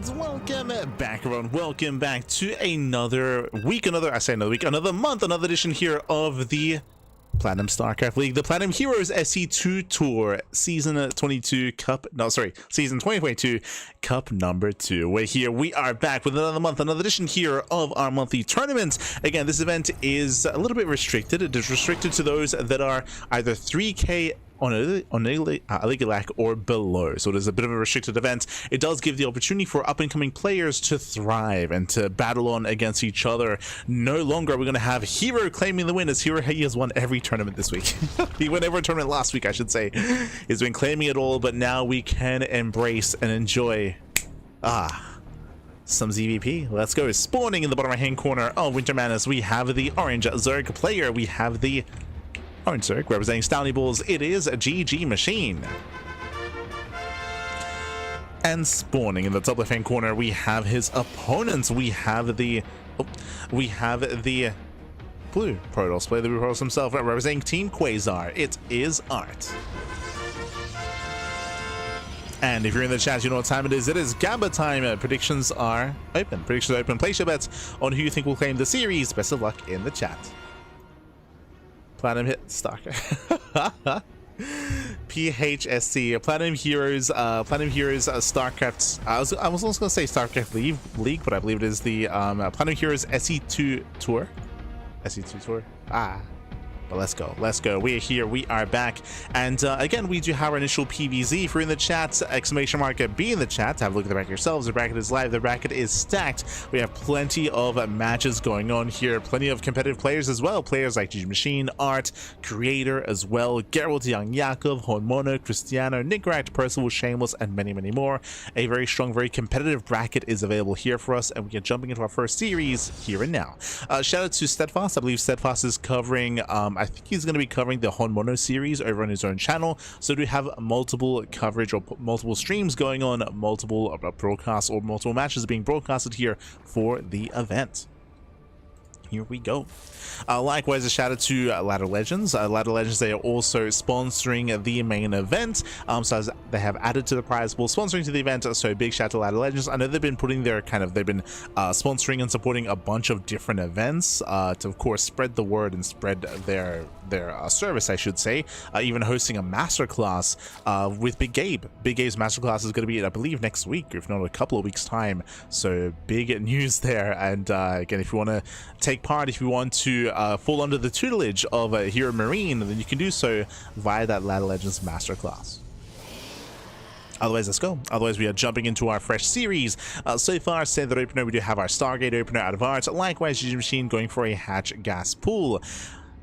And welcome back, everyone. Welcome back to another week, another month, another edition here of the Platinum StarCraft League, the Platinum Heroes SC2 Tour Season 22 Cup. No, sorry, Season 2022 Cup number 2. We're here. We are back with another month, another edition here of our monthly tournament. Again, this event is a little bit restricted. It is restricted to those that are either 3K on a league or below, so it is a bit of a restricted event. It does give the opportunity for up and coming players to thrive and to battle on against each other. No longer are we going to have Hero claiming the win, as Hero, he has won every tournament this week. He won every tournament last week, I should say. He's been claiming it all, but now we can embrace and enjoy some ZVP. Let's go. Spawning in the bottom right hand corner of Winter Madness, we have the orange Zerg player. We have the orange Zerg representing Stanley Balls. It is a GG Machine. And spawning in the top left hand corner, we have his opponents. We have the blue Protoss player, the blue Protoss himself, representing Team Quasar. It is Art. And if you're in the chat, you know what time it is. It is Gamba time. Predictions are open. Predictions are open. Place your bets on who you think will claim the series. Best of luck in the chat. Platinum hit StarCraft. PHSC Platinum Heroes StarCraft. I was also gonna say StarCraft League, but I believe it is the Platinum Heroes SC2 Tour. SC2 Tour. But let's go. We are here, we are back, and again, we do have our initial PVZ. If you're in the chat, exclamation mark B in the chat, have a look at the bracket yourselves. The bracket is live, the bracket is stacked. We have plenty of matches going on here, plenty of competitive players as well, players like GG Machine, Art, Creator as well, Geralt, YoungYakov, Hormono, Krystianer, Nickrat, Percival, Shameless, and many more. A very strong, very competitive bracket is available here for us, and we are jumping into our first series here and now. Shout out to Steadfast. I believe Steadfast is covering I think he's going to be covering the Hormono series over on his own channel, so we have multiple coverage or multiple streams going on, multiple broadcasts or multiple matches being broadcasted here for the event. Here we go. Likewise, a shout out to Ladder Legends. Ladder Legends, they are also sponsoring the main event. So they have added to the prize pool, sponsoring to the event. So big shout out to Ladder Legends. I know they've been putting their sponsoring and supporting a bunch of different events to, of course, spread the word and spread their service, I should say. Even hosting a masterclass with Big Gabe. Big Gabe's masterclass is going to be, I believe, next week, if not a couple of weeks' time. So big news there. And again, if you want to take part, if you want to fall under the tutelage of Hero Marine, then you can do so via that Ladder Legends masterclass. Otherwise, let's go. Otherwise, we are jumping into our fresh series. So far, standard opener, we do have our Stargate opener out of Art. Likewise, GG Machine going for a hatch gas pool.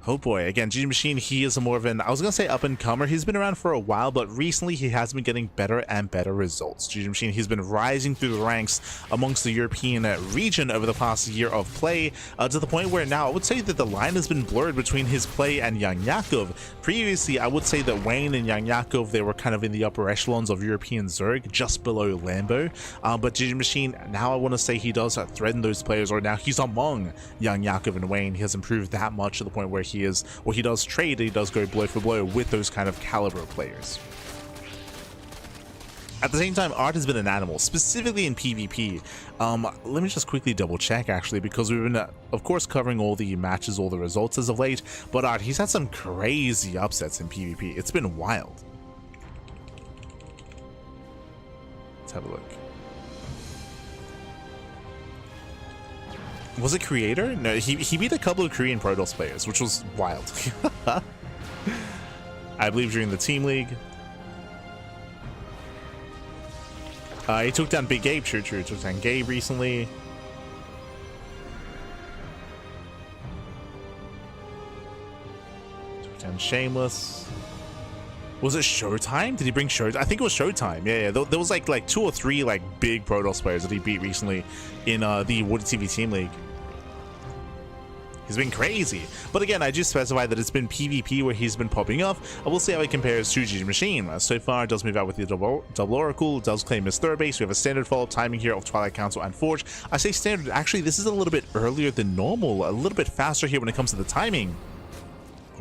Oh boy, again, GG Machine, he is more of an, I was going to say up-and-comer. He's been around for a while, but recently he has been getting better and better results. GG Machine, he's been rising through the ranks amongst the European region over the past year of play, to the point where now I would say that the line has been blurred between his play and YoungYakov. Previously, I would say that Wayne and YoungYakov, they were kind of in the upper echelons of European Zerg, just below Lambo. But GG Machine, now I want to say he does threaten those players, or now he's among YoungYakov and Wayne. He has improved that much to the point where he does trade, he does go blow for blow with those kind of caliber players. At the same time, Art has been an animal, specifically in PvP. Let me just quickly double check, actually, because we've been, of course, covering all the matches, all the results as of late, but Art, he's had some crazy upsets in PvP. It's been wild. Let's have a look. Was it Creator? No, he beat a couple of Korean Protoss players, which was wild. I believe during the Team League. He took down Big Gabe, true. Took down Gabe recently. Took down Shameless. Was it Showtime? Did he bring Showtime? I think it was Showtime. Yeah. There was like 2 or 3 like big Protoss players that he beat recently in the Wooded TV Team League. He's been crazy. But again, I just specified that it's been PvP where he's been popping off. I will see how it compares to GG Machine. So far, it does move out with the double Oracle, does claim his third base. We have a standard follow-up timing here of Twilight Council and Forge. I say standard, actually, this is a little bit earlier than normal, a little bit faster here when it comes to the timing.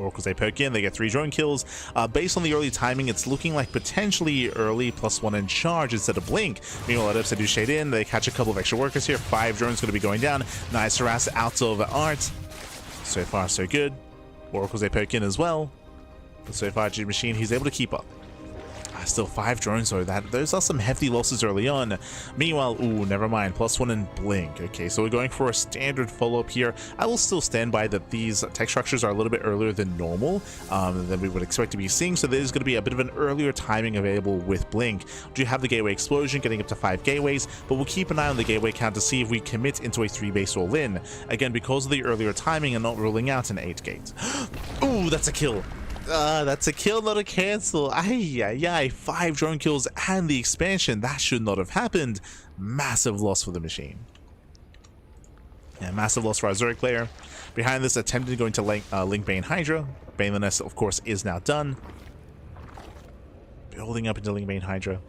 Oracles, they poke in, they get 3 drone kills. Based on the early timing, it's looking like potentially early +1 in charge instead of blink. Meanwhile, Adepts, they do shade in, they catch a couple of extra workers here. 5 drones going to be going down. Nice harass out of Art. So far, so good. Oracles, they poke in as well. But so far, G Machine, he's able to keep up. Still 5 drones though, those are some hefty losses early on. Meanwhile, ooh, never mind, +1 in blink. Okay, so we're going for a standard follow-up here. I will still stand by that these tech structures are a little bit earlier than normal, than we would expect to be seeing, so there's going to be a bit of an earlier timing available with blink. We do have the gateway explosion getting up to 5 gateways, but we'll keep an eye on the gateway count to see if we commit into a 3-base all-in. Again, because of the earlier timing and not ruling out an 8 gate. Ooh, that's a kill. That's a kill, not a cancel. Ay, 5 drone kills and the expansion. That should not have happened. Massive loss for the machine. Yeah, massive loss for our Zerg player. Behind this, attempted going to link Bane Hydra. Baneless, of course, is now done. Building up into link Bane Hydra.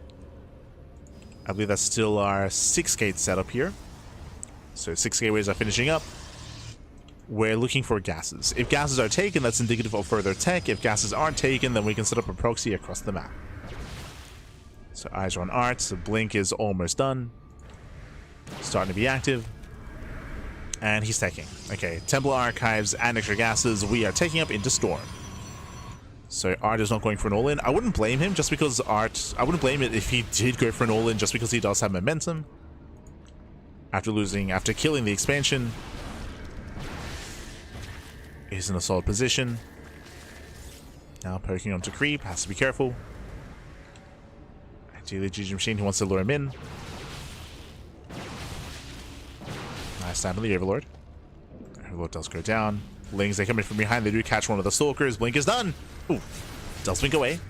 I believe that's still our 6 gate setup here. So 6 gateways are finishing up. We're looking for gases. If gases are taken, that's indicative of further tech. If gases aren't taken, then we can set up a proxy across the map. So eyes are on Art. So blink is almost done. Starting to be active. And he's taking. Okay, Templar Archives and extra gases. We are taking up into Storm. So Art is not going for an all-in. I wouldn't blame him just because Art... I wouldn't blame it if he did go for an all-in just because he does have momentum. After killing the expansion... He's in a solid position. Now poking onto creep, has to be careful. Ideally, GG Machine, he wants to lure him in. Nice time on the Overlord. Overlord does go down. Lings, they come in from behind, they do catch one of the Stalkers. Blink is done. Ooh, does blink away.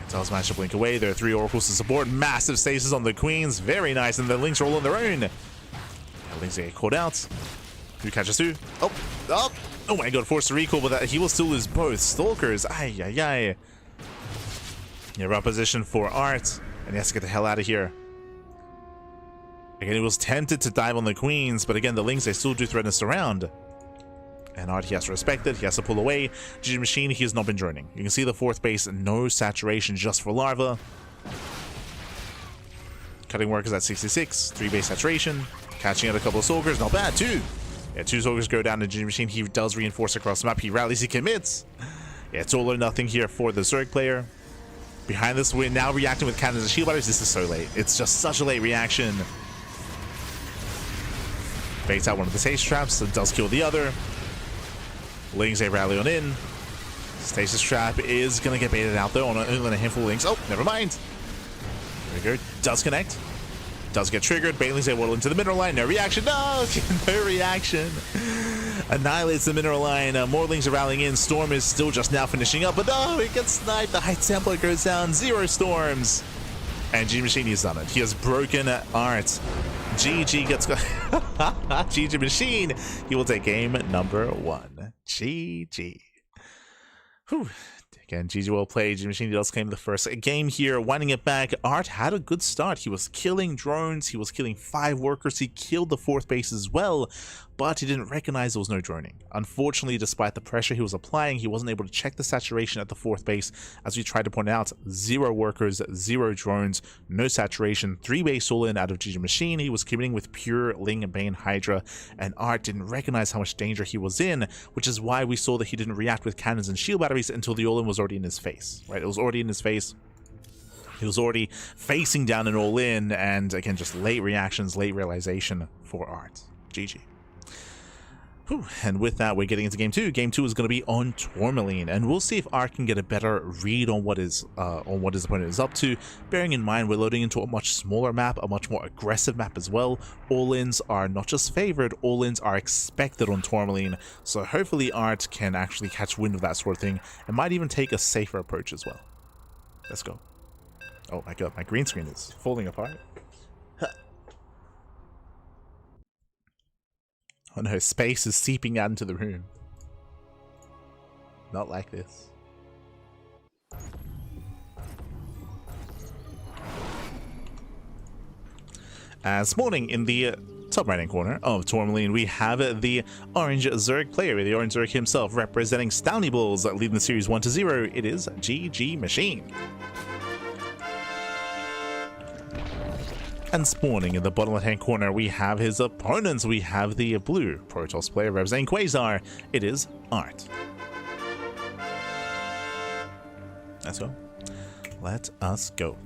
Does manage to blink away. There are 3 Oracles to support. Massive stasis on the Queens. Very nice, and the Lings are all on their own. Lings, they get called out. Who catches who? Oh my god, forced to recall, but he will still lose both Stalkers. Yeah, rough position for Art, and he has to get the hell out of here. Again, he was tempted to dive on the Queens, but again, the Lings, they still do threaten us around. And Art, he has to respect it, he has to pull away. GG Machine, he has not been joining. You can see the 4th base, no saturation just for Larva. Cutting workers at 66, 3-base saturation. Catching out a couple of Stalkers, not bad, too. Yeah, 2 Soldiers go down to GG Machine. He does reinforce across the map. He rallies, he commits. Yeah, it's all or nothing here for the Zerg player. Behind this, we're now reacting with cannons and shield batteries. This is so late. It's just such a late reaction. Baits out one of the stasis traps. That does kill the other. Lings, they rally on in. Stasis trap is going to get baited out, though, on only a handful of Lings. Oh, never mind. There we go. Does connect. Does get triggered. Bailey's able to into the mineral line. No reaction. No! No reaction. Annihilates the mineral line. More Lings are rallying in. Storm is still just now finishing up. But no, it gets sniped. The High Templar goes down. 0 storms. And GG Machine has done it. He has broken Art. GG gets... GG Machine. He will take game number 1. GG. Whew. Again, GG well played. GG Machine does claim the first game here. Winding it back, Art had a good start. He was killing drones. He was killing 5 workers. He killed the 4th base as well, but he didn't recognize there was no droning. Unfortunately, despite the pressure he was applying, he wasn't able to check the saturation at the 4th base. As we tried to point out, 0 workers, 0 drones, no saturation, 3-base all-in out of GG Machine. He was committing with pure Ling and Bane Hydra, and Art didn't recognize how much danger he was in, which is why we saw that he didn't react with cannons and shield batteries until the all-in was already in his face. Right, it was already in his face. He was already facing down an all-in, and again, just late reactions, late realization for Art. GG. Whew. And with that, we're getting into game 2. Game 2 is going to be on Tourmaline, and we'll see if Art can get a better read on what his opponent is up to. Bearing in mind, we're loading into a much smaller map, a much more aggressive map as well. All-ins are not just favored, all-ins are expected on Tourmaline. So hopefully Art can actually catch wind of that sort of thing, and might even take a safer approach as well. Let's go. Oh my god, my green screen is falling apart. Oh no, space is seeping out into the room. Not like this. This morning in the top right hand corner of Tourmaline, we have the orange Zerg player, the orange Zerg himself, representing Stony Bulls, leading the series 1-0. It is GG Machine. And spawning in the bottom left hand corner, we have his opponents. We have the blue Protoss player representing Quasar. It is Art. Let's go. Let us go.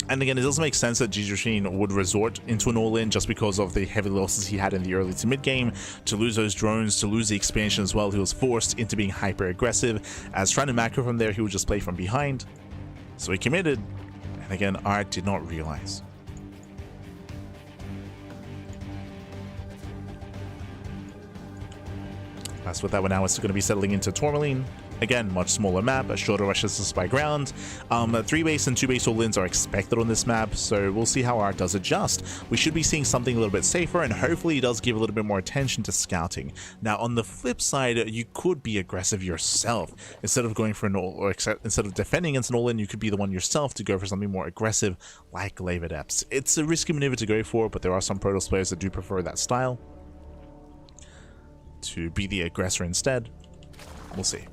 And again, it doesn't make sense that GG Machine would resort into an all-in just because of the heavy losses he had in the early to mid-game. To lose those drones, to lose the expansion as well, he was forced into being hyper-aggressive. As trying to macro from there, he would just play from behind. So he committed. And again, Art did not realize. That's what that one now is going to be settling into Tourmaline. Again, much smaller map, a shorter rush distance by ground. 3 base and 2 base all-ins are expected on this map, so we'll see how Art does adjust. We should be seeing something a little bit safer, and hopefully he does give a little bit more attention to scouting. Now, on the flip side, you could be aggressive yourself. Instead of going for an all, or instead of defending against an all-in, you could be the one yourself to go for something more aggressive, like Glaive Adepts. It's a risky maneuver to go for, but there are some Protoss players that do prefer that style, to be the aggressor instead. We'll see.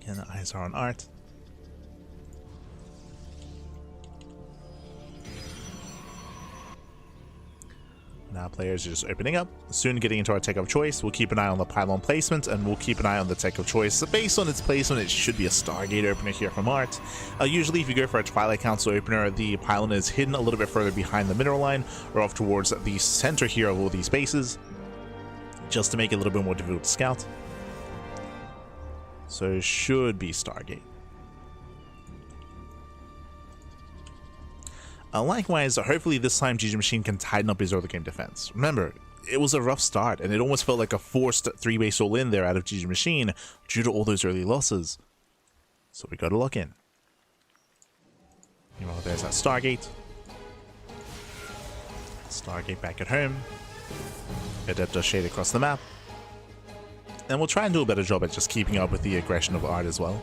And the eyes are on Art. Now players are just opening up, soon getting into our tech of choice. We'll keep an eye on the pylon placement, and we'll keep an eye on the tech of choice. So based on its placement, it should be a Stargate opener here from Art. Usually if you go for a Twilight Council opener, the pylon is hidden a little bit further behind the mineral line, or off towards the center here of all these bases, just to make it a little bit more difficult to scout. So it should be Stargate. Likewise, hopefully this time GG Machine can tighten up his early game defense. Remember, it was a rough start, and it almost felt like a forced 3-base all-in there out of GG Machine due to all those early losses. So we got to lock in. Well, there's that Stargate. Stargate back at home. Adept does shade across the map. And we'll try and do a better job at just keeping up with the aggression of Art as well.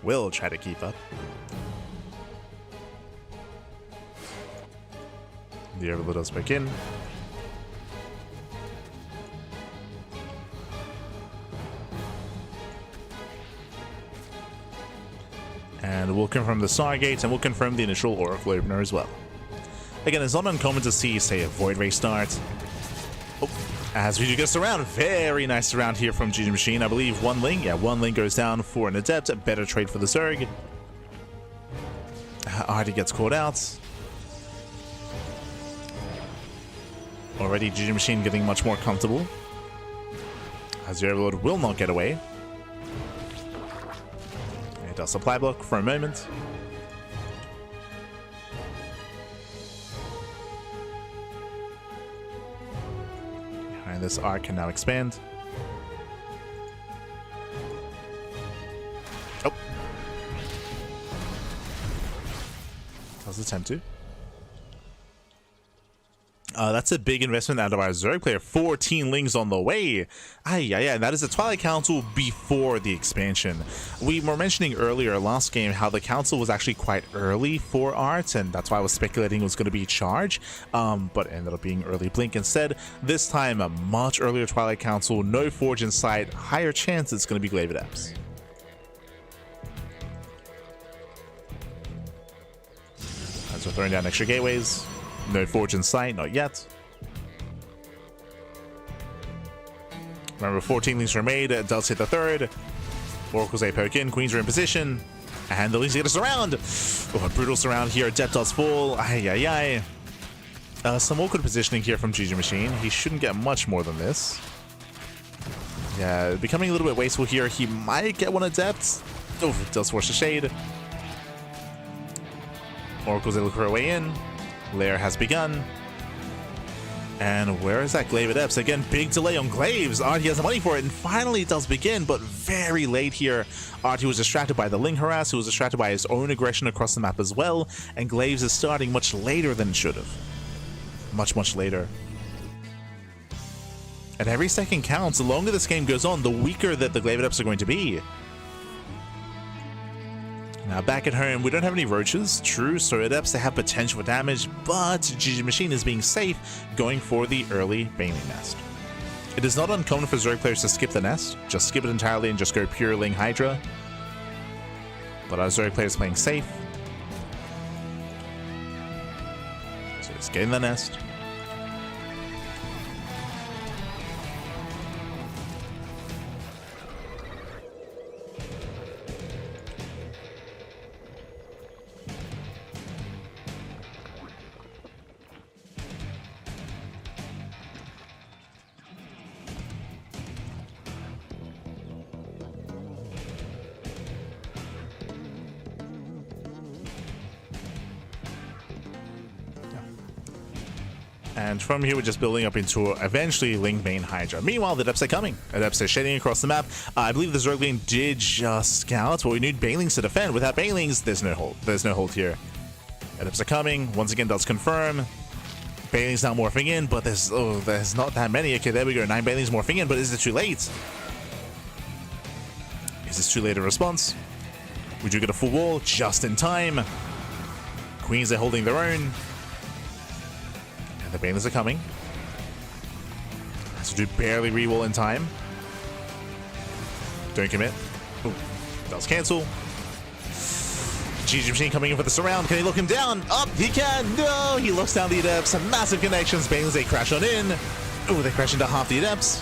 We'll try to keep up. The Overlord does back in. And we'll confirm the Stargate, and we'll confirm the initial Oracle opener as well. Again, it's not uncommon to see, say, a Void Ray start. Oh, as we do get around, very nice round here from GG Machine. I believe one link, yeah, one link goes down for an Adept, a better trade for the Zerg. Artie gets caught out. Already GG Machine getting much more comfortable, as the Overlord will not get away. It does supply block for a moment. And this arc can now expand. Oh. Does attempt to. That's a big investment out of our Zerg player. 14 lings on the way. And that is the Twilight Council before the expansion. We were mentioning earlier last game how the council was actually quite early for Art, and that's why I was speculating it was going to be Charge, but it ended up being early Blink instead. This time, a much earlier Twilight Council, no Forge in sight, higher chance it's going to be Glaive Adepts. As we're throwing down extra gateways. No Forge in sight, not yet. Remember, 14 links were made. It does hit the third. Oracles a poke in. Queens are in position. And the links get a surround. Oh, a brutal surround here. Death does fall. Some awkward positioning here from GG Machine. He shouldn't get much more than this. Yeah, becoming a little bit wasteful here. He might get one Adept. Oh, it does force a shade. Oracles a look for a way in. Lair has begun. And where is that Glaive Adepts? Again, big delay on Glaives. Artie has the money for it, and finally it does begin, but very late here. Artie was distracted by the Ling harass, he was distracted by his own aggression across the map as well, and Glaives is starting much later than it should have. Much later. And every second counts. The longer this game goes on, the weaker that the Glaive Adepts are going to be. Now back at home, we don't have any roaches. True, so Adepts, they have potential for damage, but GG Machine is being safe, going for the early Baneling Nest. It is not uncommon for Zerg players to skip the nest, just skip it entirely and just go pure Ling Hydra. But our Zerg players playing safe. So just get in the nest. And from here, we're just building up into eventually Ling Main Hydra. Meanwhile, the Adepts are coming. Adepts are shading across the map. I believe the Zergling did just scout, but we need Banelings to defend. Without Banelings, there's no hold. There's no hold here. Adepts are coming. Once again, does confirm. Banelings now morphing in, but there's not that many. Okay, there we go. 9 Banelings morphing in, but is it too late? Is this too late a response? We do get a full wall just in time. Queens are holding their own. And the Banelings are coming. So do barely re-wall in time. Don't commit. Ooh, does cancel. GG Machine coming in for the surround. Can he lock him down? Up, he can. No, he locks down the Adepts. Some massive connections. Banelings, they crash on in. Oh, they crash into half the Adepts.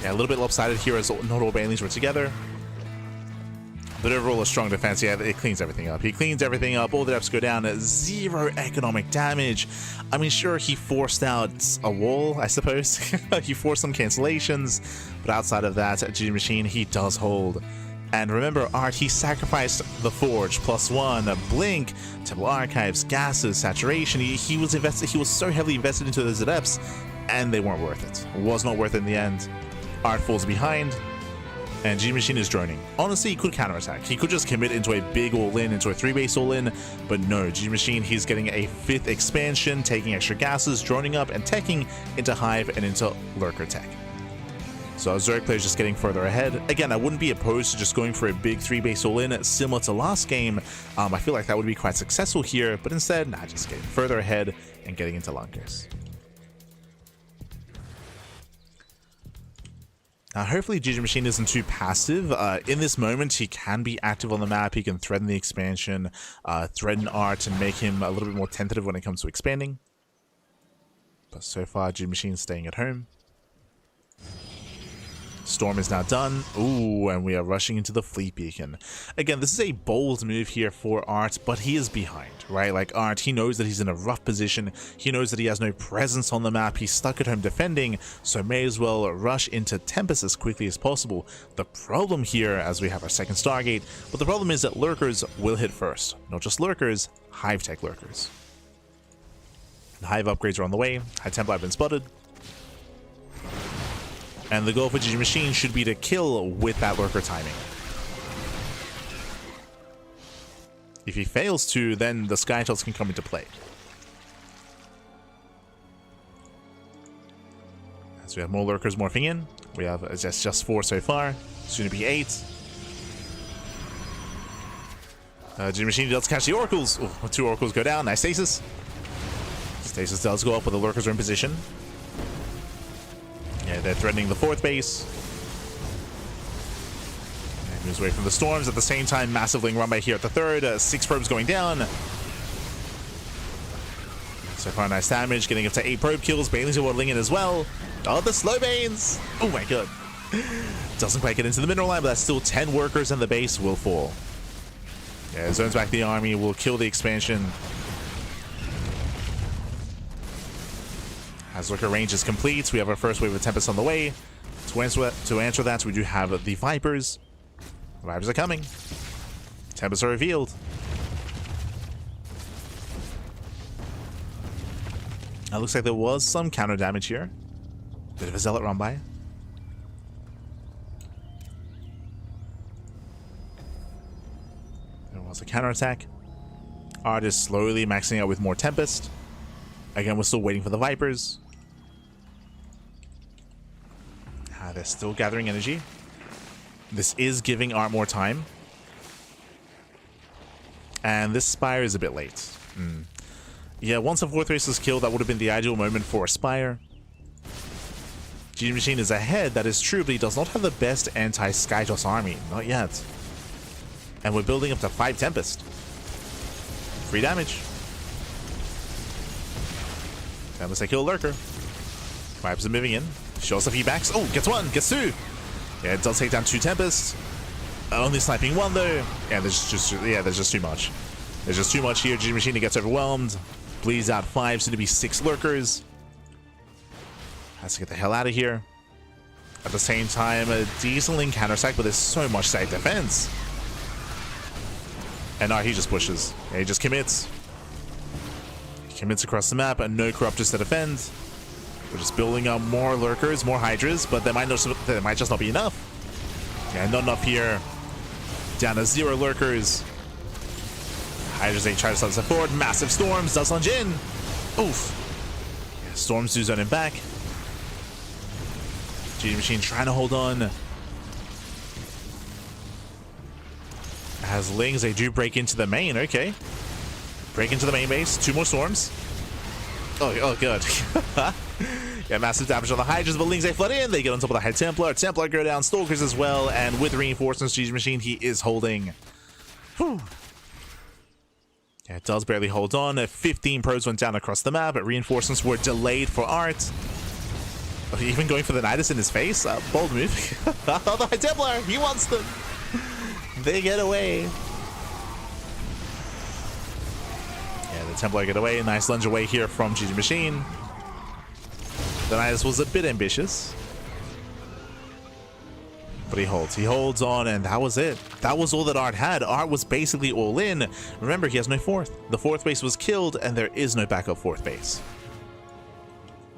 Yeah, a little bit lopsided here as not all Banelings were together. But overall, a strong defense. Yeah, it cleans everything up. He cleans everything up. All the Adepts go down at 0 economic damage. I mean, sure, he forced out a wall, I suppose. He forced some cancellations. But outside of that, GG Machine, he does hold. And remember, Art, he sacrificed the Forge, +1, a Blink, Temple Archives, Gases, Saturation. He was invested. He was so heavily invested into those Adepts, and they weren't worth it. It was not worth it in the end. Art falls behind. And GG Machine is droning. Honestly, he could counterattack. He could just commit into a big all-in, into a 3-base all-in, but no, GG Machine, he's getting a 5th expansion, taking extra gases, droning up, and teching into Hive and into Lurker tech. So Zerg players just getting further ahead. Again, I wouldn't be opposed to just going for a big 3-base all-in, similar to last game. I feel like that would be quite successful here, but instead, nah, just getting further ahead and getting into Lunkers. Hopefully GG Machine isn't too passive. In this moment, he can be active on the map. He can threaten the expansion, threaten Art, and make him a little bit more tentative when it comes to expanding. But so far, GG Machine is staying at home. Storm is now done. Ooh, and we are rushing into the Fleet Beacon. Again, this is a bold move here for Art, but he is behind, right? Like Art, he knows that he's in a rough position. He knows that he has no presence on the map. He's stuck at home defending, so may as well rush into Tempest as quickly as possible. The problem here, as we have our second Stargate, but the problem is that Lurkers will hit first. Not just Lurkers, Hive Tech Lurkers. The Hive upgrades are on the way. High Templar have been spotted. And the goal for GG Machine should be to kill with that Lurker timing. If he fails to, then the Skytels can come into play. As we have more Lurkers morphing in. We have just 4 so far. Soon to be 8. GG Machine does catch the Oracles. Ooh, 2 Oracles go down. Nice stasis. Stasis does go up, but the Lurkers are in position. Yeah, they're threatening the 4th base. And moves away from the storms. At the same time, massive Ling run by here at the 3rd. 6 probes going down. So far, nice damage. Getting up to 8 probe kills. Banelings are waddling in as well. Oh, the slow Banes! Oh my god. Doesn't quite get into the mineral line, but that's still 10 workers and the base will fall. Yeah, zones back the army. Will kill the expansion. As Lurker range is complete, we have our first wave of Tempest on the way. To answer that, we do have the Vipers. Vipers are coming. Tempests are revealed. It looks like there was some counter damage here. Bit of a Zealot run by. There was a counterattack. Art is slowly maxing out with more Tempest. Again, we're still waiting for the Vipers. they're still gathering energy. This is giving Art more time. And this Spire is a bit late. Yeah, once a fourth race is killed, that would have been the ideal moment for a Spire. GG Machine is ahead, that is true, but he does not have the best anti-Skytoss army. Not yet. And we're building up to 5 Tempest. Free damage. Unless they kill a Lurker. Vibes are moving in. Shows the feedbacks. Oh, gets one, gets two. Yeah, it does take down 2 Tempests. Only sniping 1 though. Yeah, there's just too much. There's just too much here. GG Machine gets overwhelmed. Bleeds out 5, soon to be 6 Lurkers. Has to get the hell out of here. At the same time, a decent link counter-attack, but there's so much side defense. And no, he just pushes. Yeah, he just commits. He commits across the map, and no Corruptors to defend. We're just building up more Lurkers, more Hydras, but there might just not be enough. Yeah, not enough here. Down to 0 Lurkers. Hydras ain't trying to start forward. Massive Storms does lunge in. Oof. Yeah, Storms do zone him back. GG Machine trying to hold on. As Lings, they do break into the main. Okay. Break into the main base. 2 more Storms. Oh good. Yeah, massive damage on the Hydras, but Lings, they flood in. They get on top of the High Templar. Templar go down. Stalkers as well. And with reinforcements, GG Machine, he is holding. Whew. Yeah, it does barely hold on. 15 pros went down across the map, but reinforcements were delayed for Art. Even going for the Nidus in his face. Bold move. Oh, the High Templar, he wants them. They get away. Yeah, the Templar get away. Nice lunge away here from GG Machine. The Nidus was a bit ambitious. But he holds. He holds on, and that was it. That was all that Art had. Art was basically all in. Remember, he has no 4th. The 4th base was killed, and there is no backup 4th base.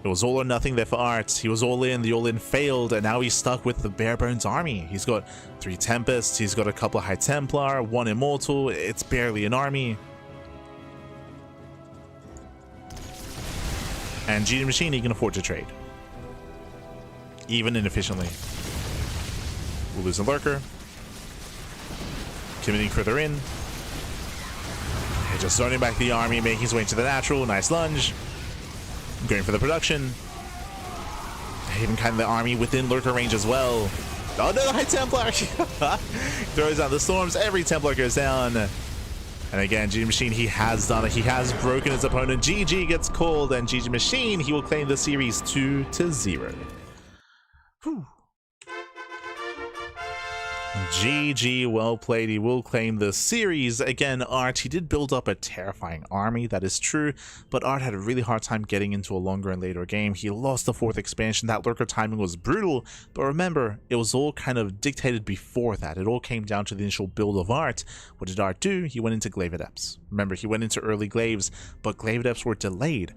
It was all or nothing there for Art. He was all in. The all-in failed, and now he's stuck with the bare bones army. He's got 3 Tempests. He's got a couple of High Templar, 1 Immortal. It's barely an army. And GG Machine, he can afford to trade. Even inefficiently. We'll lose a Lurker. Committing further in. Just zoning back the army, making his way into the natural. Nice lunge. Going for the production. Even kind of the army within Lurker range as well. Oh no, the High Templar! Throws out the Storms. Every Templar goes down. And again, GG Machine, he has done it. He has broken his opponent. GG gets called, and GG Machine, he will claim the series 2-0. Whew. GG, well played. He will claim the series. Again, Art, he did build up a terrifying army, that is true, but Art had a really hard time getting into a longer and later game. He lost the 4th expansion. That Lurker timing was brutal, but remember, it was all kind of dictated before that. It all came down to the initial build of Art. What did Art do? He went into Glaive Adepts. Remember, he went into early Glaives, but Glaive Adepts were delayed.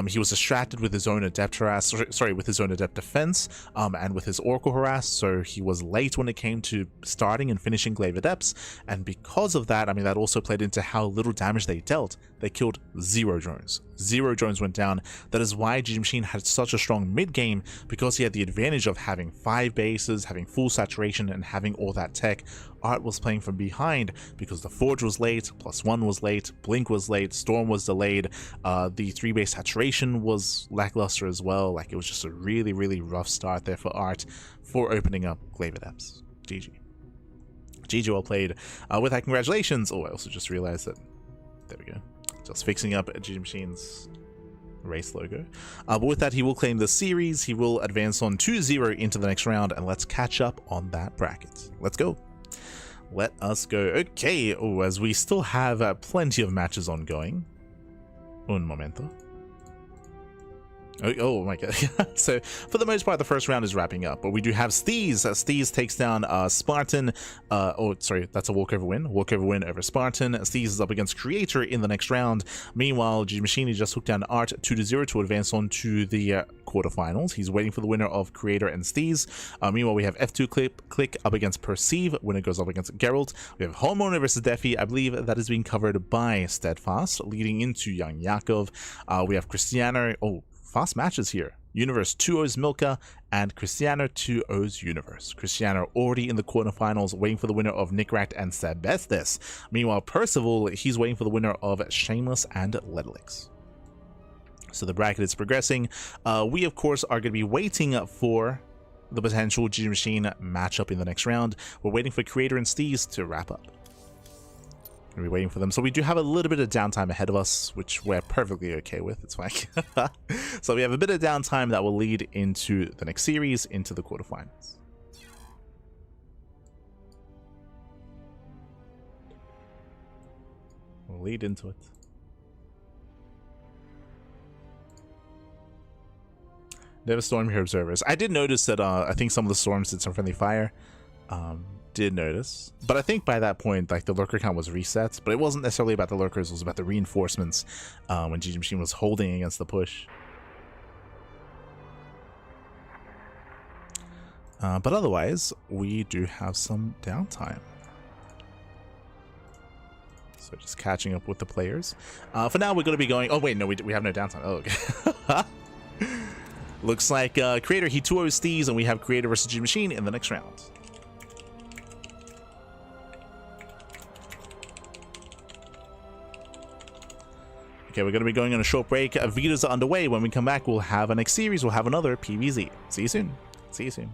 He was distracted with his own Adept harass, with his own Adept defense, and with his Oracle harass, so he was late when it came to starting and finishing Glaive Adepts, and because of that, I mean, that also played into how little damage they dealt. They killed 0 drones. 0 drones went down. That is why GG Machine had such a strong mid-game, because he had the advantage of having 5 bases, having full saturation, and having all that tech. Art was playing from behind because the Forge was late, +1 was late, Blink was late, Storm was delayed, the 3-base saturation was lackluster as well. Like, it was just a really, really rough start there for Art for opening up Glaive Adepts. GG. GG, well played. With that, congratulations. Oh, I also just realized that. There we go. Just fixing up GG Machine's race logo. But with that, he will claim the series. He will advance on 2-0 into the next round, and let's catch up on that bracket. Let's go. Let us go. Okay. Oh, as we still have plenty of matches ongoing. Un momento. Oh my god. So for the most part, the first round is wrapping up, but we do have Steez. Steez takes down Spartan. Oh, sorry, that's a walkover win. Walkover win over Spartan. Steez is up against Creator in the next round. Meanwhile, GG Machine just hooked down Art 2-0 to advance on to the quarterfinals. He's waiting for the winner of Creator and Steez. Meanwhile, we have F2 Click up against Percival. Winner goes up against Geralt. We have Hormone versus Defi. I believe that is being covered by Steadfast, leading into YoungYakov. We have Krystianer. Oh, fast matches here. Universe 2-0's Milka, and Krystianer 2-0's Universe. Krystianer already in the quarterfinals, waiting for the winner of Nickracked and Sebestis. Meanwhile, Percival, he's waiting for the winner of Shameless and Ledlix. So the bracket is progressing. We, of course, are going to be waiting for the potential G Machine matchup in the next round. We're waiting for Creator and Steez to wrap up. Gonna be waiting for them. So we do have a little bit of downtime ahead of us, which we're perfectly okay with. It's fine. So we have a bit of downtime that will lead into the next series, into the quarterfinals. We'll lead into it. They have a storm here, observers. I did notice that I think some of the storms did some friendly fire. Did notice, but I think by that point, like, the lurker count was reset, but it wasn't necessarily about the lurkers, it was about the reinforcements when GG Machine was holding against the push. But otherwise, we do have some downtime. So just catching up with the players. For now, we're going to be going... Oh, wait, no, we have no downtime. Oh, okay. Looks like Creator, he 2-0's Steez, and we have Creator versus GG Machine in the next round. Okay, we're going to be going on a short break. Vitas are underway. When we come back, we'll have a next series. We'll have another PVZ. See you soon. See you soon.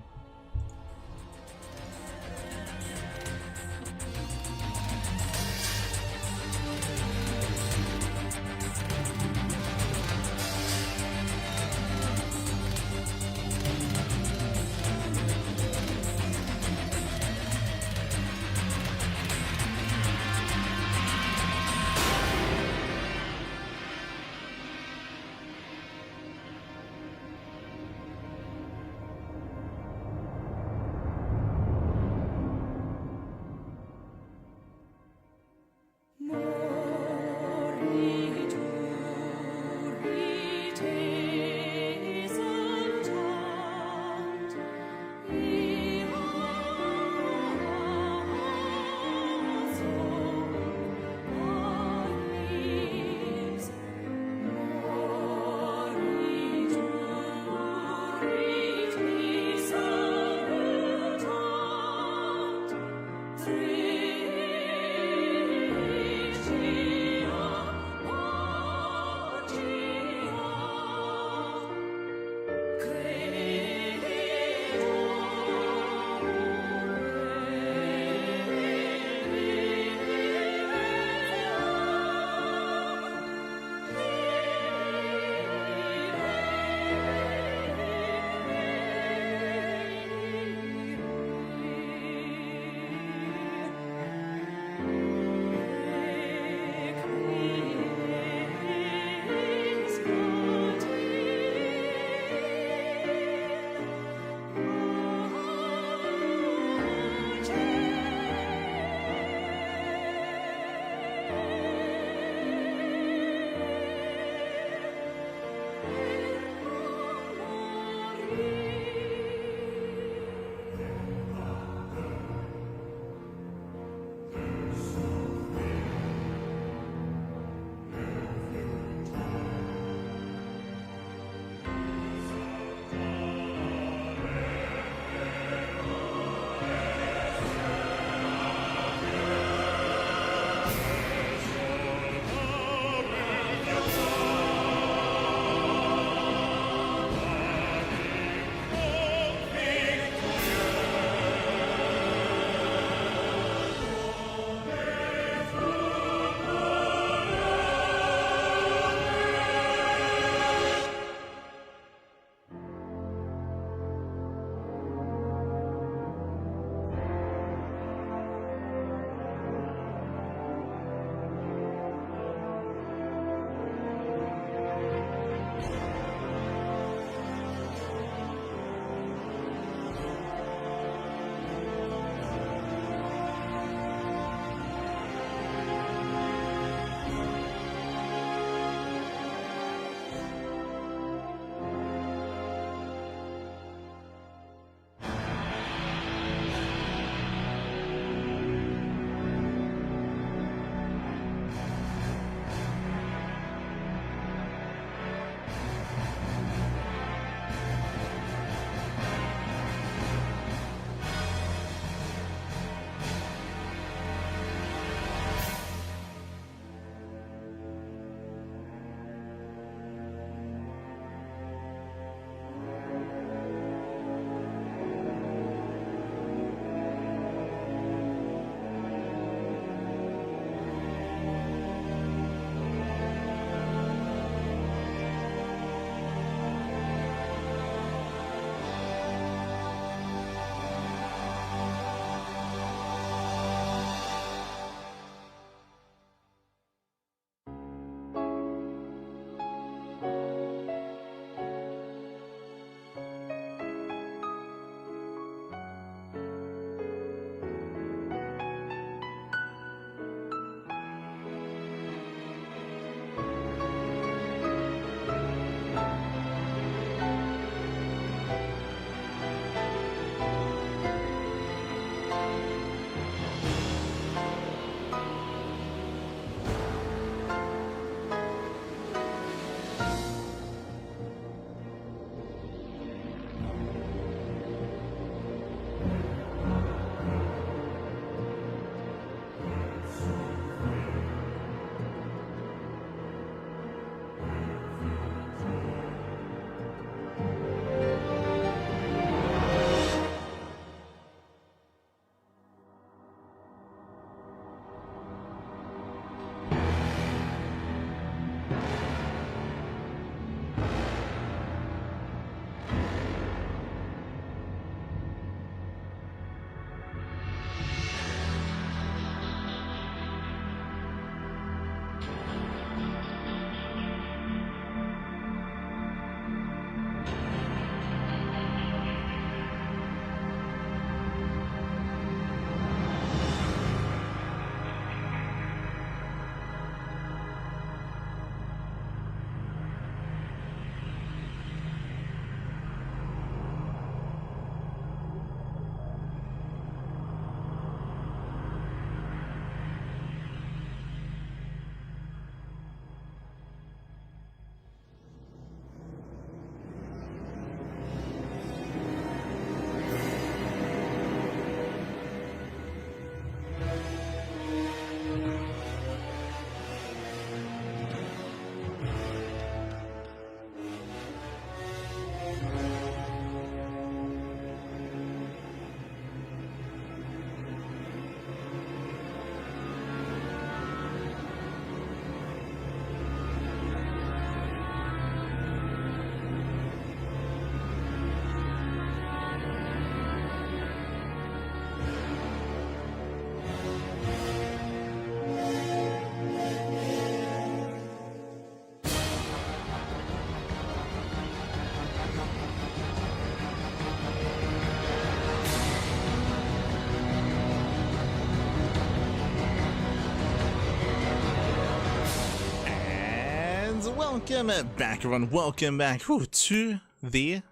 welcome back, everyone. Welcome back to the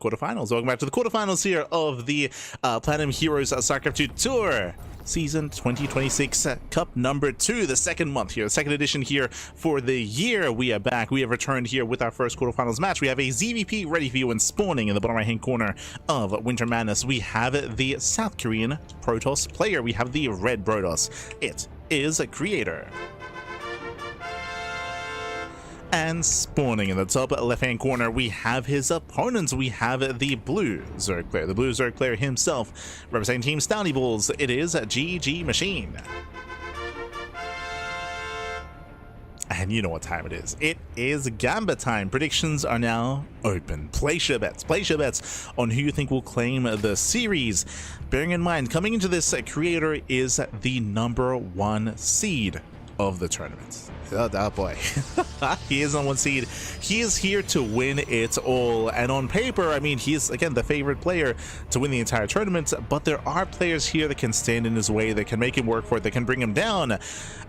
quarterfinals. Welcome back to the quarterfinals here of the Platinum Heroes StarCraft 2 Tour Season 2026 Cup number 2, the second month here, the second edition here for the year. We are back. We have returned here with our first quarterfinals match. We have a ZVP ready for you and spawning in the bottom right hand corner of Winter Madness. We have the South Korean Protoss player. We have the red Protoss. It is a creator. And spawning in the top left-hand corner, we have his opponents. We have the blue Zerg player, the blue Zerg player himself, representing Team Stouty Bulls. It is GG Machine. And you know what time it is. It is Gambit time. Predictions are now open. Place your bets. Place your bets on who you think will claim the series. Bearing in mind, coming into this, creator is the #1 seed of the tournament. Oh boy. He is on 1 seed. He is here to win it all, and on paper, I mean, he is again the favorite player to win the entire tournament, but there are players here that can stand in his way, that can make him work for it, that can bring him down,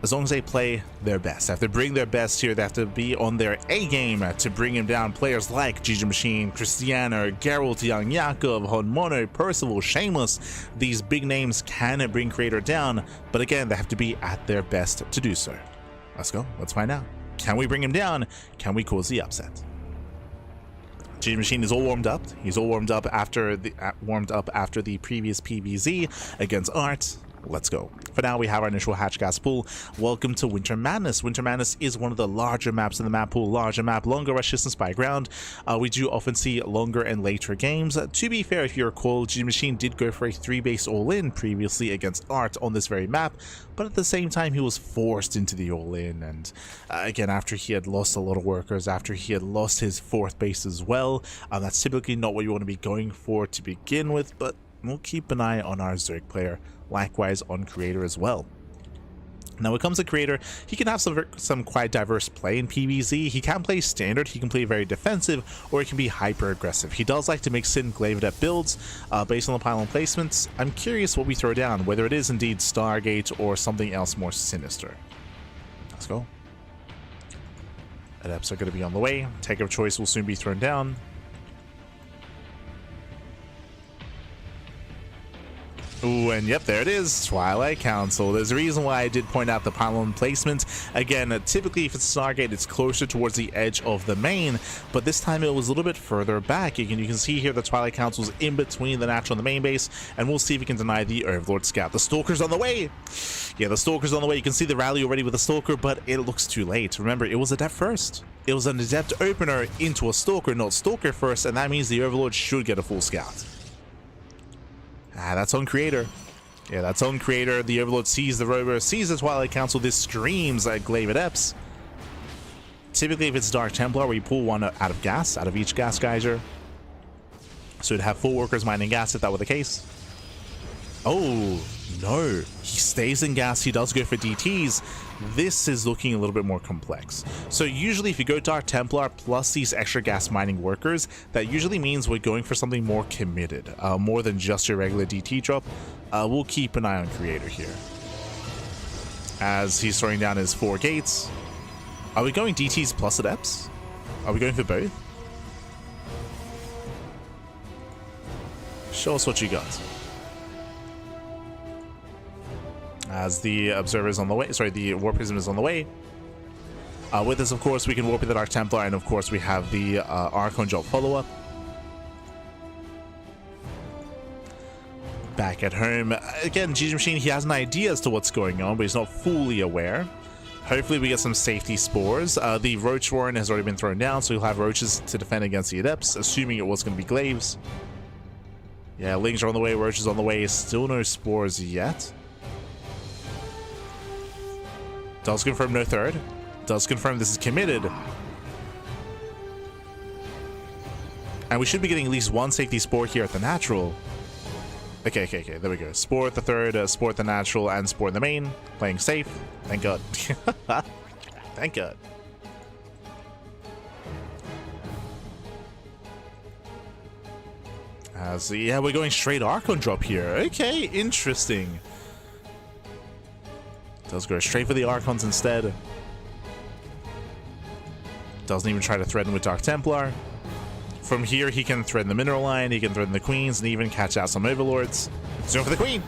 as long as they play their best. They have to bring their best here. They have to be on their A game to bring him down. Players like GG Machine, Krystianer, Geralt, YoungYakov, Honmono, Percival, Shameless, these big names can bring creator down, but again, they have to be at their best to do so. Let's go. Let's find out. Can we bring him down? Can we cause the upset? GG Machine is all warmed up. He's all warmed up after the previous PvZ against Art. Let's go. For now, we have our initial hatch gas pool. Welcome to Winter Madness. Winter Madness is one of the larger maps in the map pool. Larger map, longer rush distance by ground. We do often see longer and later games. To be fair, if you recall, GG Machine did go for a 3-base all-in previously against Art on this very map, but at the same time, he was forced into the all-in. And again, after he had lost a lot of workers, after he had lost his 4th base as well, that's typically not what you want to be going for to begin with, but we'll keep an eye on our Zerg player. Likewise on creator as well. Now, when it comes to creator, he can have some quite diverse play in PvZ. He can play standard, he can play very defensive, or he can be hyper aggressive. He does like to mix in glaive adept builds based on the pylon placements. I'm curious what we throw down, whether it is indeed Stargate or something else more sinister. Let's go. Adepts are going to be on the way. Take of choice will soon be thrown down. Ooh, and yep, there it is, Twilight Council. There's a reason why I did point out the pylon placement. Again, typically if it's Stargate, it's closer towards the edge of the main, but this time it was a little bit further back. You can see here the Twilight Council's in between the natural and the main base, and we'll see if we can deny the Overlord Scout. The Stalker's on the way! Yeah, the Stalker's on the way. You can see the rally already with the Stalker, but it looks too late. Remember, it was Adept first. It was an Adept opener into a Stalker, not Stalker first, and that means the Overlord should get a full Scout. That's on creator. Yeah, that's on creator. The Overlord sees the rover, sees the Twilight Council. This screams at glaive adepts. Typically, if it's Dark Templar, we pull one out of gas, out of each gas geyser. So it'd have 4 workers mining gas if that were the case. Oh, no. He stays in gas. He does go for DTs. This is looking a little bit more complex. So usually if you go Dark Templar plus these extra gas mining workers, that usually means we're going for something more committed, more than just your regular DT drop. We'll keep an eye on creator here. As he's throwing down his 4 gates. Are we going DTs plus adepts? Are we going for both? Show us what you got. As the observer is on the way, sorry, the War Prism is on the way. With this, of course, we can warp the Dark Templar, and of course, we have the Archon Jolt follow-up. Back at home, again, GG Machine, he has an idea as to what's going on, but he's not fully aware. Hopefully, we get some safety spores. The Roach Warren has already been thrown down, so he'll have Roaches to defend against the Adepts, assuming it was going to be Glaives. Yeah, Lings are on the way, Roaches on the way, still no spores yet. Does confirm no third. Does confirm this is committed. And we should be getting at least 1 safety spore here at the natural. Okay, there we go. Spore at the third, spore at the natural, and spore in the main. Playing safe. Thank God. Thank God. So yeah, we're going straight Archon drop here. Okay, interesting. Does go straight for the Archons instead. Doesn't even try to threaten with Dark Templar. From here, he can threaten the Mineral Line, he can threaten the Queens, and even catch out some Overlords. He's going for the Queen!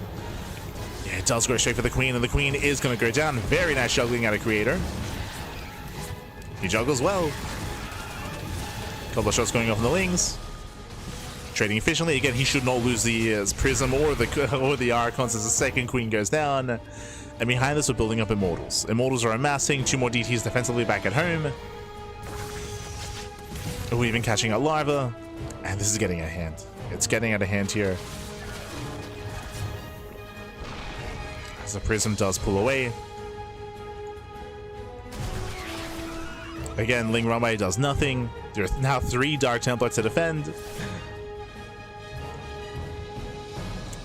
Yeah, it does go straight for the Queen, and the Queen is going to go down. Very nice juggling out of Creator. He juggles well. Couple of shots going off on the Lings. Trading efficiently. Again, he should not lose the Prism or the Archons as the second Queen goes down. And behind this, we're building up Immortals. Immortals are amassing. 2 more DTs defensively back at home. We're even catching out Larva. And this is getting out of hand. It's getting out of hand here. As the Prism does pull away. Again, Ling Runway does nothing. There are now 3 Dark Templar to defend.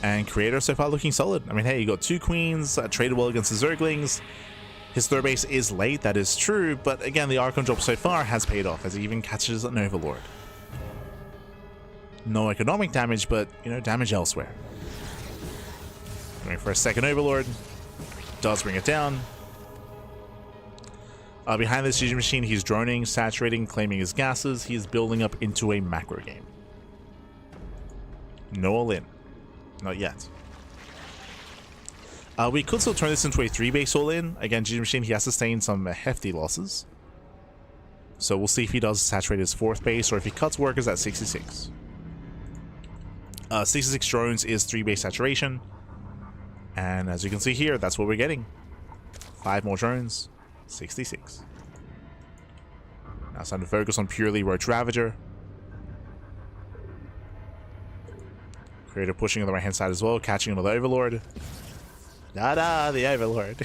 And Creator so far looking solid. I mean, hey, you got 2 Queens, traded well against the Zerglings. His third base is late, that is true, but again, the Archon drop so far has paid off as he even catches an Overlord. No economic damage, but, you know, damage elsewhere. Going for a second Overlord. Does bring it down. Behind this GG machine, he's droning, saturating, claiming his gases. He's building up into a macro game. No all-in. Not yet. We could still turn this into a 3-base all-in. Again, GG machine, he has sustained some hefty losses. So we'll see if he does saturate his 4th base or if he cuts workers at 66. 66 drones is 3-base saturation. And as you can see here, that's what we're getting. 5 more drones, 66. Now it's time to focus on purely Roach Ravager. Creator pushing on the right-hand side as well, catching another Overlord. Da-da, the Overlord.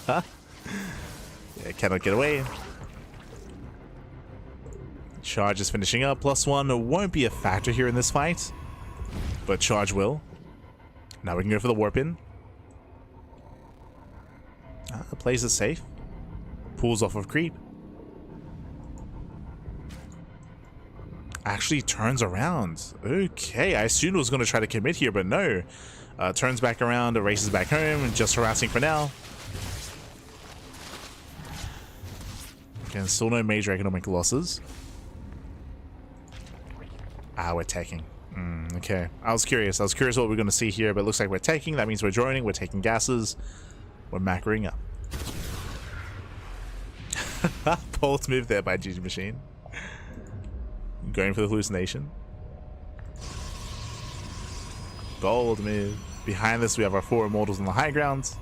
Yeah, cannot get away. Charge is finishing up. +1 won't be a factor here in this fight, but Charge will. Now we can go for the Warp In. Plays it safe. Pulls off of Creep. Actually turns around. Okay, I assumed it was going to try to commit here, but no. Turns back around, races back home, just harassing for now. Again, still no major economic losses. We're taking. Okay, I was curious what we're going to see here, but it looks like we're taking. That means we're droning, we're taking gases. We're macroing up. Bold move there by GG Machine. Going for the hallucination. Bold move. Behind this, we have our 4 Immortals on the high ground.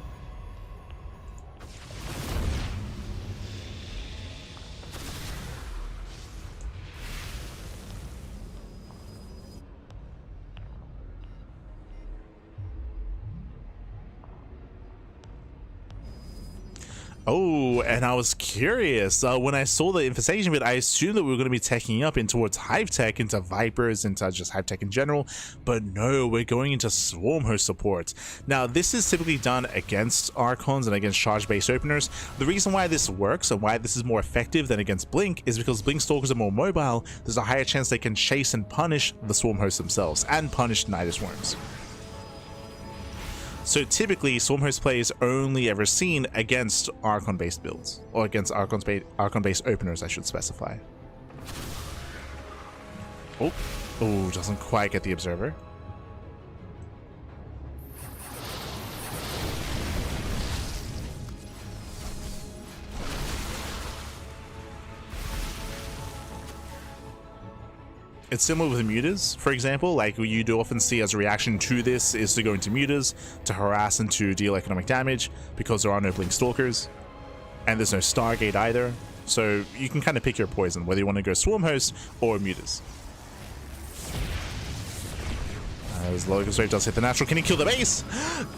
Oh, and I was curious. When I saw the infestation bit, I assumed that we were going to be taking up in towards Hive Tech, into Vipers, into just Hive Tech in general. But no, we're going into Swarm Host support. Now, this is typically done against Archons and against charge-based openers. The reason why this works and why this is more effective than against Blink is because Blink Stalkers are more mobile. There's a higher chance they can chase and punish the Swarm Hosts themselves and punish Nidus Worms. So typically, Swarm Host play is only ever seen against Archon-based builds, or against Archon-based openers, I should specify. Oh, doesn't quite get the Observer. It's similar with mutas, for example. Like you do often see as a reaction to this is to go into mutas, to harass and to deal economic damage, because there are no Blink Stalkers. And there's no Stargate either. So you can kind of pick your poison, whether you want to go Swarm Host or mutas. As Locust Wave does hit the natural, can he kill the base?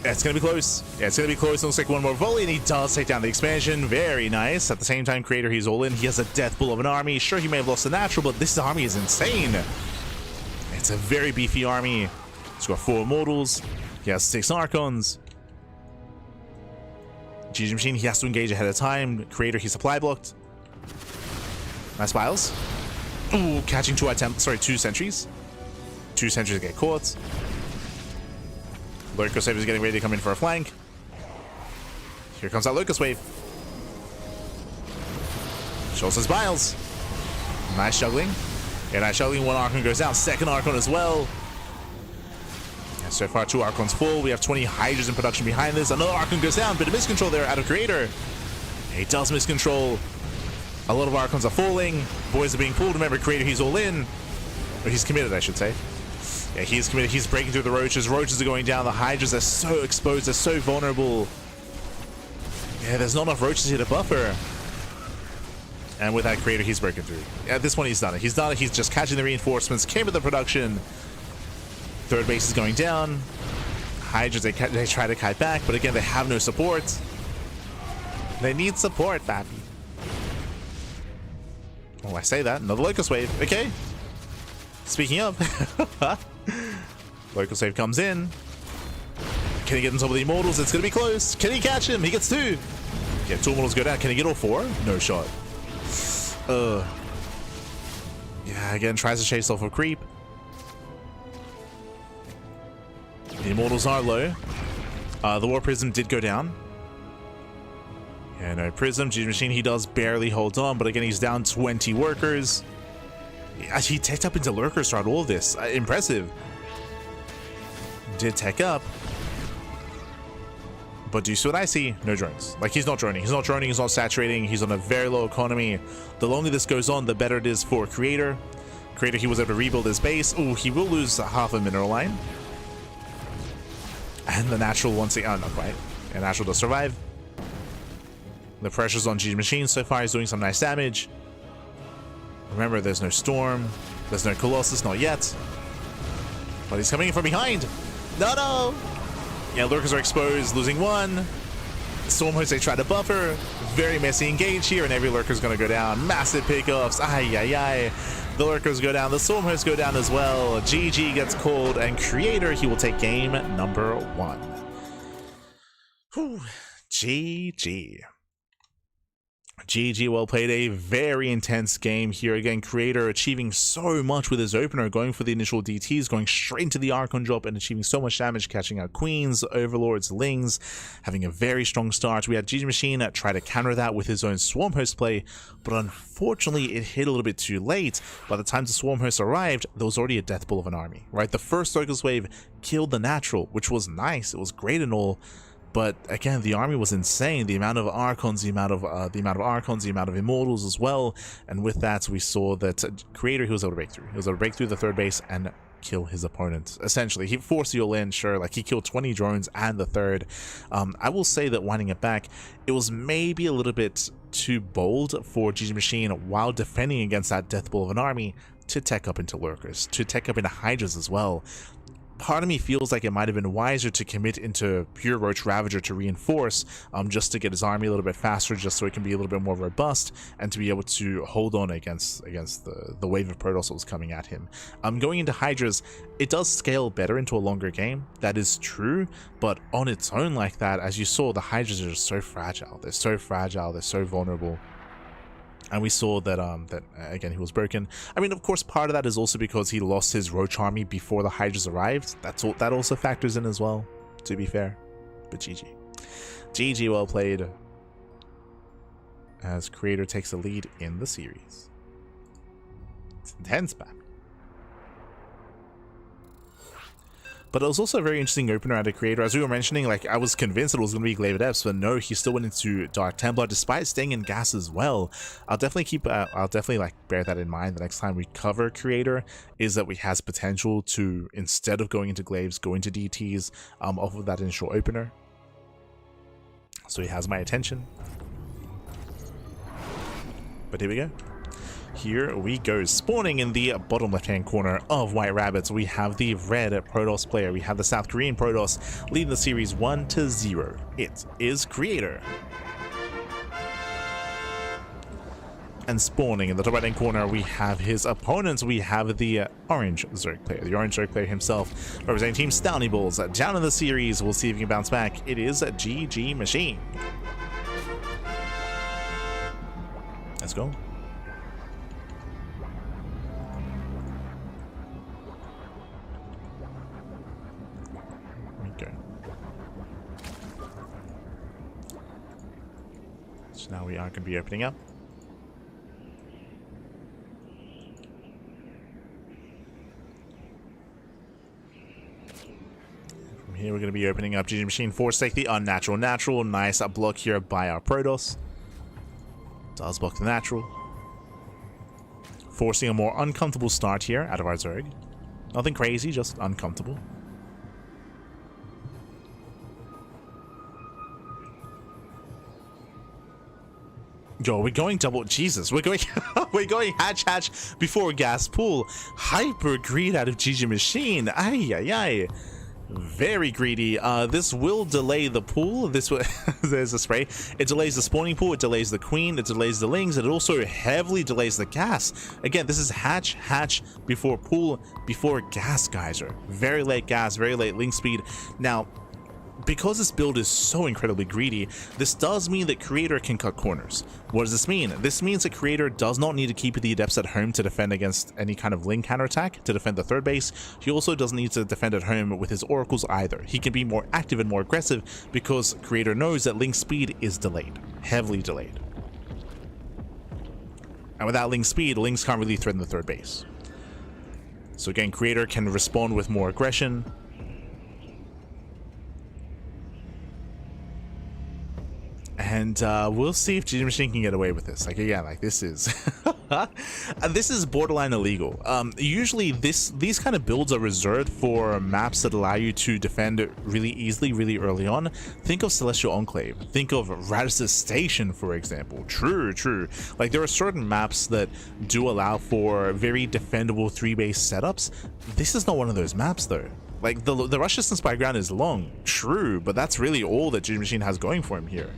It's going to be close. Yeah, it's going to be close. It looks like one more volley, and he does take down the expansion. Very nice. At the same time, Creator, he's all in. He has a death bull of an army. Sure, he may have lost the natural, but this army is insane. It's a very beefy army. He's got 4 Immortals. He has 6 Archons. GG Machine, he has to engage ahead of time. Creator, he's supply blocked. Nice Biles. Ooh, catching 2 sentries. 2 sentries get caught. Locust Wave is getting ready to come in for a flank. Here comes that Locust Wave. Shows his Biles. Nice juggling. Yeah, nice juggling. One Archon goes down. Second Archon as well. And so far, 2 Archons full. We have 20 Hydras in production behind this. Another Archon goes down. Bit of miscontrol there out of Creator. He does miscontrol. A lot of Archons are falling. Boys are being pulled. Remember, Creator, he's all in. Or he's committed, I should say. Yeah, he's committed. He's breaking through the Roaches. Roaches are going down. The Hydras are so exposed. They're so vulnerable. Yeah, there's not enough Roaches here to buffer. And with that Creator, he's breaking through. At this point, he's done it. He's done it. He's just catching the reinforcements. Came with the production. Third base is going down. Hydras, they try to kite back, but again, they have no support. They need support, Pappy. Oh, I say that. Another Locust Wave. Okay. Speaking of. Locust Wave comes in. Can he get on top of the Immortals? It's going to be close. Can he catch him? He gets 2. Yeah, 2 Immortals go down. Can he get all 4? No shot. Yeah, again, tries to chase off a creep. The Immortals are low. The War Prism did go down. Yeah, no Prism. G Machine, he does barely hold on, but again, he's down 20 workers. He teched up into Lurkers throughout all of this. Impressive. Did tech up. But do you see what I see? No drones. Like, he's not droning. He's not droning. He's not saturating. He's on a very low economy. The longer this goes on, the better it is for Creator. Creator, he was able to rebuild his base. Oh, he will lose half a mineral line. And the natural once again, oh, not quite. And natural does survive. The pressure's on G Machine so far. He's doing some nice damage. Remember, there's no Storm. There's no Colossus, not yet. But he's coming in from behind. No! Yeah, Lurkers are exposed, losing 1. Stormhost, they try to buffer. Very messy engage here, and every Lurker's going to go down. Massive pickoffs. Ay. The Lurkers go down. The Stormhosts go down as well. GG gets called, and Creator, he will take game number 1. Whew. GG. GG, well played. A very intense game here. Again, Creator achieving so much with his opener, going for the initial DTs, going straight into the Archon drop and achieving so much damage, catching out Queens, Overlords, Lings, having a very strong start. We had GG Machine try to counter that with his own Swarm Host play, but unfortunately it hit a little bit too late. By the time the Swarm Host arrived, there was already a death pool of an army, right? The first Locust Wave killed the natural, which was nice. It was great and all. But again, the army was insane. The amount of Archons, the amount of Archons, the amount of Immortals as well. And with that, we saw that Creator, he was able to break through. He was able to break through the third base and kill his opponent. Essentially, he forced you all in, sure. Like, he killed 20 drones and the third. I will say that winding it back, it was maybe a little bit too bold for GG Machine while defending against that death pool of an army to tech up into Lurkers, to tech up into Hydras as well. Part of me feels like it might have been wiser to commit into pure Roach Ravager to reinforce, just to get his army a little bit faster, just so it can be a little bit more robust, and to be able to hold on against the wave of Protoss that was coming at him. Going into Hydras, it does scale better into a longer game, that is true, but on its own like that, as you saw, the Hydras are just so fragile. They're so fragile, they're so vulnerable. And we saw that again, he was broken. I mean, of course, part of that is also because he lost his Roach army before the Hydras arrived. That also factors in as well, to be fair. But GG, well played. As Creator takes the lead in the series. It's intense, man. But it was also a very interesting opener at a Creator. As we were mentioning, like, I was convinced it was going to be Glaive Adepts, but no, he still went into Dark Templar despite staying in gas as well. I'll definitely like bear that in mind the next time we cover Creator, is that we has potential to, instead of going into Glaives, go into DTs off of that initial opener. So he has my attention. But here we go. Here we go. Spawning in the bottom left-hand corner of White Rabbits, we have the red Protoss player. We have the South Korean Protoss leading the series 1-0. It is Creator. And spawning in the top right-hand corner, we have his opponents. We have the orange Zerg player. The orange Zerg player himself, representing Team Stowny Bulls. Down in the series, we'll see if he can bounce back. It is GG Machine. Let's go. So now we are going to be opening up. here we're going to be opening up GG Machine Force Take the Unnatural Natural. Nice block here by our Protoss. Does block the natural. Forcing a more uncomfortable start here out of our Zerg. Nothing crazy, just uncomfortable. Yo, we're going double. Jesus, we're going we're going hatch before gas pool. Hyper greed out of GG Machine. Ay ay ay. Very greedy. This will delay the pool. This will there's a spray. It delays the spawning pool, it delays the queen, it delays the lings, and it also heavily delays the gas. Again, this is hatch before pool, before gas geyser. Very late gas, very late ling speed. Now, because this build is so incredibly greedy, this does mean that Creator can cut corners. What does this mean? This means that Creator does not need to keep the Adepts at home to defend against any kind of Ling counterattack, to defend the third base. He also doesn't need to defend at home with his Oracles either. He can be more active and more aggressive because Creator knows that Ling speed is delayed, heavily delayed. And without Ling speed, Lings can't really threaten the third base. So again, Creator can respond with more aggression. And we'll see if GG Machine can get away with this. Like, again, like this is this is borderline illegal. Usually these kind of builds are reserved for maps that allow you to defend really easily, really early on. Think of Celestial Enclave. Think of Radis's Station, for example. True. Like, there are certain maps that do allow for very defendable 3-base setups. This is not one of those maps, though. Like, the rush distance by ground is long. True, but that's really all that GG Machine has going for him here.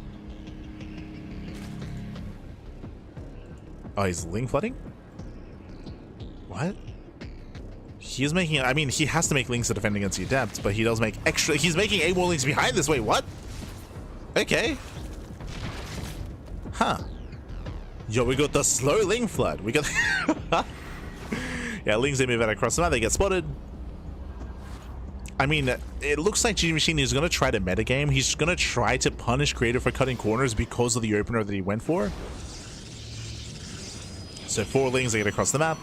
Oh, he's Ling flooding? What? He is making, I mean, he has to make Lings to defend against the Adept, but he does make extra, he's making 8 more Lings behind this. Wait, what? Okay. Huh. Yo, we got the slow Ling flood. We got, yeah, Lings, they move out across the map, they get spotted. I mean, it looks like GG Machine is going to try to metagame. He's going to try to punish Creator for cutting corners because of the opener that he went for. So 4 Lings, they get across the map.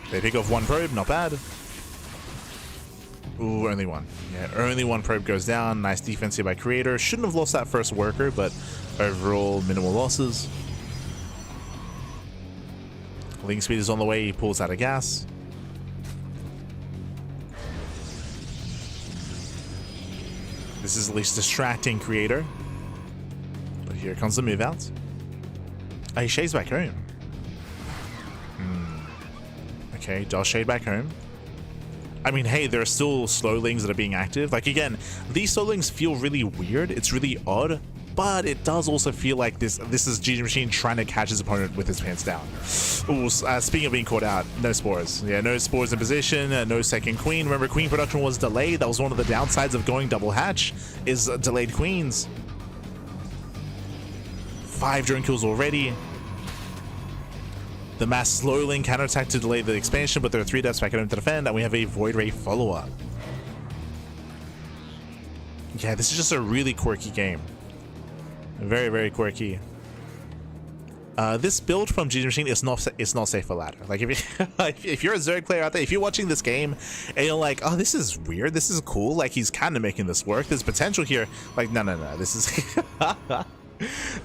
They pick off 1 probe, not bad. Ooh, only 1. Yeah, only 1 probe goes down. Nice defense here by Creator. Shouldn't have lost that first worker, but overall, minimal losses. Ling speed is on the way, he pulls out of gas. This is at least distracting Creator. But here comes the move out. Oh, he shades back home. Okay, does shade back home. I mean, hey, there are still slow Lings that are being active. Like, again, these slow Lings feel really weird. It's really odd, but it does also feel like this is GG Machine trying to catch his opponent with his pants down. Ooh, speaking of being caught out, no spores. Yeah, no spores in position, no second queen. Remember, queen production was delayed. That was one of the downsides of going double hatch, is delayed queens. 5 drone kills already. The mass slow Ling counterattack to delay the expansion, but there are 3 Adepts back at home to defend, and we have a Void Ray follow-up. Yeah, this is just a really quirky game. Very, very quirky. This build from GG Machine is not safe for ladder. Like, if you're a Zerg player out there, if you're watching this game and you're like, oh, this is weird, this is cool, like he's kind of making this work, there's potential here. Like, no, this is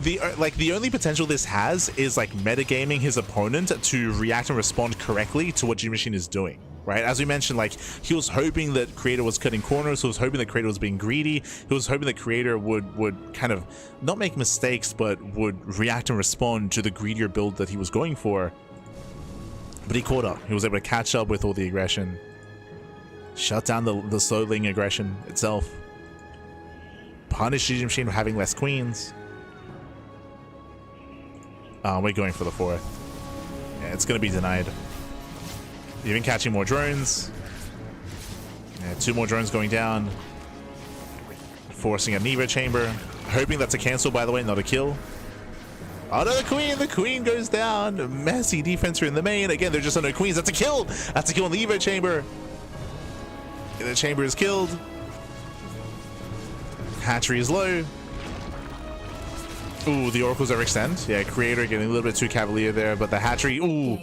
the only potential this has is like metagaming his opponent to react and respond correctly to what GG Machine is doing. Right, as we mentioned, like, he was hoping that Creator was cutting corners, he was hoping that Creator was being greedy, he was hoping that Creator would kind of not make mistakes, but would react and respond to the greedier build that he was going for. But he caught up. He was able to catch up with all the aggression, shut down the slow Ling aggression itself, punish GG Machine for having less queens. We're going for the 4th. Yeah, it's going to be denied. Even catching more drones. Yeah, 2 more drones going down. Forcing a Nevo chamber. Hoping that's a cancel, by the way, not a kill. Oh no, the queen goes down. Messy defense here in the main. Again, they're just on no queens. That's a kill. That's a kill in the Evo chamber. The chamber is killed. Hatchery is low. Ooh, the oracles overextend. Yeah, Creator getting a little bit too cavalier there, but the hatchery. Ooh.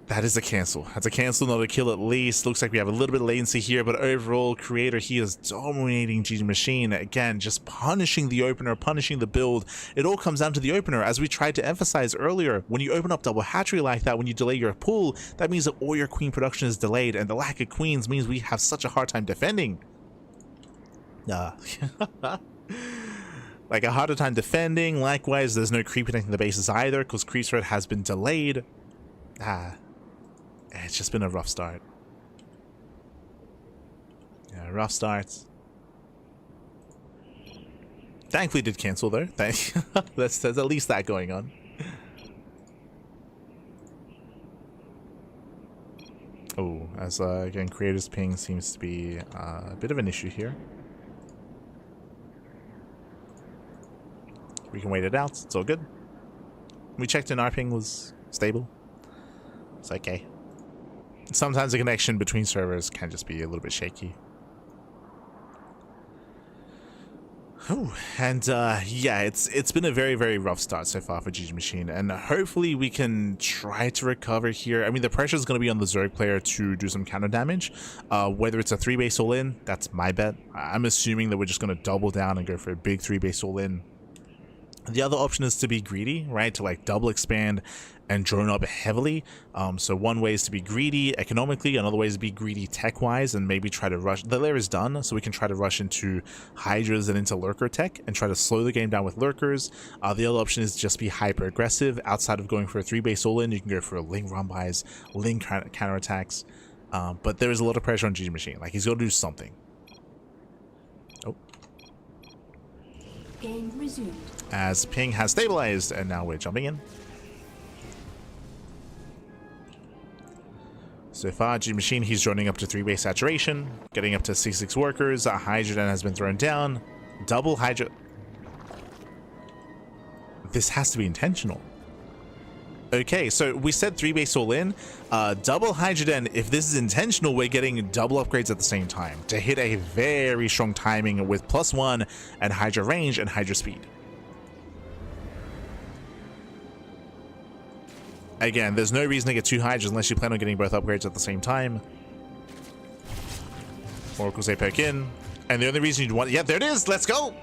That is a cancel. That's a cancel, not a kill at least. Looks like we have a little bit of latency here, but overall, Creator, he is dominating GG Machine. Again, just punishing the opener, punishing the build. It all comes down to the opener. As we tried to emphasize earlier, when you open up double hatchery like that, when you delay your pool, that means that all your queen production is delayed, and the lack of queens means we have such a hard time defending. Like a harder time defending. Likewise, there's no creep connecting the bases either, because creep threat has been delayed. It's just been a rough start. Yeah, rough starts. Thankfully did cancel though. There's at least that going on. Oh, as again, Creator's ping seems to be a bit of an issue here. We can wait it out. It's all good. We checked and our ping was stable. It's okay. Sometimes the connection between servers can just be a little bit shaky. Oh, and yeah, it's been a very, very rough start so far for GG Machine, and hopefully we can try to recover here. I mean, the pressure is going to be on the Zerg player to do some counter damage. Whether it's a 3-base all-in, that's my bet. I'm assuming that we're just going to double down and go for a big 3-base all-in. The other option is to be greedy, right? To like double expand and drone up heavily. So one way is to be greedy economically, another way is to be greedy tech-wise, and maybe try to rush. The layer is done, so we can try to rush into Hydras and into Lurker tech and try to slow the game down with Lurkers. The other option is just be hyper-aggressive. Outside of going for a 3-base all-in, you can go for a Ling run-bys, Ling counterattacks. But there is a lot of pressure on GG Machine. Like, he's got to do something. Oh. Game resumed. As ping has stabilized, and now we're jumping in. So far, GG Machine, he's joining up to 3-base saturation, getting up to 66 workers. A Hydra then has been thrown down. Double Hydra. This has to be intentional. Okay, so we said 3-base all in. Double Hydra then, if this is intentional, we're getting double upgrades at the same time to hit a very strong timing with +1 and Hydra range and Hydra speed. Again, there's no reason to get 2 Hydras unless you plan on getting both upgrades at the same time. Oracles they poke in. And the only reason you'd want... Yeah, there it is! Let's go!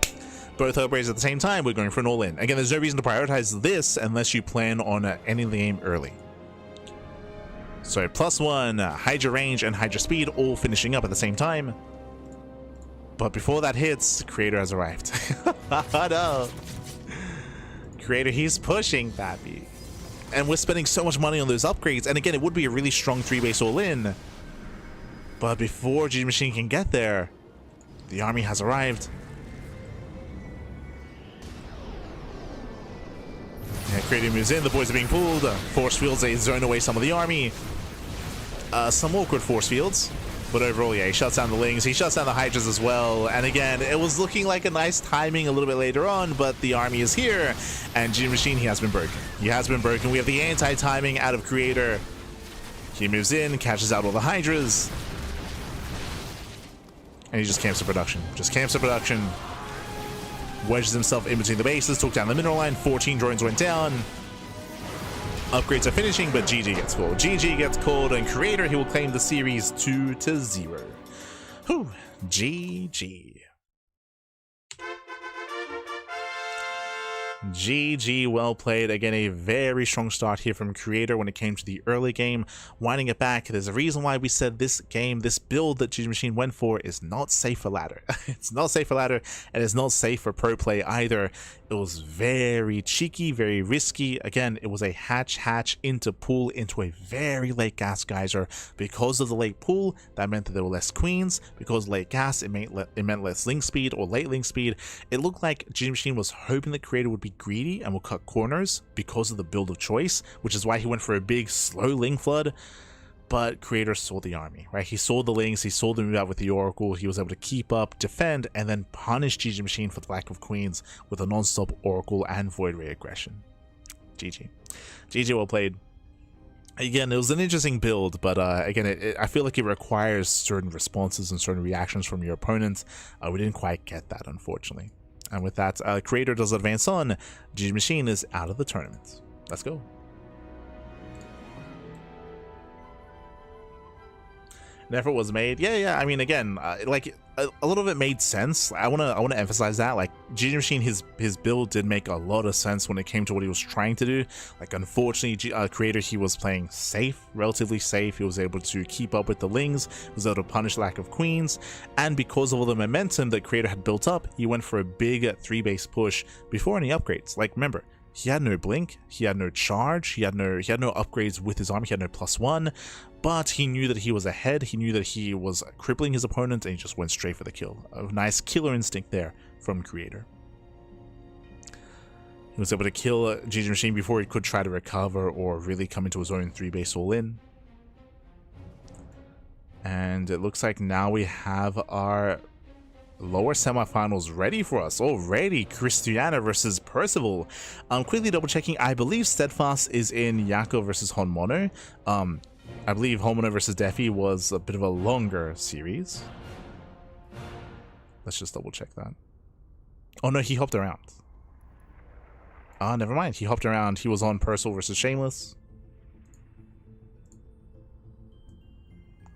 Both upgrades at the same time, we're going for an all-in. Again, there's no reason to prioritize this unless you plan on ending the game early. So, +1, Hydra range, and Hydra speed all finishing up at the same time. But before that hits, Creator has arrived. Oh no! Creator, he's pushing, Pappy. And we're spending so much money on those upgrades. And again, it would be a really strong 3-base all-in. But before GG Machine can get there, the army has arrived. Yeah, Creator moves in. The boys are being pulled. Force fields, they zone away some of the army. Some awkward force fields. But overall, yeah, he shuts down the Lings. He shuts down the Hydras as well. And again, it was looking like a nice timing a little bit later on, but the army is here. And GG Machine, he has been broken. He has been broken. We have the anti-timing out of Creator. He moves in, catches out all the Hydras. And he just camps the production. Just camps the production. Wedges himself in between the bases, took down the mineral line. 14 drones went down. Upgrades are finishing, but GG gets pulled. GG gets called, and Creator, he will claim the series 2-0. Whew. GG. GG, well played. Again, a very strong start here from Creator when it came to the early game. Winding it back, there's a reason why we said this game, this build that GG Machine went for is not safe for ladder. It's not safe for ladder, and it's not safe for pro play either. It was very cheeky, very risky. Again, it was a hatch into pool into a very late gas geyser. Because of the late pool, that meant that there were less queens. Because late gas, it meant less link speed or late link speed. It looked like GG Machine was hoping that Creator would be greedy and will cut corners because of the build of choice, which is why he went for a big slow link flood. But Creator saw the army, right? He saw the links, he saw them move out with the Oracle, he was able to keep up, defend, and then punish GG Machine for the lack of queens with a non-stop Oracle and Void Ray aggression. GG. GG, well played. Again, it was an interesting build, but again, I feel like it requires certain responses and certain reactions from your opponents. We didn't quite get that, unfortunately. And with that, Creator does advance on. GG Machine is out of the tournament. Let's go. An effort was made. Yeah. I mean, again, like a little bit made sense. I wanna emphasize that. Like Ginger Machine, his build did make a lot of sense when it came to what he was trying to do. Like unfortunately, Creator, he was playing safe, relatively safe. He was able to keep up with the Lings, was able to punish lack of queens, and because of all the momentum that Creator had built up, he went for a big 3-base push before any upgrades. Like remember, he had no blink, he had no charge, he had no upgrades with his army, he had no +1, but he knew that he was ahead, he knew that he was crippling his opponent, and he just went straight for the kill. A nice killer instinct there from Creator. He was able to kill Ginger Machine before he could try to recover or really come into his own 3-base all-in. And it looks like now we have our lower semifinals ready for us already. Krystianer versus Percival. Quickly double checking, I believe Steadfast is in Yakov versus Honmono. I believe Honmono versus Defi was a bit of a longer series. Let's just double check that. Oh no, he hopped around. Never mind, he hopped around. He was on Percival versus Shameless.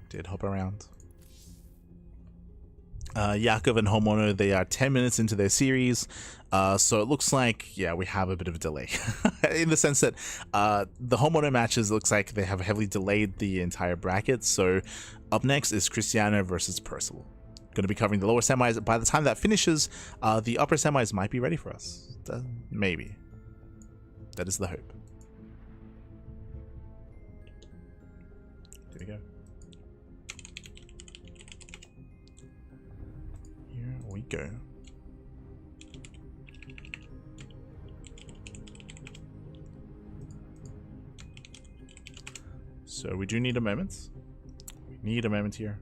Did hop around. Yakov and Honmono, they are 10 minutes into their series, so it looks like, yeah, we have a bit of a delay in the sense that the Honmono matches looks like they have heavily delayed the entire bracket. So up next is Krystianer versus Percival. Going to be covering the lower semis. By the time that finishes, the upper semis might be ready for us. Maybe. That is the hope. Here we go. We go. So we do need a moment. We need a moment here.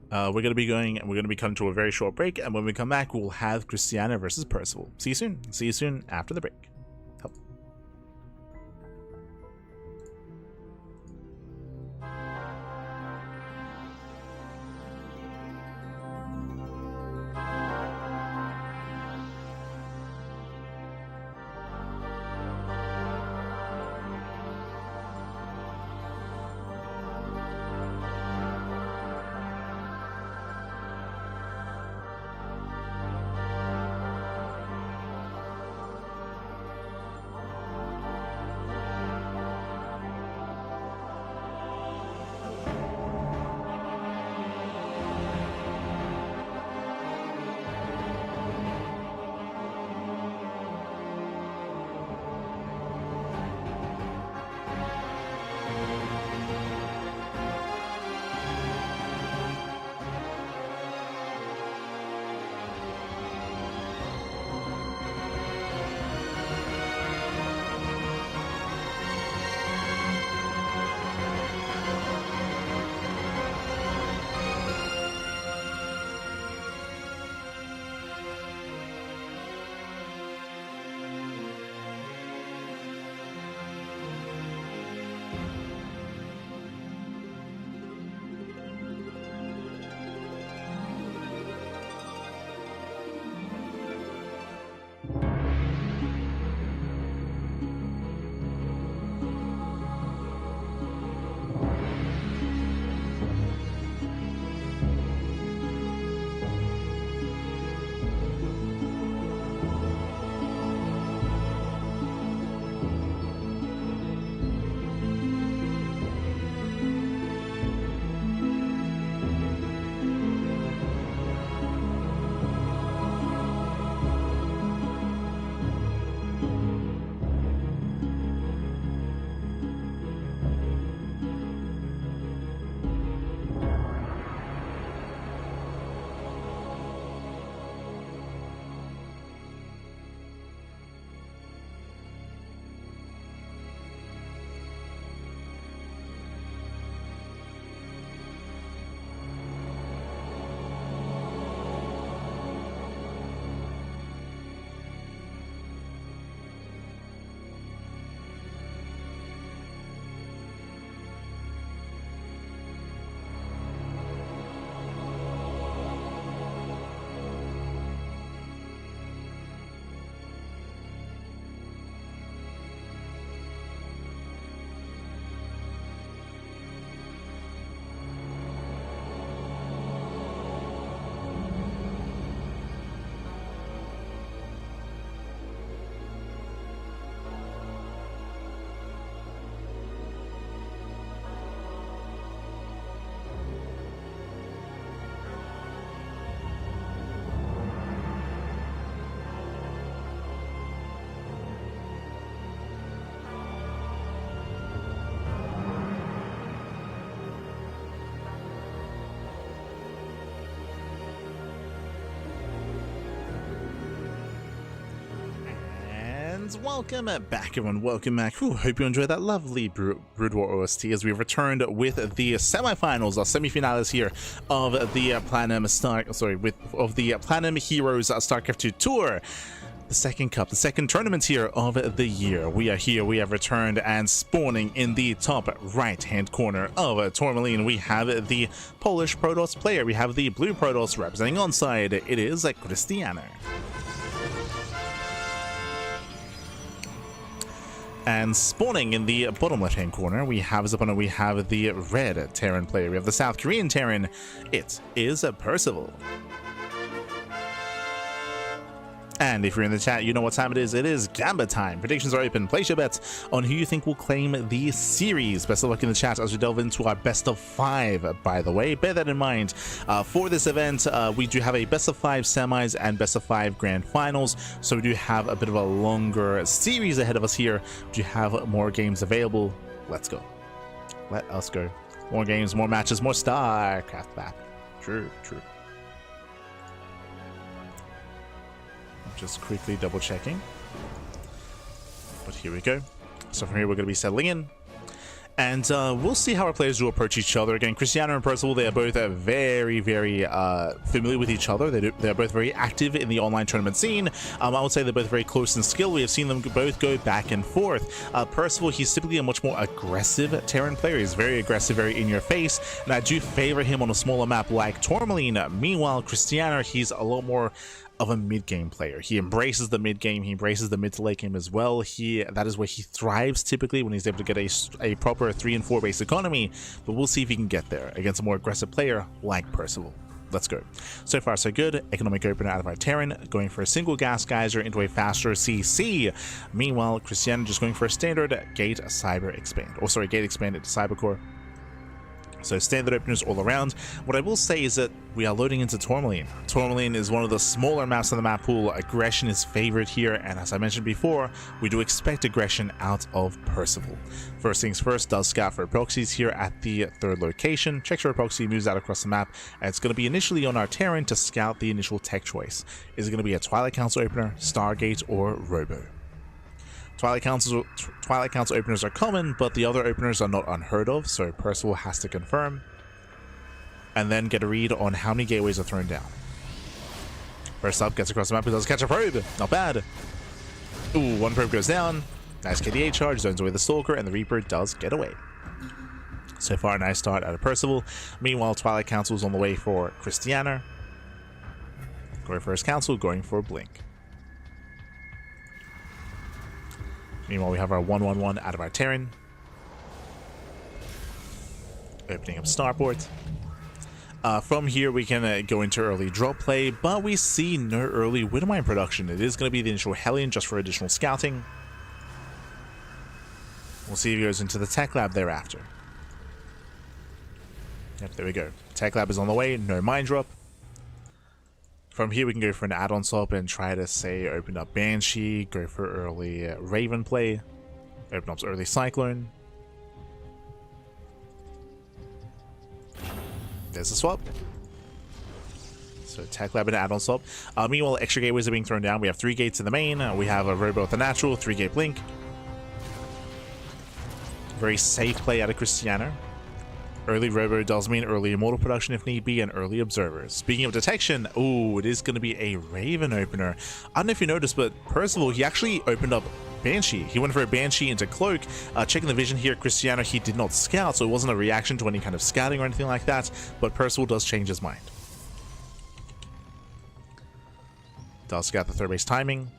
We're going to be going, and we're going to be cutting to a very short break, and when we come back, we'll have Krystianer versus Percival. See you soon. See you soon after the break. And welcome back, everyone. Welcome back. Whew, hope you enjoyed that lovely Brood War OST as we've returned with the semifinals or semifinales here of the Platinum Heroes StarCraft 2 Tour. The second cup, the second tournament here of the year. We are here, we have returned, and spawning in the top right-hand corner of Tourmaline, we have the Polish Protoss player. We have the blue Protoss representing onside. It is Krystianer. And spawning in the bottom left-hand corner, we have as opponent, we have the red Terran player. We have the South Korean Terran. It is Percival. And if you're in the chat, you know what time it is. It is Gambit time. Predictions are open. Place your bets on who you think will claim the series. Best of luck in the chat as we delve into our best of 5, by the way. Bear that in mind. For this event, we do have a best of 5 semis and best of 5 grand finals. So we do have a bit of a longer series ahead of us here. We do have more games available. Let's go. Let us go. More games, more matches, more StarCraft back. True, true. Just quickly double checking, but here we go. So from here we're going to be settling in, and we'll see how our players do approach each other. Again, Krystianer and Percival, they are both very familiar with each other. They're both very active in the online tournament scene. I would say they're both very close in skill. We have seen them both go back and forth. Percival, he's typically a much more aggressive Terran player. He's very aggressive, very in your face, and I do favor him on a smaller map like Tourmaline. Meanwhile, Krystianer, he's a lot more of a mid-game player. He embraces the mid-game, he embraces the mid to late game as well. That is where he thrives typically, when he's able to get a proper 3 and 4 base economy, but we'll see if he can get there against a more aggressive player like Percival. Let's go. So far so good. Economic opener out of our Terran, going for a single gas geyser into a faster CC. Meanwhile, Krystianer just going for a standard gate cyber expand, or sorry, gate expand into cyber core. So standard openers all around. What I will say is that we are loading into Tourmaline. Tourmaline is one of the smaller maps in the map pool. Aggression is favored here, and as I mentioned before, we do expect aggression out of Percival. First things first, does scout for proxies here at the 3rd location. Checks for a proxy, moves out across the map, and it's going to be initially on our Terran to scout the initial tech choice. Is it going to be a Twilight Council opener, Stargate, or Robo? Twilight Council openers are common, but the other openers are not unheard of, so Percival has to confirm and then get a read on how many gateways are thrown down. First up, gets across the map, he does catch a probe. Not bad. Ooh, one probe goes down. Nice KDA charge, zones away the Stalker, and the Reaper does get away. So far, a nice start out of Percival. Meanwhile, Twilight Council is on the way for Krystianer. Going for his Council, going for a Blink. Meanwhile, we have our 1-1-1 out of our Terran. Opening up Starport. From here, we can go into early drop play, but we see no early Widowmine production. It is going to be the initial Hellion just for additional scouting. We'll see if he goes into the Tech Lab thereafter. Yep, there we go. Tech Lab is on the way, no mine drop. From here, we can go for an add-on swap and try to, say, open up Banshee, go for early Raven play, open up early Cyclone. There's the swap. So Tech Lab and add-on swap. Meanwhile, extra gateways are being thrown down. We have 3 gates in the main. We have a Robo with the natural, 3-gate Blink. Very safe play out of Krystianer. Early Robo does mean early Immortal production if need be, and early Observers. Speaking of detection, ooh, it is going to be a Raven opener. I don't know if you noticed, but Percival, he actually opened up Banshee. He went for a Banshee into Cloak. Checking the vision here, Krystianer, he did not scout, so it wasn't a reaction to any kind of scouting or anything like that, but Percival does change his mind. Does scout the 3rd base timing.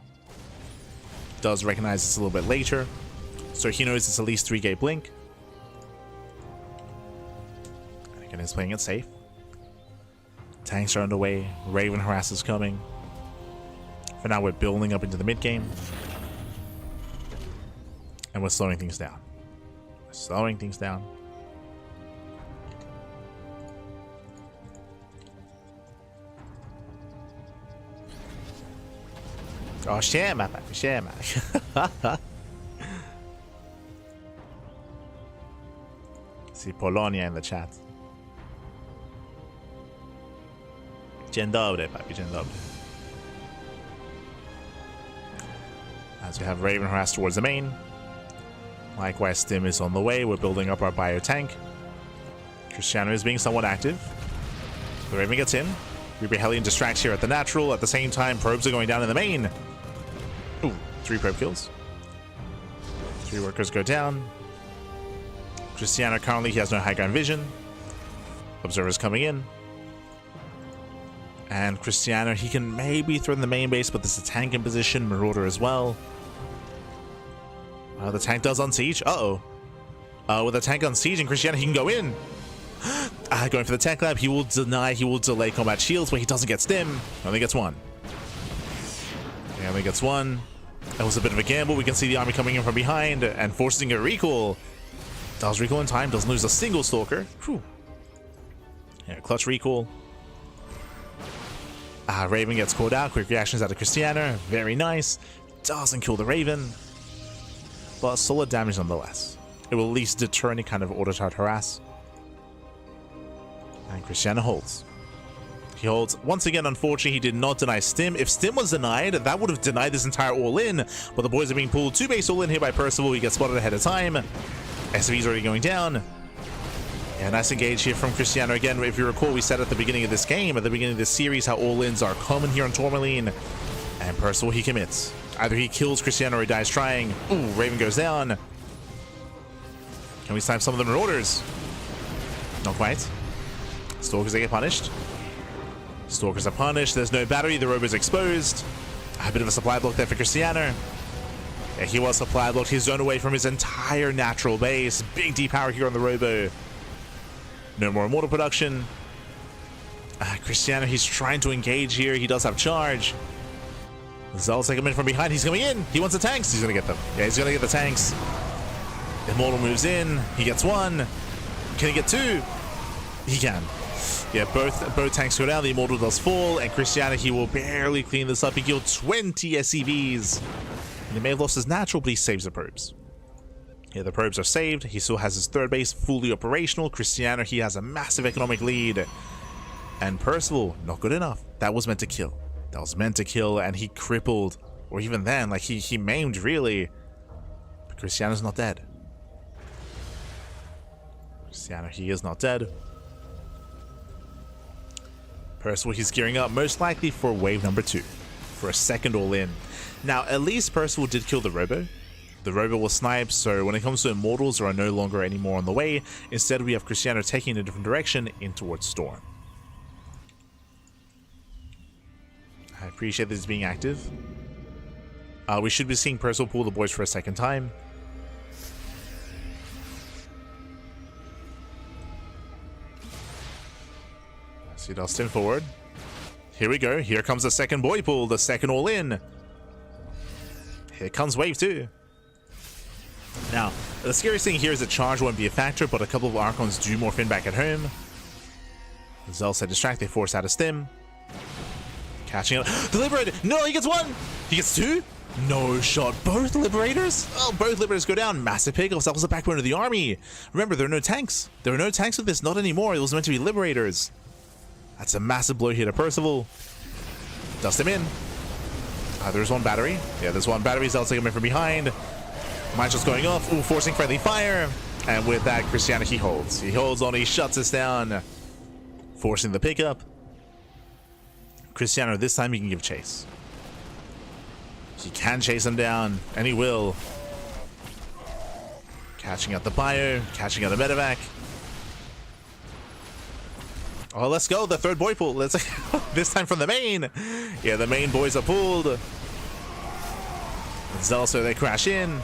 Does recognize it's a little bit later, so he knows it's at least 3-gate Blink. And is playing it safe. Tanks are underway. Raven harass is coming. For now, we're building up into the mid game, and we're slowing things down. We're slowing things down. Oh, siema, siema. See Polonia in the chat. Dzień dobry, papi, dzień dobry. So we have Raven harass towards the main. Likewise, Stim is on the way. We're building up our bio tank. Krystianer is being somewhat active. The Raven gets in. Reaper Hellion distracts here at the natural. At the same time, probes are going down in the main. Ooh, 3 probe kills. 3 workers go down. Krystianer currently, he has no high ground vision. Observers coming in. And Krystianer, he can maybe threaten the main base, but there's a tank in position. Marauder as well. The tank does unsiege. Uh-oh. With a tank on siege and Krystianer, he can go in. Going for the tech lab, he will delay combat shields, but he doesn't get stim. Only gets 1. He only gets 1. That was a bit of a gamble. We can see the army coming in from behind and forcing a recall. Does recall in time, doesn't lose a single stalker. Whew. Yeah, clutch recall. Raven gets called out. Quick reactions out of Krystianer. Very nice. Doesn't kill the Raven. But solid damage nonetheless. It will at least deter any kind of auto-tart harass. And Krystianer holds. He holds. Once again, unfortunately, he did not deny Stim. If Stim was denied, that would have denied this entire all-in. But the boys are being pulled 2 base all-in here by Percival. He gets spotted ahead of time. SV's already going down. Yeah, nice engage here from Krystianer. Again, if you recall, we said at the beginning of this game, at the beginning of this series, how all-ins are common here on Tourmaline. And Percival, he commits. Either he kills Krystianer or he dies trying. Ooh, Raven goes down. Can we snipe some of the Marauders? Not quite. Stalkers, they get punished. Stalkers are punished. There's no battery. The robo's exposed. A bit of a supply block there for Krystianer. Yeah, he was supply blocked. He's zoned away from his entire natural base. Big depower here on the robo. No more immortal production. Krystianer, he's trying to engage here. He does have charge. Zell's taking him in from behind. He's coming in. He wants the tanks. He's going to get them. Yeah, he's going to get the tanks. Immortal moves in. He gets 1. Can he get 2? He can. Yeah, both tanks go down. The Immortal does fall. And Krystianer, he will barely clean this up. He killed 20 SCVs. And he may have lost his natural, but he saves the probes. Yeah, the probes are saved. He still has his 3rd base fully operational. Krystianer, he has a massive economic lead. And Percival, not good enough. That was meant to kill. That was meant to kill, and he crippled. Or even then, like, he maimed, really. But Krystianer's not dead. Krystianer, he is not dead. Percival, he's gearing up, most likely for wave number 2. For a 2nd all-in. Now, at least Percival did kill the robo. The robo will snipe, so when it comes to Immortals, there are no longer any more on the way. Instead, we have Krystianer taking a different direction in towards Storm. I appreciate this being active. We should be seeing Percival pull the boys for a 2nd time. So he does Stim forward. Here we go. Here comes the 2nd boy pull, the 2nd all-in. Here comes wave 2. Now, the scariest thing here is that charge won't be a factor, but a couple of Archons do morph in back at home. Zell said distract, they force out a Stim. Catching up. The Liberator! No, he gets 1! He gets 2? No shot. Both Liberators? Oh, both Liberators go down. Massive pickups. That was the backbone of the army. Remember, there are no tanks. There are no tanks with this. Not anymore. It was meant to be Liberators. That's a massive blow here to Percival. Dust him in. There's 1 battery. Yeah, there's 1 battery. Zell's taking him in from behind. Mine just going off. Ooh, forcing friendly fire. And with that, Krystianer, he holds. He holds on. He shuts us down. Forcing the pickup. Krystianer, this time he can give chase. He can chase him down, and he will. Catching out the bio, catching out the medevac. Oh, let's go. The 3rd boy pull. Let's this time from the main. Yeah, the main boys are pulled. Zell, so they crash in.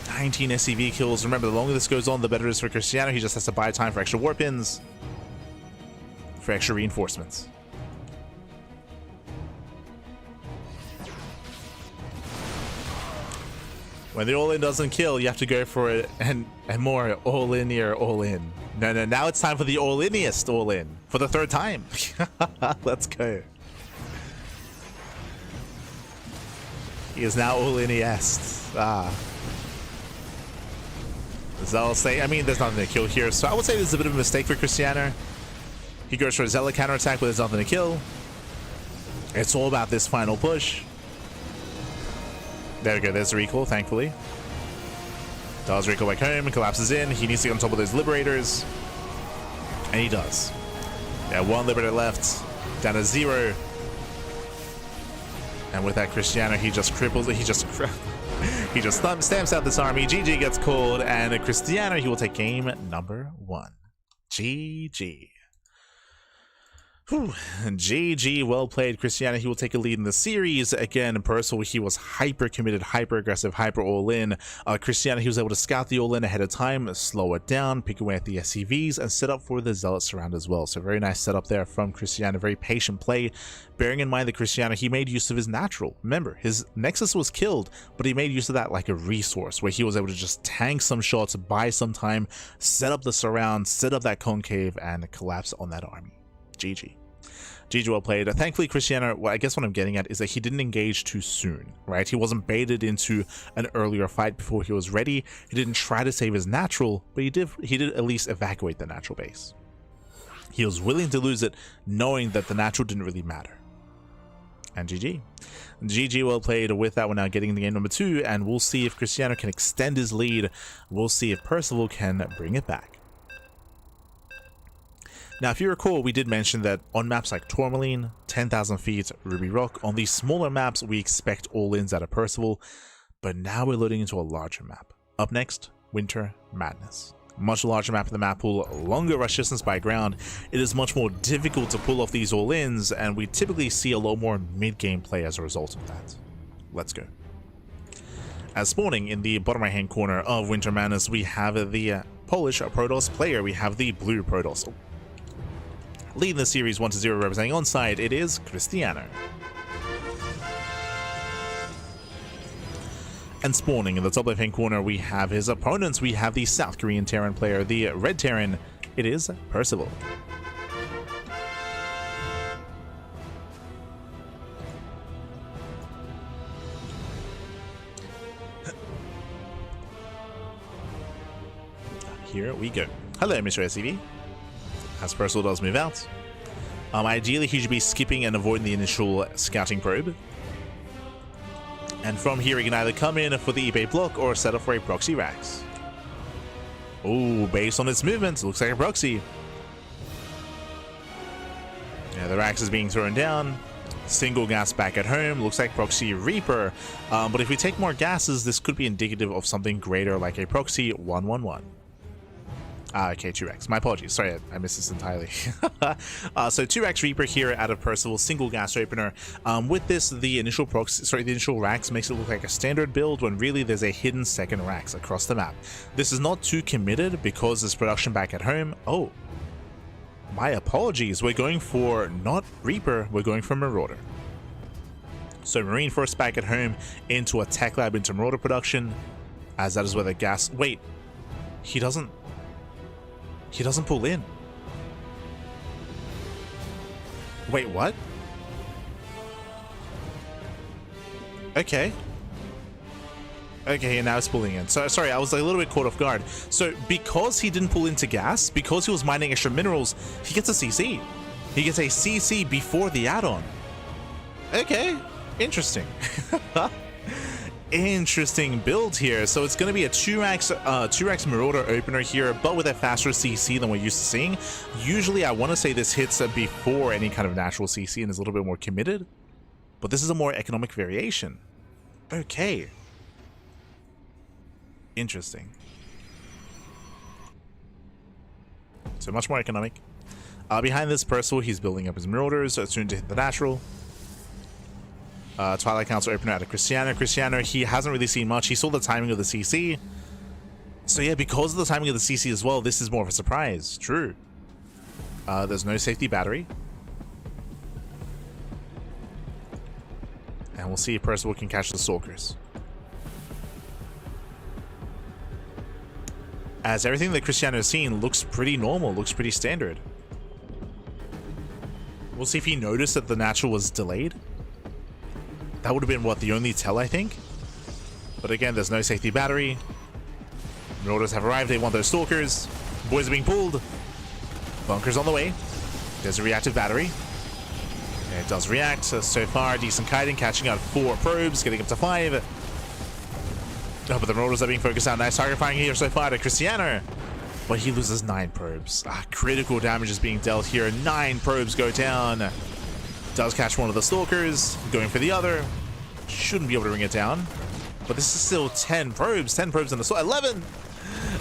19 SCV kills. Remember, the longer this goes on, the better it is for Krystianer. He just has to buy time for extra warp pins, for extra reinforcements. When the all-in doesn't kill, you have to go for it and more all-in here, all-in. No, now it's time for the all-iniest all-in for the 3rd time. Let's go. He is now all-iniest. Zell say, I mean, there's nothing to kill here, so I would say this is a bit of a mistake for Krystianer. He goes for a Zealot counterattack, but there's nothing to kill. It's all about this final push. There we go. There's the recall, thankfully. Does recall back home, collapses in. He needs to get on top of those liberators. And he does. Yeah, 1 liberator left. Down to 0. And with that, Krystianer, he just cripples it. He just stamps out this army. GG gets called. And Krystianer, he will take game number 1. GG. Whew. GG, well played, Krystianer. He will take a lead in the series. Again, Percival, he was hyper committed, hyper aggressive, hyper all in. Krystianer, he was able to scout the all in ahead of time, slow it down, pick away at the SCVs, and set up for the Zealots round as well. So very nice setup there from Krystianer, very patient play. Bearing in mind that Krystianer, he made use of his natural. Remember, his Nexus was killed, but he made use of that like a resource, where he was able to just tank some shots, buy some time, set up the surround, set up that concave, and collapse on that army. GG. GG, well played. Thankfully, Krystianer, well, I guess what I'm getting at is that he didn't engage too soon, right? He wasn't baited into an earlier fight before he was ready. He didn't try to save his natural, but he did at least evacuate the natural base. He was willing to lose it, knowing that the natural didn't really matter. And GG. GG, well played. With that, we're now getting the game number 2, and we'll see if Krystianer can extend his lead. We'll see if Percival can bring it back. Now, if you recall, we did mention that on maps like Tourmaline, 10,000 feet, Ruby Rock, on these smaller maps, we expect all-ins out of Percival, but now we're loading into a larger map. Up next, Winter Madness. Much larger map in the map pool, longer rush distance by ground. It is much more difficult to pull off these all-ins, and we typically see a lot more mid-game play as a result of that. Let's go. As spawning in the bottom right-hand corner of Winter Madness, we have the Polish Protoss player. We have the blue Protoss. Leading the series 1-0, representing onside, it is Krystianer. And spawning in the top left-hand corner, we have his opponents. We have the South Korean Terran player, the red Terran, it is Percival. Here we go. Hello, Mr. SCV. As Percival does move out. Ideally, he should be skipping and avoiding the initial scouting probe. And from here, he can either come in for the eBay block or set up for a proxy Rax. Oh, based on its movements, looks like a proxy. Yeah, the Rax is being thrown down. Single gas back at home. Looks like proxy Reaper. But if we take more gases, this could be indicative of something greater, like a proxy 111. Okay, 2x. My apologies. Sorry, I missed this entirely. So 2x Reaper here out of Percival, single gas opener. With this, the initial Rax makes it look like a standard build when really there's a hidden second Rax across the map. This is not too committed because there's production back at home. Oh, my apologies. We're going for not Reaper, we're going for Marauder. So Marine first back at home into a tech lab into Marauder production, as that is where the gas. Wait, he doesn't pull in. Wait, what? Okay. Okay, and now it's pulling in. So, sorry, I was a little bit caught off guard. So, because he didn't pull into gas, because he was mining extra minerals, he gets a CC. He gets a CC before the add-on. Okay, interesting. Interesting build here. So it's going to be a 2x Marauder opener here, but with a faster CC than we're used to seeing. Usually I want to say this hits before any kind of natural CC and is a little bit more committed, but this is a more economic variation. Okay. Interesting. So much more economic. Behind this Percival, he's building up his Marauders, soon to hit the natural. Twilight Council opener out of Krystianer. Krystianer, he hasn't really seen much. He saw the timing of the CC. So yeah, because of the timing of the CC as well, this is more of a surprise. True. There's no safety battery. And we'll see if Percival can catch the Stalkers. As everything that Krystianer has seen looks pretty normal, looks pretty standard. We'll see if he noticed that the natural was delayed. That would have been, what, the only tell, I think? But again, there's no safety battery. Marauders have arrived. They want those Stalkers. Boys are being pulled. Bunkers on the way. There's a reactive battery. And it does react. So far, decent kiting, catching out 4 probes, getting up to 5. Oh, but the Marauders are being focused out. Nice target firing here so far to Krystianer. But he loses 9 probes. Critical damage is being dealt here. 9 probes go down. Does catch one of the Stalkers. Going for the other. Shouldn't be able to bring it down. But this is still 10 probes. 10 probes in the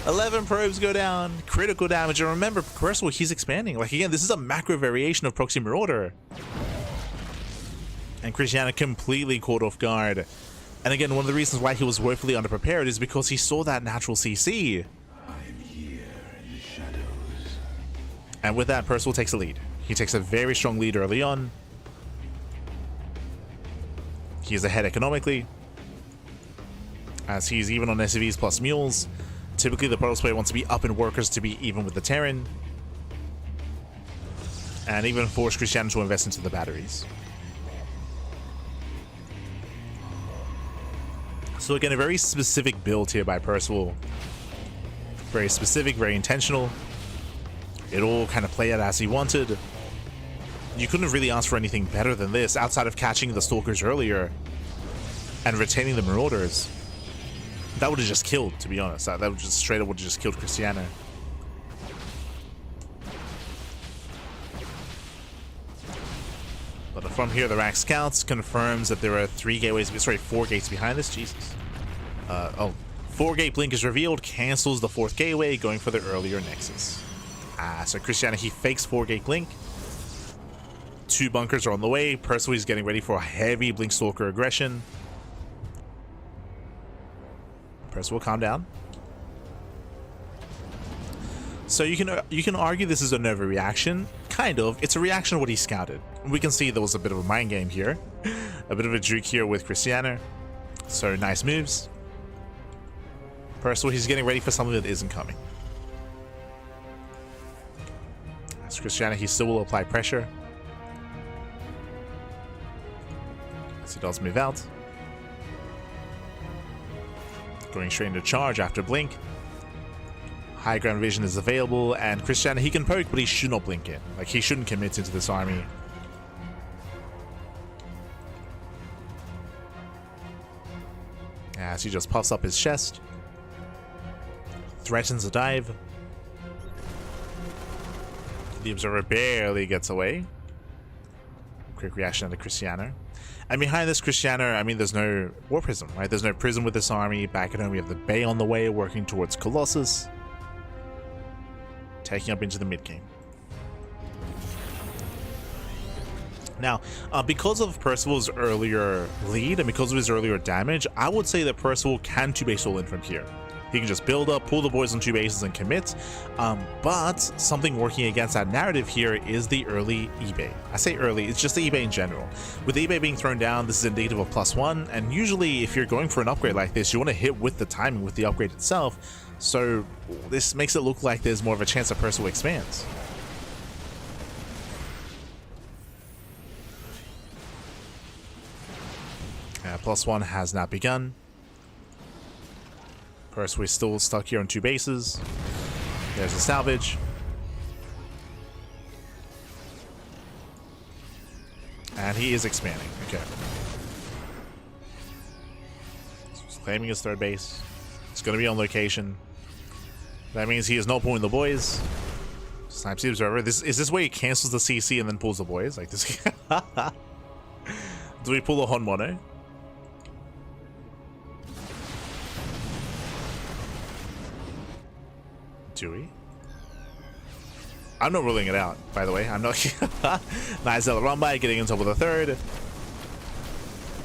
11 probes go down. Critical damage. And remember, Percival, he's expanding. Like, again, this is a macro variation of Proxy Marauder. And Krystianer completely caught off guard. And again, one of the reasons why he was woefully underprepared is because he saw that natural CC. And with that, Percival takes a lead. He takes a very strong lead early on. He is ahead economically, as he's even on SCVs plus mules. Typically, the Protoss player wants to be up in workers to be even with the Terran, and even force Krystianer to invest into the batteries. So again, a very specific build here by Percival. Very specific, very intentional. It all kind of played out as he wanted. You couldn't have really asked for anything better than this, outside of catching the Stalkers earlier and retaining the Marauders. That would have just killed, to be honest. That would just straight up would have just killed Krystianer. But from here, the Rack Scouts confirms that there are 4 gates behind this. Jesus. 4-gate blink is revealed, cancels the 4th gateway, going for the earlier Nexus. So Krystianer, he fakes 4-gate blink. 2 bunkers are on the way. Percival is getting ready for a heavy blink stalker aggression. Percival, calm down. So you can argue this is an overreaction. Kind of. It's a reaction to what he scouted. We can see there was a bit of a mind game here. A bit of a juke here with Krystianer. So nice moves. Percival, he's getting ready for something that isn't coming. As Krystianer, he still will apply pressure. As he does move out. Going straight into charge after blink. High ground vision is available, and Krystianer, he can poke, but he should not blink in. Like, he shouldn't commit into this army. As he just puffs up his chest. Threatens a dive. The Observer barely gets away. Quick reaction to Krystianer. And behind this Krystianer, I mean, there's no War Prism, right? There's no Prism with this army. Back at home, we have the Bay on the way, working towards Colossus. Taking up into the mid-game. Now, because of Percival's earlier lead and because of his earlier damage, I would say that Percival can 2-base all in from here. He can just build up, pull the boys on 2 bases and commit. But something working against that narrative here is the early eBay. I say early, it's just the eBay in general. With the eBay being thrown down, this is indicative of +1, and usually if you're going for an upgrade like this, you want to hit with the timing with the upgrade itself. So this makes it look like there's more of a chance that Percival expands. +1 has not begun. Percival is still stuck here on 2 bases. There's a salvage. And he is expanding. Okay. So he's claiming his 3rd base. It's going to be on location. That means he is not pulling the boys. Snipes the Observer. Is this where he cancels the CC and then pulls the boys? Like this. Do we pull a Hon Mono? Do we? I'm not ruling it out, by the way. I'm not. Nice little run by, getting on top of the 3rd.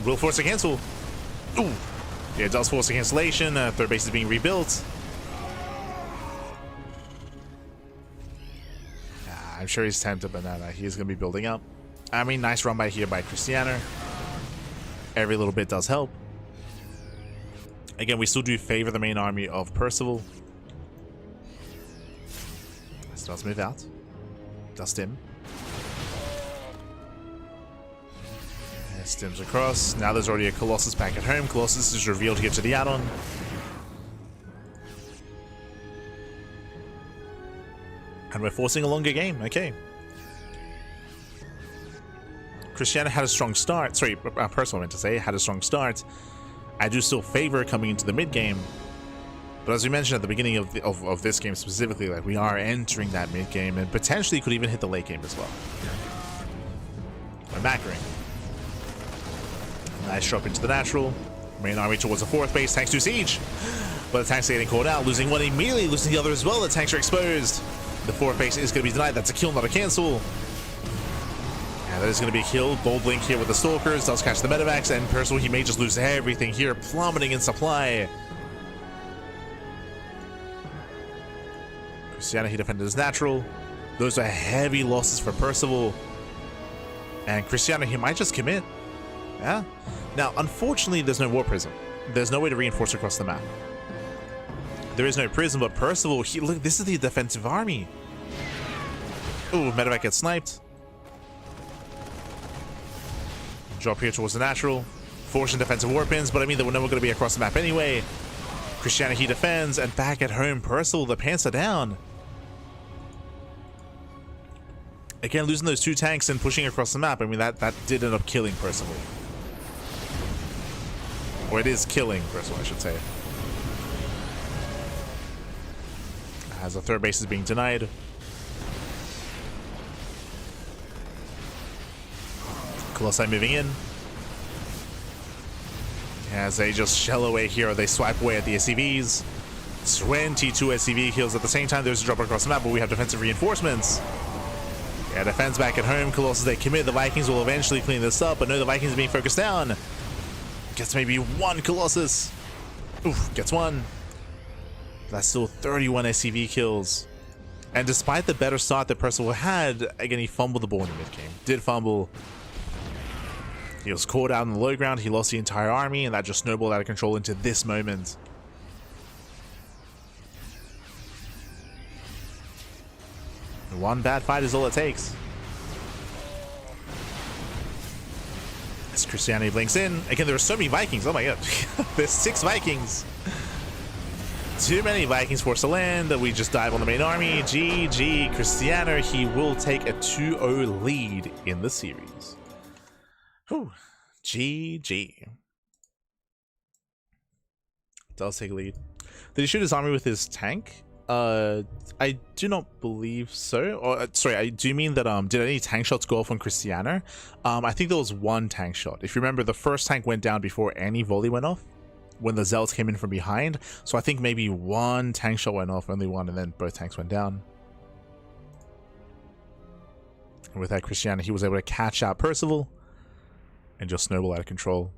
Will force a cancel. Ooh. Yeah, it does force a cancellation. 3rd base is being rebuilt. I'm sure he's tempted, but no, he's going to be building up. I mean, nice run by here by Krystianer. Every little bit does help. Again, we still do favor the main army of Percival. Does move out. Does stim. Stims across. Now there's already a Colossus back at home. Colossus is revealed here to the add-on. And we're forcing a longer game. Okay. Krystianer had a strong start. Sorry, Percival meant to say had a strong start. I do still favor coming into the mid game. But as we mentioned at the beginning of this game specifically, like, we are entering that mid game and potentially could even hit the late game as well. Macring. Nice drop into the natural. Main army towards the 4th base. Tanks do siege. But the tanks are getting caught out, losing one immediately, losing the other as well. The tanks are exposed. The 4th base is going to be denied. That's a kill, not a cancel. And that is going to be a kill. Bold Blink here with the Stalkers. Does catch the Medivacs. And Percival, he may just lose everything here. Plummeting in supply. Krystianer, he defended his natural. Those are heavy losses for Percival. And Krystianer, he might just commit. Yeah. Now, unfortunately, there's no War Prism. There's no way to reinforce across the map. There is no Prism, but Percival, look, this is the defensive army. Ooh, Medevac gets sniped. Drop here towards the natural. Forcing defensive War Pins, but I mean, they were never going to be across the map anyway. Krystianer, he defends, and back at home, Percival, the pants are down. Again, losing those 2 tanks and pushing across the map, I mean, that did end up killing Percival. Or it is killing Percival, I should say. As the 3rd base is being denied. Colossi moving in. As they just shell away here, they swipe away at the SCVs. 22 SCV kills at the same time. There's a drop across the map, but we have defensive reinforcements. Yeah, defense back at home. Colossus, they commit. The Vikings will eventually clean this up, but no, the Vikings are being focused down. Gets maybe 1 Colossus. Oof, gets 1. That's still 31 SCV kills. And despite the better start that Percival had, again, he fumbled the ball in the mid game. Did fumble. He was caught out in the low ground. He lost the entire army, and that just snowballed out of control into this moment. One bad fight is all it takes. As Krystianer blinks in. Again, there are so many Vikings. Oh my god. There's 6 Vikings. Too many Vikings forced to land. We just dive on the main army. GG. Krystianer, he will take a 2-0 lead in the series. Whew. GG. Does take a lead. Did he shoot his army with his tank? I do not believe so. Or sorry, do you mean that did any tank shots go off on Krystianer? I think there was 1 tank shot. If you remember, the first tank went down before any volley went off when the Zealots came in from behind. So I think maybe 1 tank shot went off, only 1, and then both tanks went down. And with that, Krystianer, he was able to catch out Percival and just snowball out of control.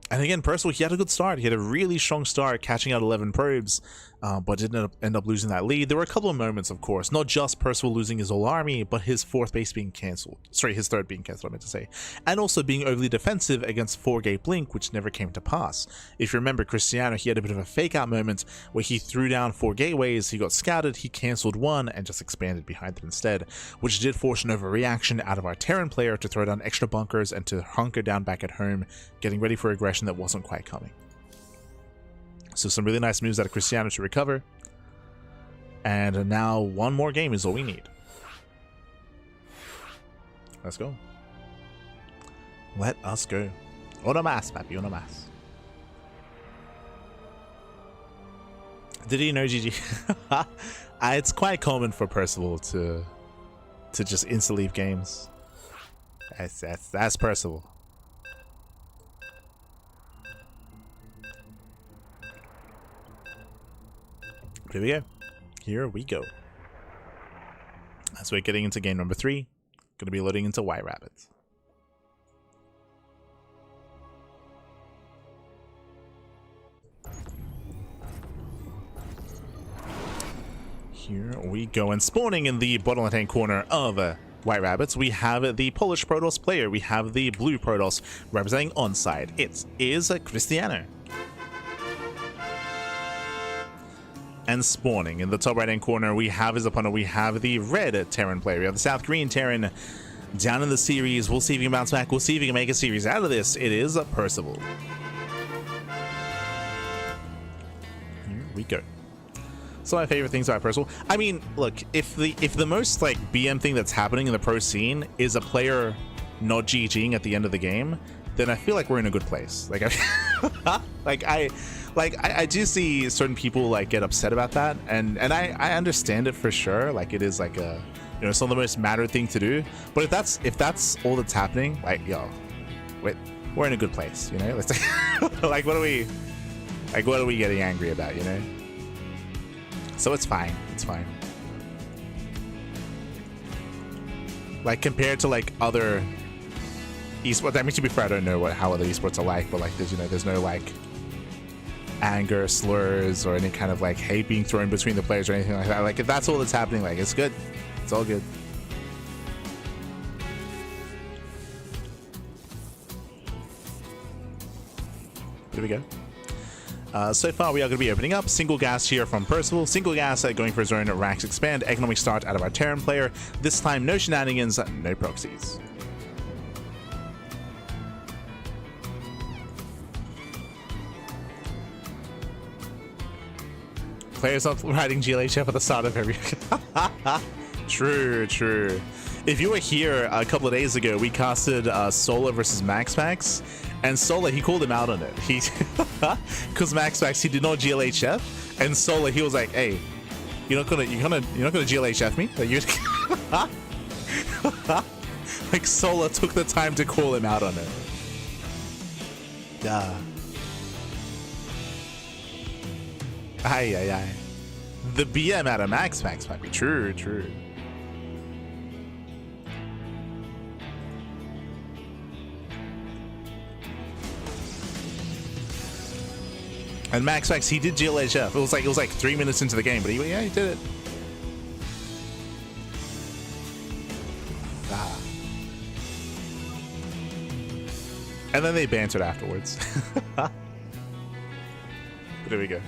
And again, Percival, he had a good start. He had a really strong start, catching out 11 probes, but didn't end up losing that lead. There were a couple of moments, of course, not just Percival losing his whole army, but his 4th base being cancelled. Sorry, his 3rd being cancelled, I meant to say. And also being overly defensive against 4-gate Blink, which never came to pass. If you remember, Krystianer, he had a bit of a fake-out moment where he threw down 4 gateways, he got scouted, he cancelled 1, and just expanded behind them instead, which did force an overreaction out of our Terran player to throw down extra bunkers and to hunker down back at home, getting ready for aggression that wasn't quite coming. So some really nice moves out of Krystianer to recover. And now 1 more game is all we need. Let's go. Let us go. Una más, papi, una más. Did he know GG? It's quite common for Percival to just insta-leave games. That's Percival. Here we go. Here we go. As we're getting into game number 3, going to be loading into White Rabbits. Here we go. And spawning in the bottom left-hand corner of White Rabbits, we have the Polish Protoss player. We have the blue Protoss representing onside. It is Krystianer. And spawning in the top right hand corner, we have his opponent. We have the red Terran player. We have the South Korean Terran down in the series. We'll see if he can bounce back. We'll see if he can make a series out of this. It is Percival. Here we go. Some of my favorite things about Percival. I mean, look, if the most like BM thing that's happening in the pro scene is a player not GGing at the end of the game, then I feel like we're in a good place. Like I do see certain people like get upset about that, and I understand it for sure. Like it is like a, you know, it's not the most matter thing to do. But if that's all that's happening, like, yo, wait, we're in a good place, you know? Let's like what are we getting angry about, you know? So it's fine. It's fine. Like compared to like other esports, I mean, to be fair, I don't know how other esports are like, but like there's, you know, there's no like anger, slurs, or any kind of like hate being thrown between the players or anything like that. Like if that's all that's happening, like it's good. It's all good. Here we go. So far, we are going to be opening up single gas here from Percival. Single gas going for his own Rax Expand. Economic start out of our Terran player. This time, no shenanigans, no proxies. Players not riding GLHF at the start of every... True, true. If you were here a couple of days ago, we casted Solar versus MaxMax, and Solar, he called him out on it. He, because MaxMax, he did not GLHF, and Solar, he was like, "Hey, you're not gonna GLHF me? Like, you..." Like Solar took the time to call him out on it. Yeah. Aye. The BM out of MaxMax might be true. And MaxMax, he did GLHF. It was like 3 minutes into the game, but he did it. Ah. And then they bantered afterwards. But there we go.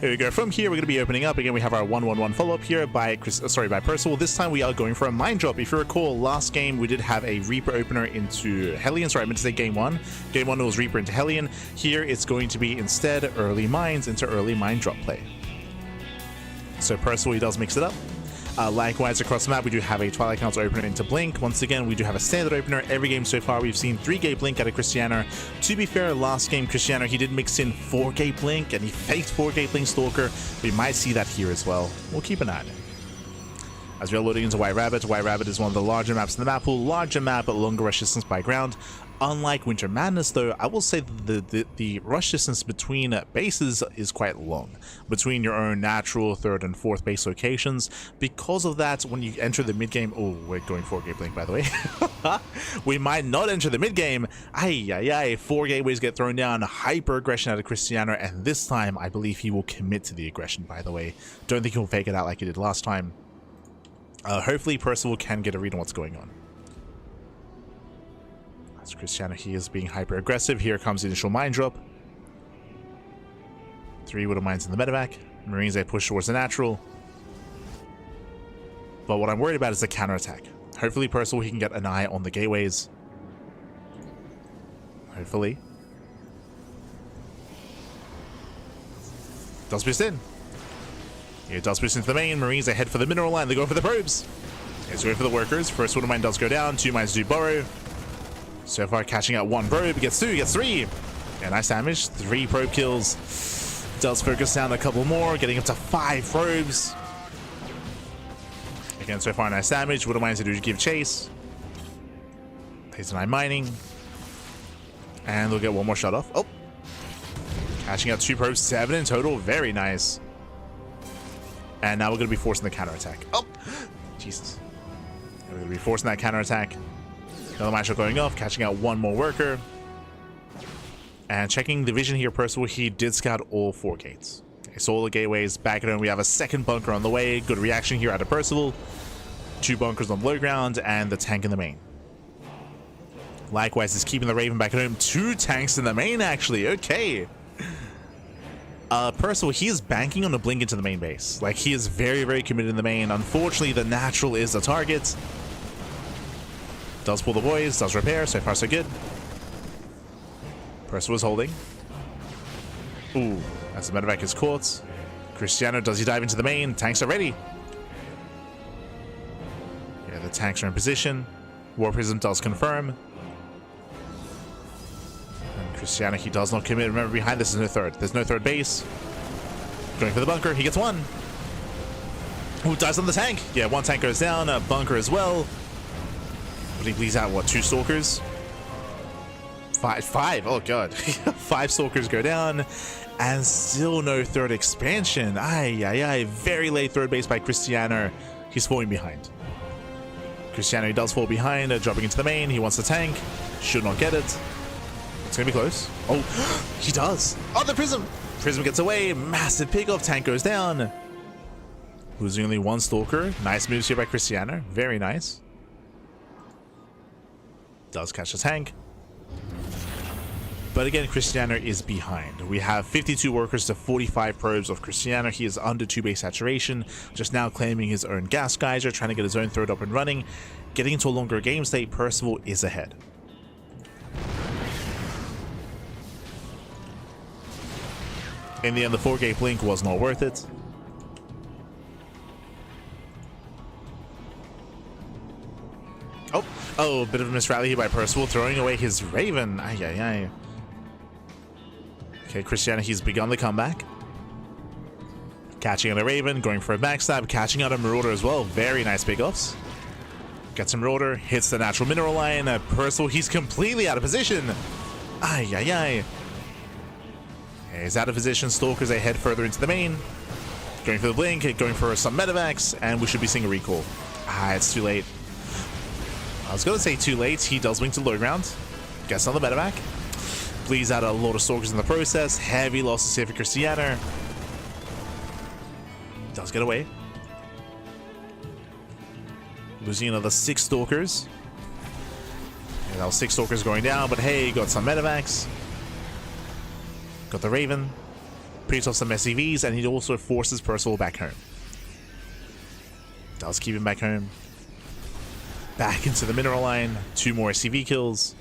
Here we go. From here, we're going to be opening up. Again, we have our 1-1-1 follow-up here by Percival. This time, we are going for a Mind Drop. If you recall, last game, we did have a Reaper opener into Hellion. Sorry, I meant to say game one. Game one was Reaper into Hellion. Here, it's going to be instead early Mines into early Mind Drop play. So Percival, he does mix it up. Likewise, across the map, we do have a Twilight Council opener into Blink. Once again, we do have a standard opener. Every game so far, we've seen 3-gate Blink out of Krystianer. To be fair, last game, Krystianer, he did mix in 4-gate Blink, and he faked 4-gate Blink Stalker. We might see that here as well. We'll keep an eye on it. As we are loading into White Rabbit. White Rabbit is one of the larger maps in the map pool. Larger map, but longer rush distance by ground. Unlike Winter Madness, though, I will say the rush distance between bases is quite long, between your own natural 3rd and 4th base locations. Because of that, when you enter the mid-game... Oh, we're going 4-gate Blink, by the way. We might not enter the mid-game. 4 gateways get thrown down. Hyper-aggression out of Krystianer, and this time, I believe he will commit to the aggression, by the way. Don't think he'll fake it out like he did last time. Hopefully, Percival can get a read on what's going on. Krystianer, he is being hyper aggressive. Here comes the initial Mind Drop. 3 Widow Mines in the medevac. Marines, they push towards the natural. But what I'm worried about is the counterattack. Hopefully Percival, he can get an eye on the gateways. Hopefully. Does boost in. Here does boost into the main. Marines, they head for the mineral line. They go for the probes. It's going for the workers. First Widow Mine does go down. 2 mines do burrow. So far, catching out 1 probe, gets 2, gets 3. Yeah, nice damage. 3 probe kills. Does focus down a couple more, getting up to 5 probes. Again, so far, nice damage. What am I to do to give chase? Phase 9 mining. And they'll get 1 more shot off. Oh. Catching out 2 probes, 7 in total. Very nice. And now we're going to be forcing the counterattack. Oh. Jesus. We're going to be forcing that counterattack. Another mine shot going off, catching out 1 more worker. And checking the vision here, Percival, he did scout all 4 gates. Okay, so all the gateways back at home. We have a 2nd bunker on the way. Good reaction here out of Percival. 2 bunkers on the low ground and the tank in the main. Likewise, is keeping the Raven back at home. 2 tanks in the main, actually. Okay. Percival, he is banking on a blink into the main base. Like, he is very, very committed in the main. Unfortunately, the natural is the target. Does pull the boys, does repair, so far so good. Percival is holding. Ooh, as the medevac is caught. Krystianer, does he dive into the main? Tanks are ready. Yeah, the tanks are in position. War Prism does confirm. And Krystianer, he does not commit. Remember, behind this is no third. There's no third base. Going for the bunker. He gets one. Who dies on the tank? Yeah, one tank goes down. A bunker as well. But he bleeds out, what, 2 stalkers? Five. Oh, God. 5 stalkers go down. And still no third expansion. Ay. Very late third base by Krystianer. He's falling behind. Krystianer, he does fall behind. Dropping into the main. He wants the tank. Should not get it. It's going to be close. Oh, he does. Oh, the Prism. Prism gets away. Massive pickoff. Tank goes down. Losing only 1 stalker. Nice moves here by Krystianer. Very nice. Does catch the tank. But again, Krystianer is behind. We have 52 workers to 45 probes of Krystianer. He is under 2 base saturation. Just now claiming his own gas geyser. Trying to get his own third up and running. Getting into a longer game state. Percival is ahead. In the end, the 4-gate blink was not worth it. Oh, a bit of a misrally here by Percival, throwing away his Raven. Ay. Okay, Krystianer, he's begun the comeback. Catching out a Raven, going for a backstab, catching out a Marauder as well. Very nice pickoffs. Gets a Marauder, hits the natural mineral line. Percival, he's completely out of position. Ay. He's out of position. Stalkers, they head further into the main. Going for the blink, going for some medevacs, and we should be seeing a recall. It's too late. I was going to say too late. He does wing to low ground. Gets on the medevac. Bleeds out a lot of stalkers in the process. Heavy losses here for Krystianer. Does get away. Losing another 6 stalkers. Yeah, that was 6 stalkers going down, but hey, got some medevacs. Got the Raven. Picks off some SCVs, and he also forces Percival back home. Does keep him back home. Back into the mineral line. 2 more SCV kills.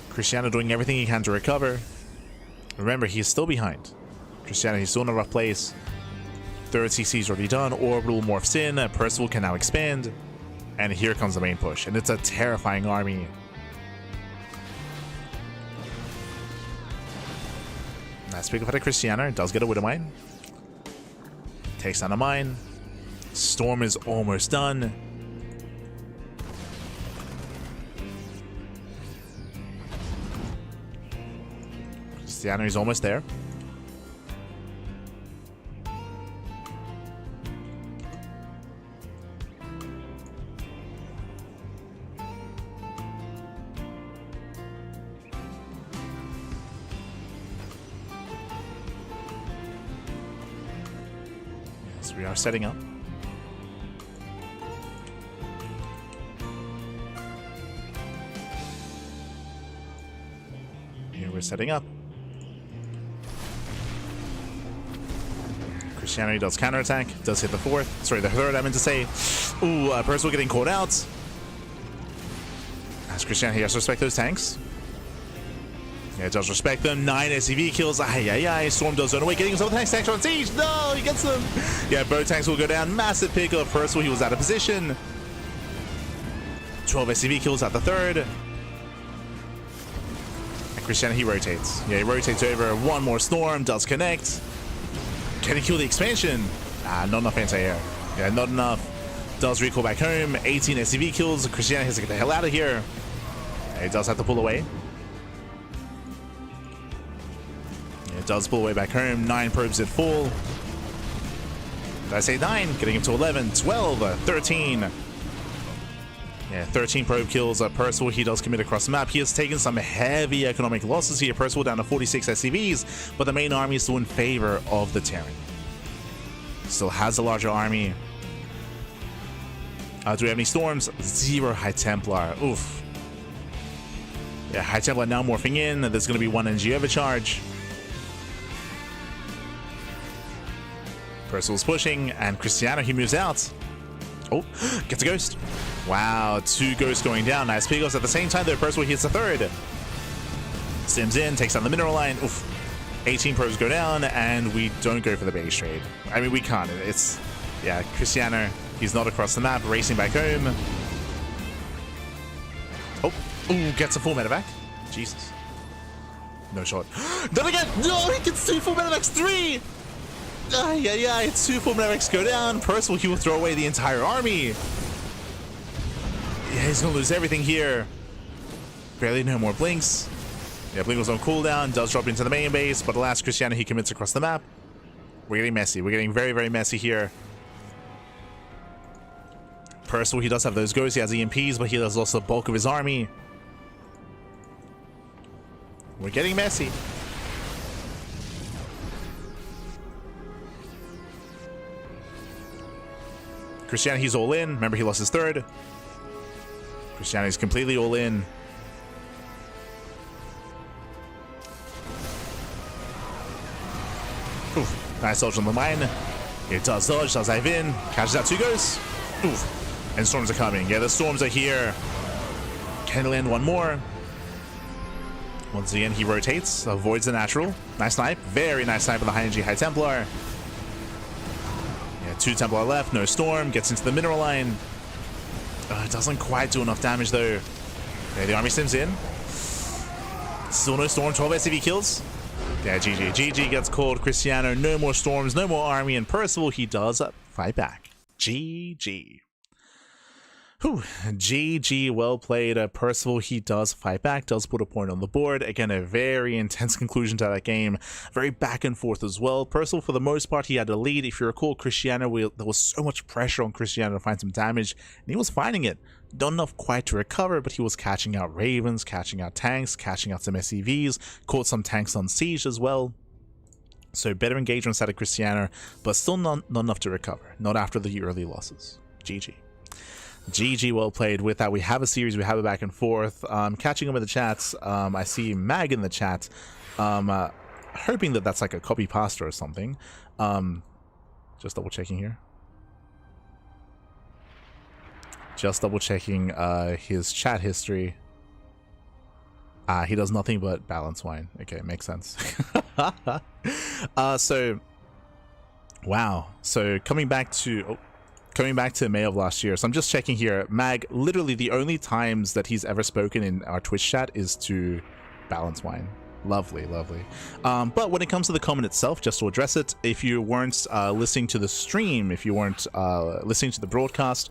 Krystianer doing everything he can to recover. Remember, he's still behind. Krystianer, he's still in a rough place. Third CC is already done. Orbital morphs in. Percival can now expand. And here comes the main push. And it's a terrifying army. Nice pick up at Krystianer. Does get a Widow Mine. Takes down a mine. Storm is almost done. Krystianer is almost there. Yes, we are setting up. We're setting up. Krystianer does counterattack, does hit the third, I meant to say. Ooh, Percival getting caught out. As Krystianer, he has to respect those tanks. Yeah, it does respect them. 9 SCV kills. Ay. Storm does run away, getting some of the tanks on siege. No, he gets them. Yeah, both tanks will go down. Massive pick of Percival, he was out of position. 12 SCV kills at the third. Krystianer, he rotates. Yeah, he rotates over. 1 more Storm, does connect. Can he kill the expansion? Not enough anti-air. Yeah, not enough. Does recall back home. 18 SCV kills. Krystianer has to get the hell out of here. Yeah, he does have to pull away. Yeah, it does pull away back home. 9 probes at full. Did I say 9? Getting him to 11, 12, 13. Yeah, 13 probe kills. Percival, he does commit across the map. He has taken some heavy economic losses here. Percival down to 46 SCVs, but the main army is still in favor of the Terran. Still has a larger army. Do we have any Storms? 0 High Templar. Oof. Yeah, High Templar now morphing in. There's going to be 1 NG overcharge. Percival's pushing, and Krystianer, he moves out. Oh, gets a ghost. Wow, 2 ghosts going down. Nice pickles. At the same time, though, Percival hits the third. Sims in, takes down the mineral line. Oof. 18 probes go down, and we don't go for the base trade. I mean, we can't. It's, yeah, Krystianer, he's not across the map, racing back home. Oh, ooh, gets a full medevac. Jesus. No shot. Then again! No, he gets 2 full Medivacs 3! Yeah, it's 2 full Medivacs go down. Percival, he will throw away the entire army. Yeah, he's gonna lose everything here. Barely no more blinks. Yeah, blink was on cooldown, does drop into the main base, but alas, Krystianer, he commits across the map. We're getting messy. We're getting very, very messy here. Percival, he does have those ghosts, he has EMPs, but he has also the bulk of his army. We're getting messy. Krystianer, he's all in. Remember, he lost his third. Krystianer is completely all in. Oof. Nice dodge on the mine. It does dodge, does dive in. Catches out 2 ghosts. Oof. And storms are coming. Yeah, the storms are here. Can he land one more? Once again, he rotates, avoids the natural. Nice snipe. Very nice snipe of the high energy High Templar. Yeah, 2 Templar left. No storm. Gets into the mineral line. It doesn't quite do enough damage though. Yeah, the army sims in. Still no storm. 12 SCV kills. Yeah, GG. GG gets called. Krystianer, no more storms, no more army. And Percival, he does fight back. GG. Whew. GG, well played. Percival, he does fight back, does put a point on the board. Again, a very intense conclusion to that game. Very back and forth as well. Percival, for the most part, he had a lead. If you recall, Krystianer, there was so much pressure on Krystianer to find some damage, and he was finding it. Not enough quite to recover, but he was catching out Ravens, catching out tanks, catching out some SCVs, caught some tanks on siege as well. So better engagements out of Krystianer, but still not enough to recover. Not after the early losses. GG. GG, well played. With that, we have a series, we have a back and forth. Catching up with the chats, I see Mag in the chat, hoping that that's like a copy pasta or something. Just double checking here. Just double checking his chat history. He does nothing but balance wine. Okay, makes sense. So, wow. So coming back to May of last year. So I'm just checking here. Mag, literally the only times that he's ever spoken in our Twitch chat is to balance wine. Lovely, lovely. But when it comes to the comment itself, just to address it, if you weren't listening to the stream, if you weren't listening to the broadcast,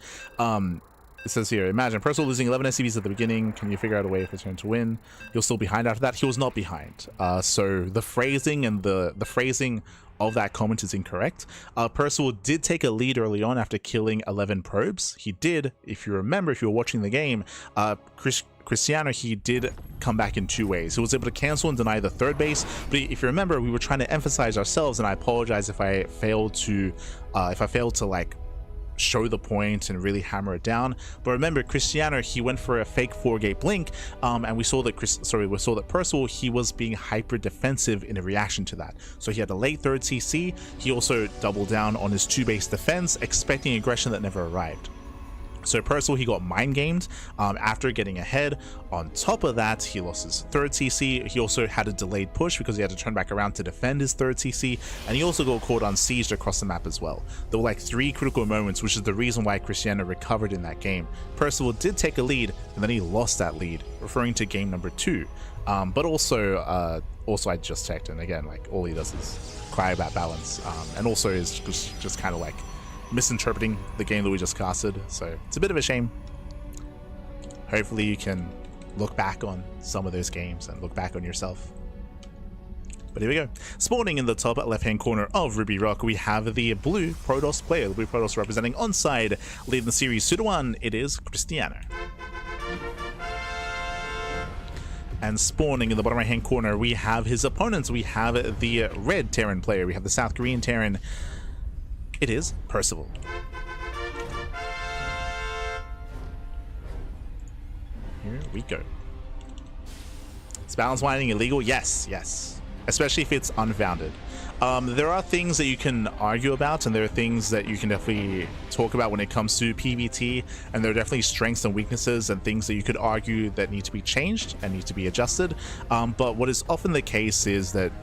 it says here, imagine Percival losing 11 SCVs at the beginning. Can you figure out a way for his turn to win? He'll still behind after that. He was not behind. So the phrasing and the phrasing of that comment is incorrect. Percival did take a lead early on after killing 11 probes. He did, if you remember, if you were watching the game, Krystianer, he did come back in 2 ways. He was able to cancel and deny the 3rd base, but if you remember, we were trying to emphasize ourselves, and I apologize if I failed to like show the point and really hammer it down. But remember, Krystianer, he went for a fake 4-gate blink, and we saw that Percival, he was being hyper defensive in a reaction to that. So he had a late 3rd CC. He also doubled down on his 2-base defense, expecting aggression that never arrived. So Percival, he got mind gamed after getting ahead. On top of that, he lost his 3rd CC. He also had a delayed push because he had to turn back around to defend his 3rd CC, and he also got caught unsieged across the map as well. There were like 3 critical moments, which is the reason why Krystianer recovered in that game. Percival did take a lead, and then he lost that lead, referring to game number 2. But also I just checked, and again, like, all he does is cry about balance, and also is just kind of like misinterpreting the game that we just casted. So it's a bit of a shame. Hopefully you can look back on some of those games and look back on yourself. But here we go. Spawning in the top left hand corner of Ruby Rock, we have the blue Protoss player, the blue Protoss representing onside, leading the series 2-1. It is Krystianer. And spawning in the bottom right hand corner, we have his opponents. We have the red Terran player, we have the South Korean Terran. It is Percival. Here we go. Is balance winding illegal? Yes, yes. Especially if it's unfounded. There are things that you can argue about, and there are things that you can definitely talk about when it comes to PvT, and there are definitely strengths and weaknesses and things that you could argue that need to be changed and need to be adjusted. But what is often the case is that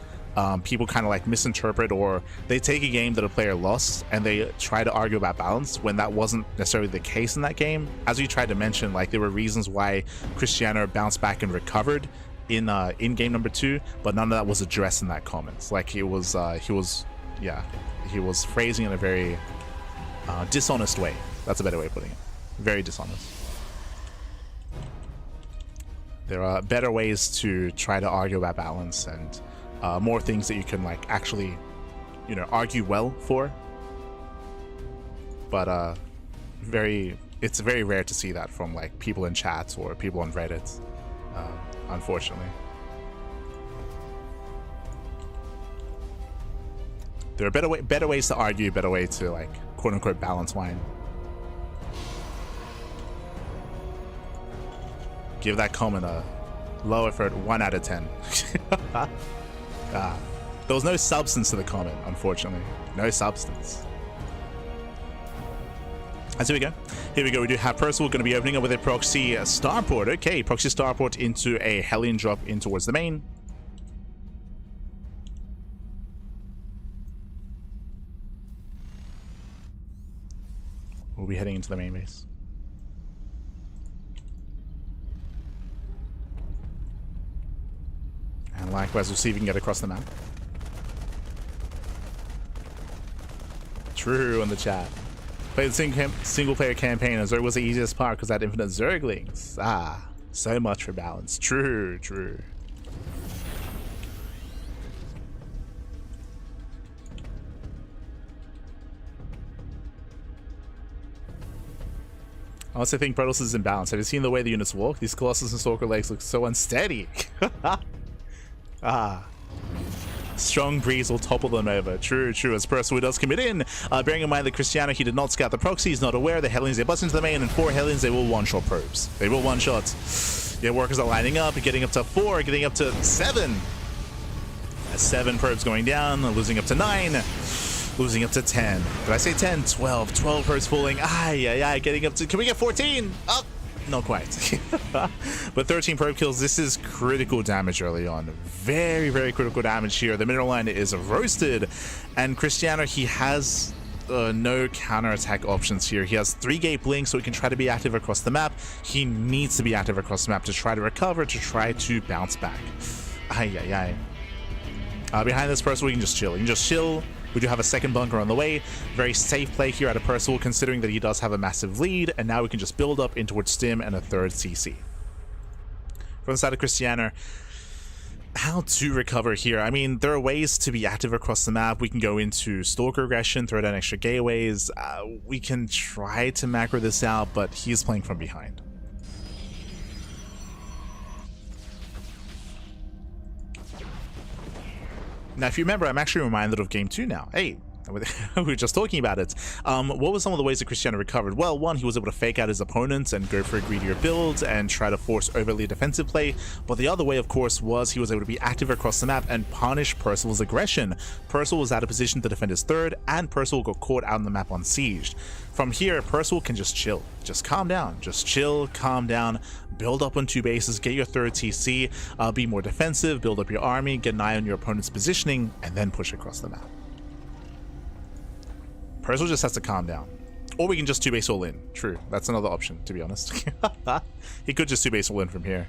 people kind of like misinterpret, or they take a game that a player lost and they try to argue about balance when that wasn't necessarily the case in that game. As we tried to mention, like, there were reasons why Krystianer bounced back and recovered in game number 2, but none of that was addressed in that comments. Like he was phrasing it in a very dishonest way. That's a better way of putting it. Very dishonest. There are better ways to try to argue about balance and more things that you can like actually, you know, argue well for. But it's very rare to see that from like people in chats or people on Reddit, unfortunately. There are better ways to argue, better way to like quote unquote balance wine. Give that comment a low effort 1 out of 10. There was no substance to the comment, unfortunately. No substance. And so here we go. Here we go. We do have Percival going to be opening up with a proxy starport. Okay, proxy starport into a Hellion drop in towards the main. We'll be heading into the main base. And likewise, we'll see if we can get across the map. True in the chat. Play the single-player campaign as Zerg was the easiest part because I had infinite Zerglings. Ah, so much for balance. True, true. I also think Protoss is in balance. Have you seen the way the units walk? These Colossus and Stalker legs look so unsteady. Ah. Strong breeze will topple them over. True, true. As Percival does commit in. Bearing in mind that Krystianer, he did not scout the proxy. He's not aware. The Hellions, they bust into the main, and 4 Hellions, they will one-shot probes. They will one-shot. Yeah, workers are lining up, getting up to 4, getting up to 7. 7 probes going down, losing up to 9. Losing up to 10. Did I say 10? 12. 12 probes falling. Ay, getting up to... Can we get 14? Oh, not quite. But 13 probe kills. This is critical damage early on. Very, very critical damage here. The mineral line is roasted. And Krystianer, he has no counterattack options here. He has 3-gate blink, so he can try to be active across the map. He needs to be active across the map to try to recover, to try to bounce back. Ay. Behind this Percival, you can just chill. You can just chill. We do have a second bunker on the way. Very safe play here out of Percival, considering that he does have a massive lead, and now we can just build up in towards Stim and a 3rd CC. From the side of Krystianer, how to recover here? I mean, there are ways to be active across the map. We can go into Stalker aggression, throw down extra gateways. We can try to macro this out, but he's playing from behind. Now, if you remember, I'm actually reminded of Game 2 now. Hey, we were just talking about it. What were some of the ways that Krystianer recovered? Well, one, he was able to fake out his opponents and go for a greedier build and try to force overly defensive play. But the other way, of course, was he was able to be active across the map and punish Percival's aggression. Percival was out of position to defend his 3rd, and Percival got caught out on the map unsieged. From here, Percival can just chill. Just calm down. Just chill, calm down, build up on 2 bases, get your 3rd TC, be more defensive, build up your army, get an eye on your opponent's positioning, and then push across the map. Percival just has to calm down. Or we can just 2-base all in. True, that's another option, to be honest. He could just 2-base all in from here.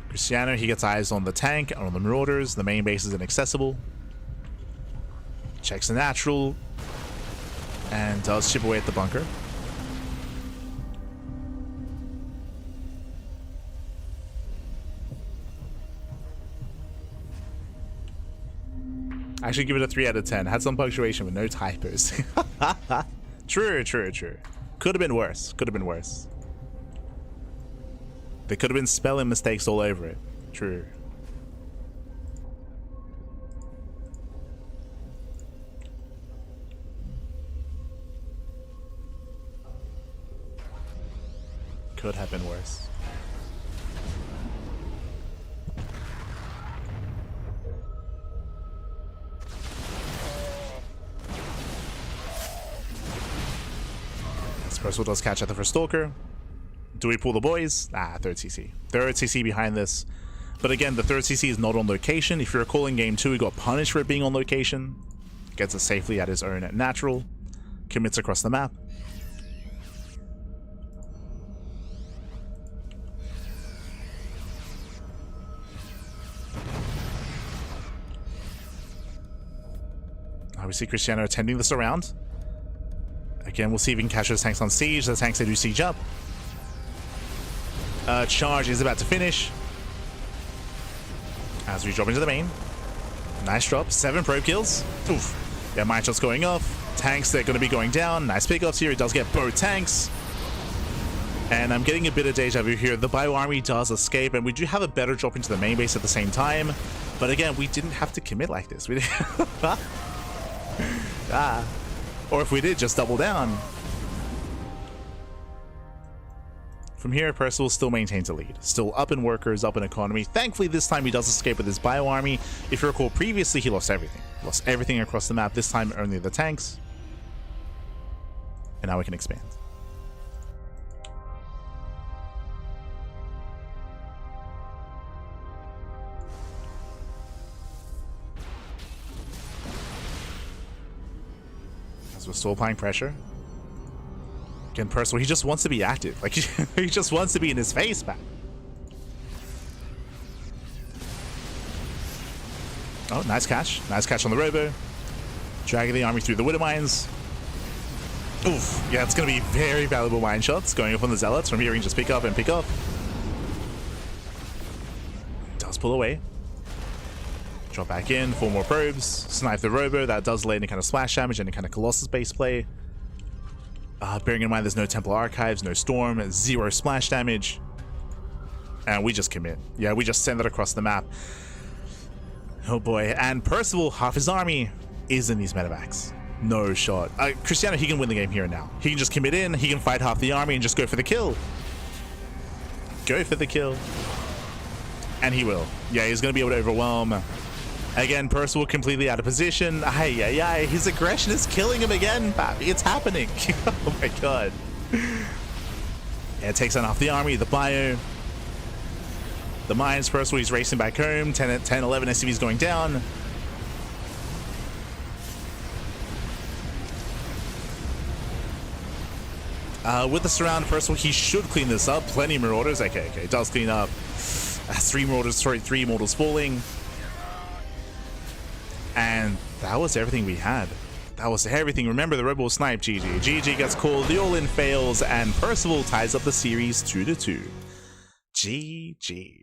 Krystianer, he gets eyes on the tank and on the Marauders. The main base is inaccessible. Checks the natural. And does chip away at the bunker. Actually, give it a 3 out of 10. Had some punctuation with no typos. True. Could have been worse. Could have been worse. There could have been spelling mistakes all over it. True. Could have been worse. Percival does catch at the first Stalker. Do we pull the boys? 3rd CC. 3rd CC behind this. But again, the 3rd CC is not on location. If you recall in Game 2, he got punished for it being on location. Gets it safely at his own at natural. Commits across the map. We see Krystianer attending this around. Again, we'll see if he can catch those tanks on siege. The tanks, they do siege up. Charge is about to finish. As we drop into the main. Nice drop. 7 probe kills. Oof. Yeah, mine shots going off. Tanks, they're going to be going down. Nice pickups here. He does get both tanks. And I'm getting a bit of deja vu here. The bio army does escape, and we do have a better drop into the main base at the same time. But again, we didn't have to commit like this. We didn't. Or if we did, just double down. From here, Percival still maintains a lead. Still up in workers, up in economy. Thankfully, this time he does escape with his bio army. If you recall, previously he lost everything. Lost everything across the map. This time, only the tanks. And now we can expand. We're still applying pressure. Again, Percival, he just wants to be active. Like, he just wants to be in his face back. Oh, nice catch. Nice catch on the robo. Dragging the army through the widow mines. Oof. Yeah, it's going to be very valuable mine shots going up on the zealots. From here, we can just pick up and pick up. Does pull away. Drop back in, 4 more probes, snipe the robo. That does lay any kind of splash damage, any kind of Colossus base play. Bearing in mind there's no Temple Archives, no Storm, 0 splash damage. And we just commit. Yeah, we just send it across the map. Oh boy. And Percival, half his army, is in these medevacs. No shot. Krystianer, he can win the game here and now. He can just commit in, he can fight half the army and just go for the kill. Go for the kill. And he will. Yeah, he's going to be able to overwhelm. Again, Percival completely out of position. His aggression is killing him again, Pappy. It's happening. Oh my god. Yeah, it takes on half the army, the bio. The mines, Percival, he's racing back home. 10, 11 SCVs going down. With the surround, Percival, he should clean this up. Plenty of marauders. Okay, it does clean up. 3 mortals falling. And that was everything we had. That was everything. Remember, the Rebel snipe. GG. GG gets called. The all-in fails. And Percival ties up the series 2-2. GG.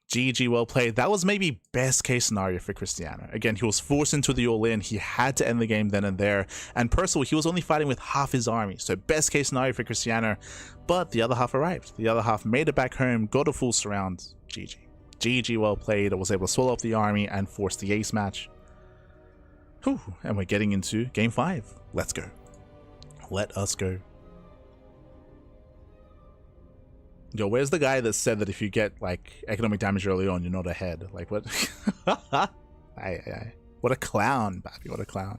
GG, well played. That was maybe best case scenario for Krystianer. Again, he was forced into the all-in. He had to end the game then and there. And Percival, he was only fighting with half his army. So best case scenario for Krystianer. But the other half arrived. The other half made it back home, got a full surround. GG. GG, well played. I was able to swallow up the army and force the ace match. Whew. And we're getting into game 5. Let's go. Let us go. Yo, where's the guy that said that if you get like economic damage early on, you're not ahead? Like what? What a clown, Bappy. What a clown.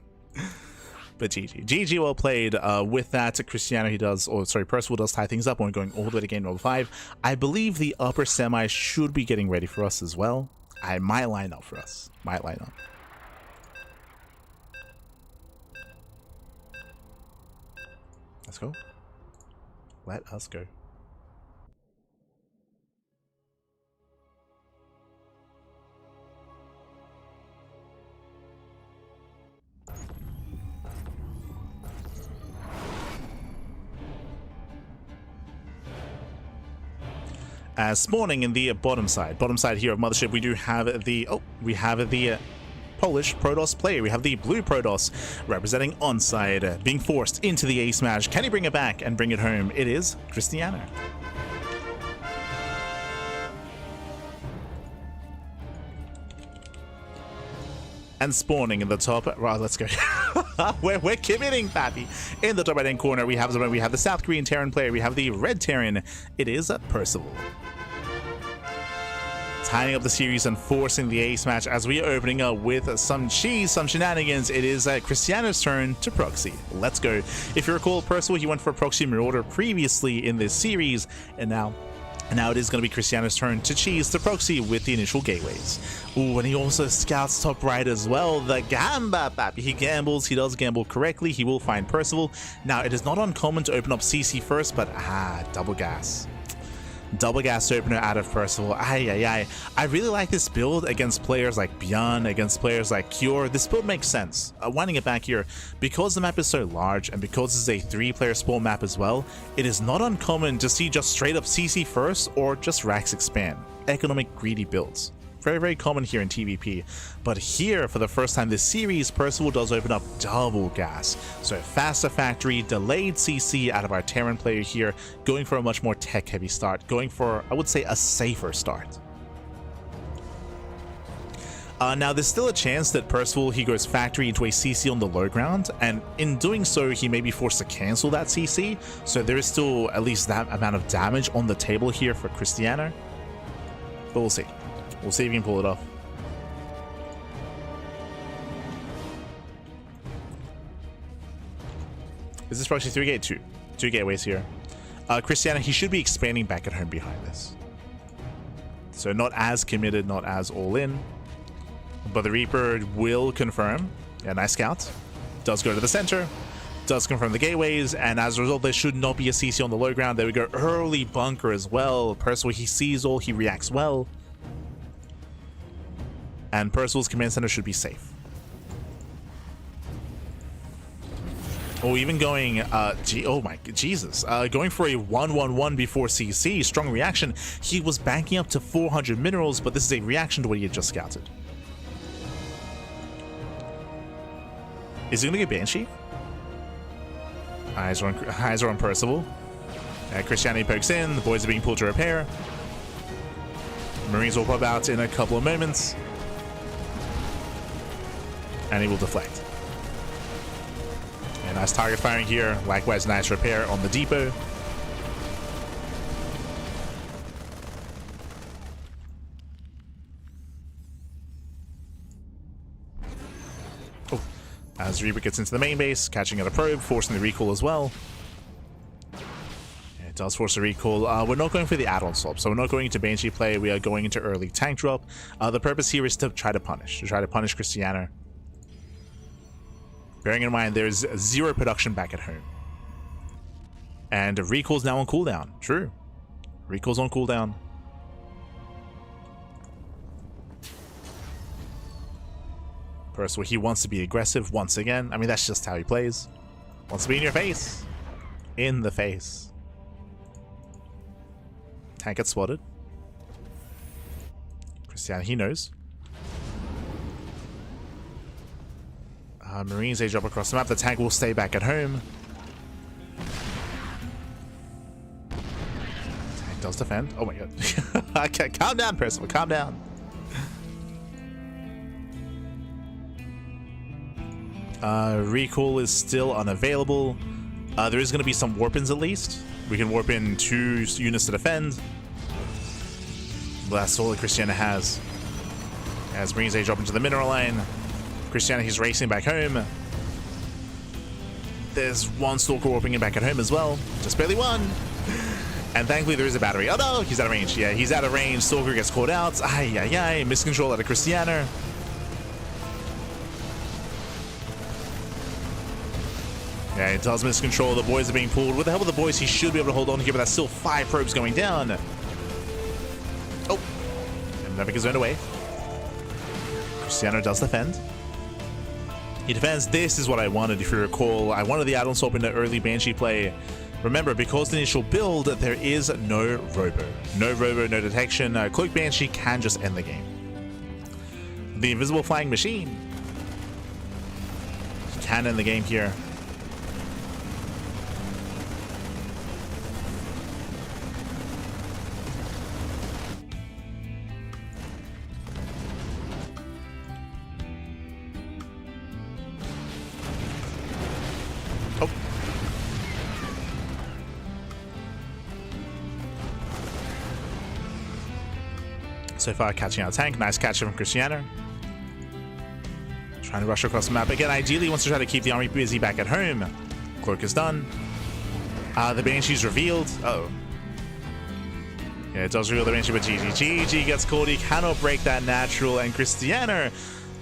But GG. GG, well played. With that, Krystianer, Percival does tie things up. We're going all the way to game number 5. I believe the upper semi should be getting ready for us as well. I might line up for us. Might line up. Let's go. Let us go. Spawning in the bottom side here of Mothership, we do have the Polish Protoss player. We have the blue Protoss representing onside, being forced into the ace match. Can he bring it back and bring it home? It is Krystianer. And spawning in the top right, let's go. we're committing, Pappy. In the top right hand corner, we have the South Korean Terran player, we have the red Terran. It is Percival. Tying up the series and forcing the ace match as we are opening up with some cheese, some shenanigans. It is Krystianer's turn to proxy. Let's go. If you recall, Percival, he went for a proxy marauder previously in this series, and now it is going to be Krystianer's turn to cheese the proxy with the initial gateways. Ooh, and he also scouts top right as well. The Gamba, Pappy. He gambles. He does gamble correctly. He will find Percival. Now, it is not uncommon to open up CC first, but double gas. Double gas opener out of Percival. I really like this build against players like Bjorn, against players like Cure. This build makes sense. Winding it back here, because the map is so large and because this is a 3-player spawn map as well, it is not uncommon to see just straight up CC first or just racks expand. Economic greedy builds. Very, very common here in TVP. But here, for the first time this series, Percival does open up double gas. So faster factory, delayed CC out of our Terran player here, going for a much more tech-heavy start, going for, I would say, a safer start. Now, there's still a chance that Percival, he goes factory into a CC on the low ground, and in doing so, he may be forced to cancel that CC. So there is still at least that amount of damage on the table here for Krystianer. But we'll see. We'll see if we can pull it off. Is this proxy 3 gate? 2. 2 gateways here. Krystianer, he should be expanding back at home behind this. So not as committed, not as all in. But the Reaper will confirm. Yeah, nice scout. Does go to the center. Does confirm the gateways. And as a result, there should not be a CC on the low ground. There we go. Early bunker as well. Percival, he sees all. He reacts well. And Percival's command center should be safe. Oh, even going, oh my, Jesus. Going for a 1-1-1 before CC, strong reaction. He was banking up to 400 minerals, but this is a reaction to what he had just scouted. Is he gonna get Banshee? Eyes are on Percival. Krystianer pokes in, the boys are being pulled to repair. Marines will pop out in a couple of moments. And he will deflect. And nice target firing here. Likewise, nice repair on the depot. Oh, as Reaper gets into the main base, catching at a probe, forcing the recall as well. It does force a recall. We're not going for the add-on swap, so we're not going into Banshee play. We are going into early tank drop. The purpose here is to try to punish Krystianer. Bearing in mind, there's 0 production back at home. And recall's now on cooldown. True. Recall's on cooldown. Percival, he wants to be aggressive once again. I mean, that's just how he plays. Wants to be in your face. In the face. Tank gets spotted. Krystianer, he knows. Marines, they drop across the map. The tank will stay back at home. Tank does defend. Oh my god. Okay, calm down, Percival. Calm down. Recall is still unavailable. There is going to be some warp-ins at least. We can warp in 2 units to defend. But that's all that Krystianer has. As Marines, they drop into the mineral line. Krystianer, he's racing back home. There's 1 Stalker warping in back at home as well. Just barely 1. And thankfully there is a battery. Oh no, he's out of range. Yeah, he's out of range. Stalker gets caught out. Miscontrol out of Krystianer. Yeah, it does miscontrol. The boys are being pulled. With the help of the boys, he should be able to hold on here, but that's still 5 probes going down. Oh, and never gets earned away. Krystianer does defend. He defends. This is what I wanted, if you recall. I wanted the add-on swap in the early Banshee play. Remember, because the initial build, there is no robo. No robo, no detection. Cloak Banshee can just end the game. The invisible flying machine can end the game here. So far, catching out a tank. Nice catch from Krystianer. Trying to rush across the map. Again, ideally wants to try to keep the army busy back at home. Cloak is done. The Banshee's revealed. Uh-oh. Yeah, it does reveal the Banshee, but GG gets caught. He cannot break that natural. And Krystianer,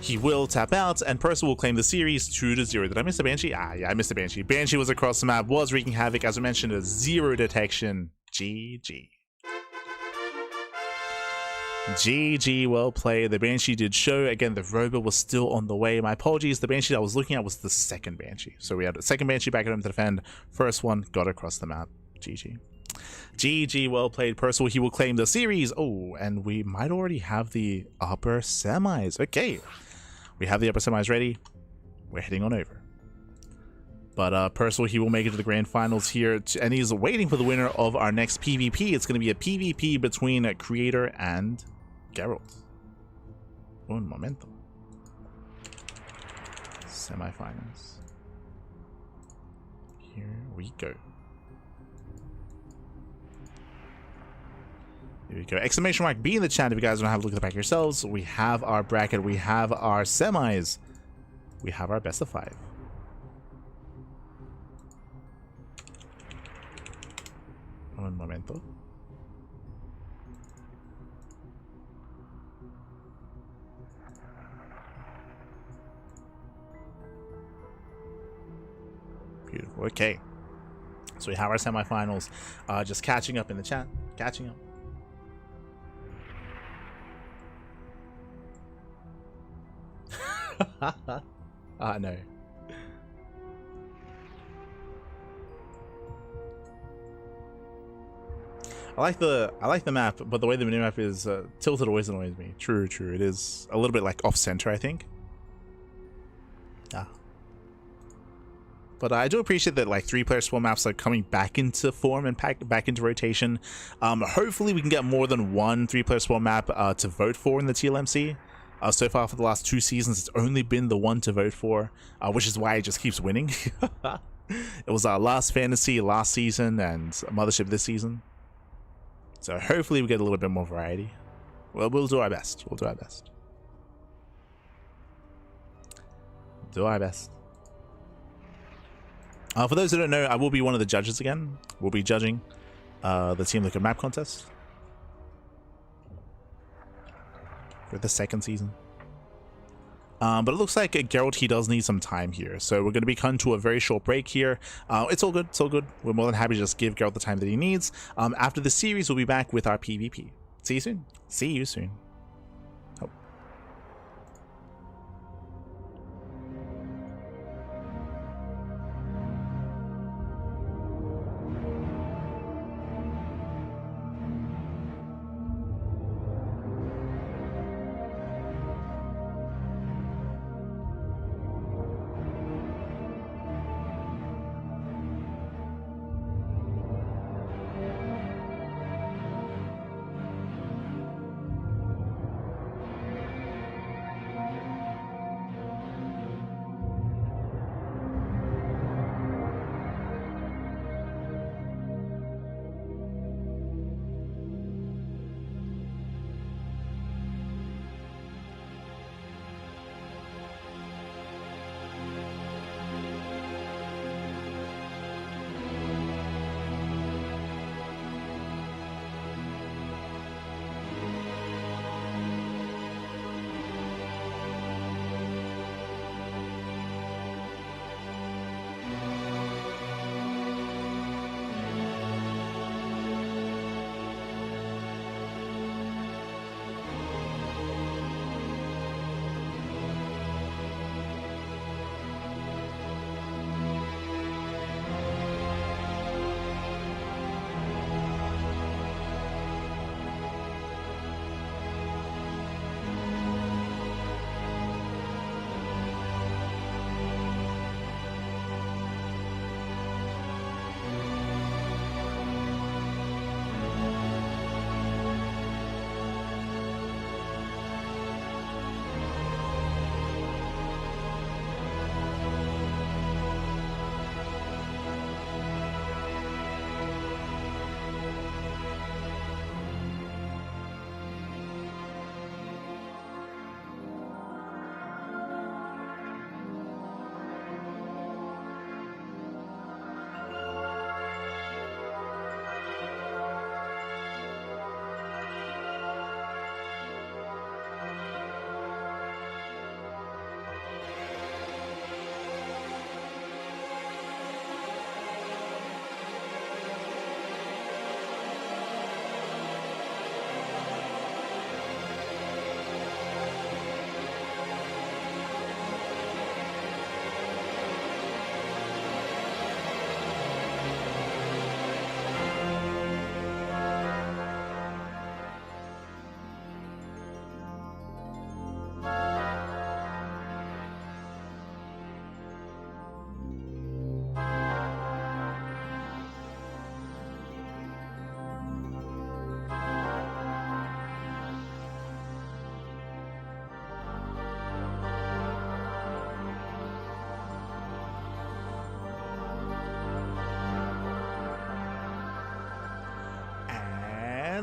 he will tap out, and Percival will claim the series 2-0. Did I miss the Banshee? Yeah, I missed the Banshee. Banshee was across the map, was wreaking havoc. As I mentioned, a 0 detection. GG. GG, well played. The Banshee did show. Again, the robot was still on the way. My apologies. The Banshee I was looking at was the second Banshee. So we had a second Banshee back at home to defend. First one got across the map. GG. GG, well played, Percival. He will claim the series. Oh, and we might already have the upper semis. Okay. We have the upper semis ready. We're heading on over. But Percival, he will make it to the grand finals here, and he's waiting for the winner of our next PvP. It's going to be a PvP between Creator and Geralt. Un momento. Semifinals. Here we go. Here we go. Exclamation mark B in the chat if you guys want to have a look at the back yourselves. We have our bracket. We have our semis. We have our best of 5. Un momento. Beautiful. Okay. So we have our semifinals. Just catching up in the chat. Catching up. No. I like the map, but the way the minimap is tilted always annoys me. True. It is a little bit like off center, I think. But I do appreciate that like 3-player spawn maps are coming back into form and back into rotation. Hopefully we can get more than one 3-player spawn map to vote for in the TLMC. So far for the last 2 seasons, it's only been the one to vote for, which is why it just keeps winning. It was our last fantasy last season and Mothership this season. So hopefully we get a little bit more variety. Well, we'll do our best. We'll do our best. Do our best. For those who don't know, I will be one of the judges again. We'll be judging the Team Liquid map contest for the 2nd season. But it looks like Geralt, he does need some time here. So we're going to be coming to a very short break here. It's all good. It's all good. We're more than happy to just give Geralt the time that he needs. After the series, we'll be back with our PvP. See you soon. See you soon. Oh.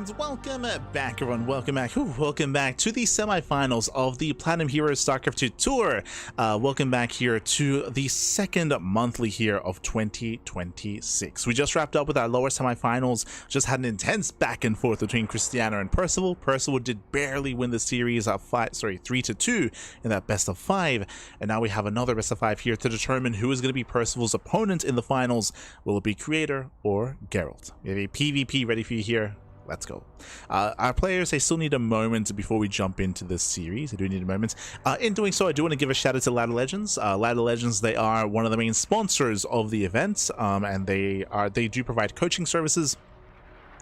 And welcome back, everyone. Welcome back. Welcome back to the semifinals of the Platinum Heroes StarCraft 2 Tour. Welcome back here to the second monthly here of 2026. We just wrapped up with our lower semifinals. Just had an intense back and forth between Krystianer and Percival. Percival did barely win the series 3-2 in that best of 5. And now we have another best of 5 here to determine who is going to be Percival's opponent in the finals. Will it be Creator or Geralt? We have a PvP ready for you here. Let's go. Our players, they still need a moment before we jump into this series. They do need a moment. In doing so, I do want to give a shout out to Ladder Legends. Ladder Legends, they are one of the main sponsors of the event, and they do provide coaching services.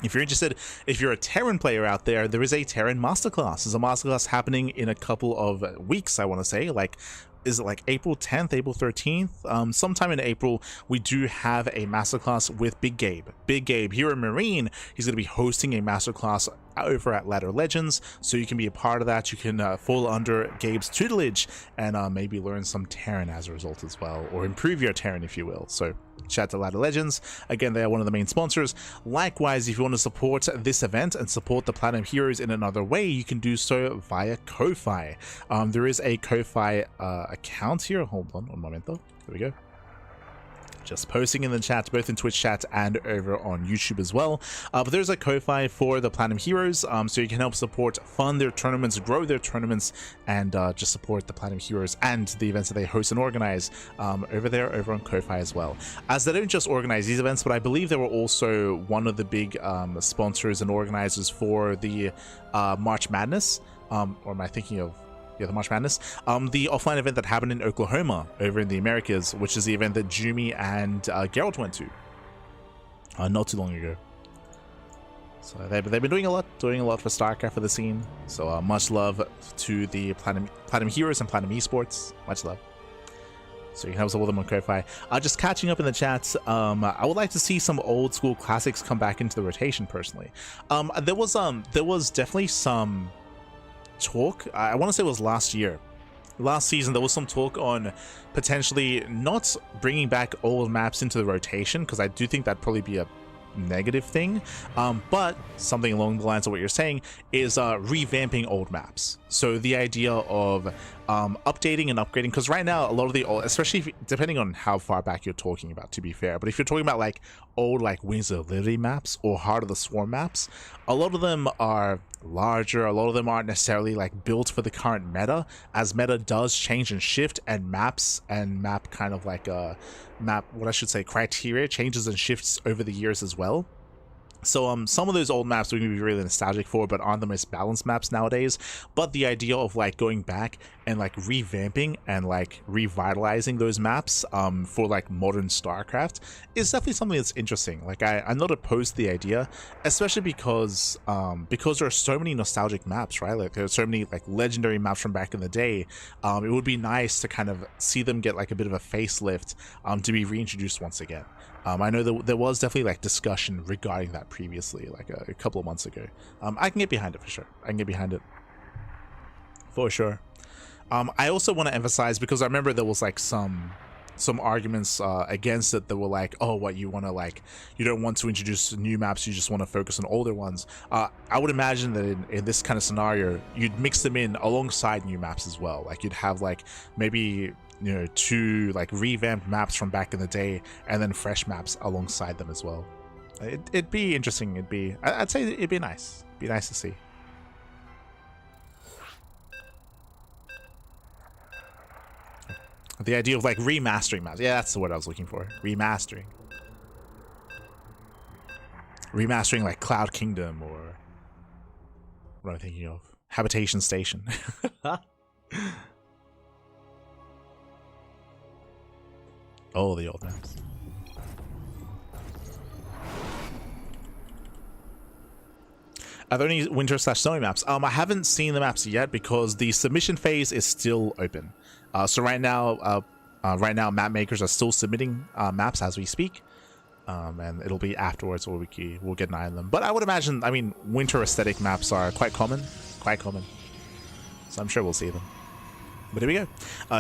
If you're interested, if you're a Terran player out there, there is a Terran Masterclass. There's a Masterclass happening in a couple of weeks, I want to say, is it like April 10th, April 13th? Sometime in April, we do have a masterclass with Big Gabe. Big Gabe here in Marine, he's going to be hosting a masterclass over at Ladder Legends, so you can be a part of that. You can fall under Gabe's tutelage and maybe learn some Terran as a result as well, or improve your Terran, if you will. So shout out to Ladder Legends. Again, they are one of the main sponsors. Likewise, if you want to support this event and support the Platinum Heroes in another way, you can do so via Ko-Fi. There is a Ko-Fi account here. Hold on one moment though. There we go. Just posting in the chat, both in Twitch chat and over on YouTube as well. But there's a Ko-Fi for the Platinum Heroes, so you can help support, fund their tournaments, grow their tournaments, and just support the Platinum Heroes and the events that they host and organize over on Ko-Fi as well. As they don't just organize these events, but I believe they were also one of the big sponsors and organizers for the March Madness. Or am I thinking of... Yeah, the March Madness, the offline event that happened in Oklahoma over in the Americas, which is the event that Jumi and Geralt went to not too long ago. So they've been doing a lot for StarCraft for the scene. So much love to the Platinum Heroes and Platinum Esports. Much love. So you can help support them on Ko-Fi. Just catching up in the chats, I would like to see some old school classics come back into the rotation personally. There was definitely some talk, I want to say it was last season, there was some talk on potentially not bringing back old maps into the rotation, because I do think that'd probably be a negative thing, but something along the lines of what you're saying is revamping old maps. So the idea of updating and upgrading, because right now a lot of the old, especially depending on how far back you're talking about, to be fair, but if you're talking about like old like Wings of Liberty maps or Heart of the Swarm maps, a lot of them are larger, a lot of them aren't necessarily like built for the current meta, as meta does change and shift, and maps and map kind of like criteria changes and shifts over the years as well. So some of those old maps we're going to be really nostalgic for, but aren't the most balanced maps nowadays. But the idea of like going back and like revamping and like revitalizing those maps for like modern StarCraft is definitely something that's interesting. Like I'm not opposed to the idea, especially because there are so many nostalgic maps, right? Like there's so many like legendary maps from back in the day. It would be nice to kind of see them get like a bit of a facelift to be reintroduced once again. I know there was definitely like discussion regarding that previously, like a couple of months ago. I can get behind it for sure. I can get behind it for sure. I also want to emphasize, because I remember there was like some arguments against it that were like, oh, what, you want to like, you don't want to introduce new maps, you just want to focus on older ones. I would imagine that in this kind of scenario, you'd mix them in alongside new maps as well. Like you'd have like maybe, you know, 2 like revamped maps from back in the day and then fresh maps alongside them as well. It'd be interesting. I'd say it'd be nice. It'd be nice to see. The idea of like remastering maps. Yeah, that's the word I was looking for. Remastering like Cloud Kingdom, or what am I thinking of? Habitation Station. Oh, the old maps. Are there any winter/snowy maps? I haven't seen the maps yet because the submission phase is still open. So right now map makers are still submitting maps as we speak, and it'll be afterwards where we'll get an eye on them. But I would imagine, I mean, winter aesthetic maps are quite common, so I'm sure we'll see them. But here we go.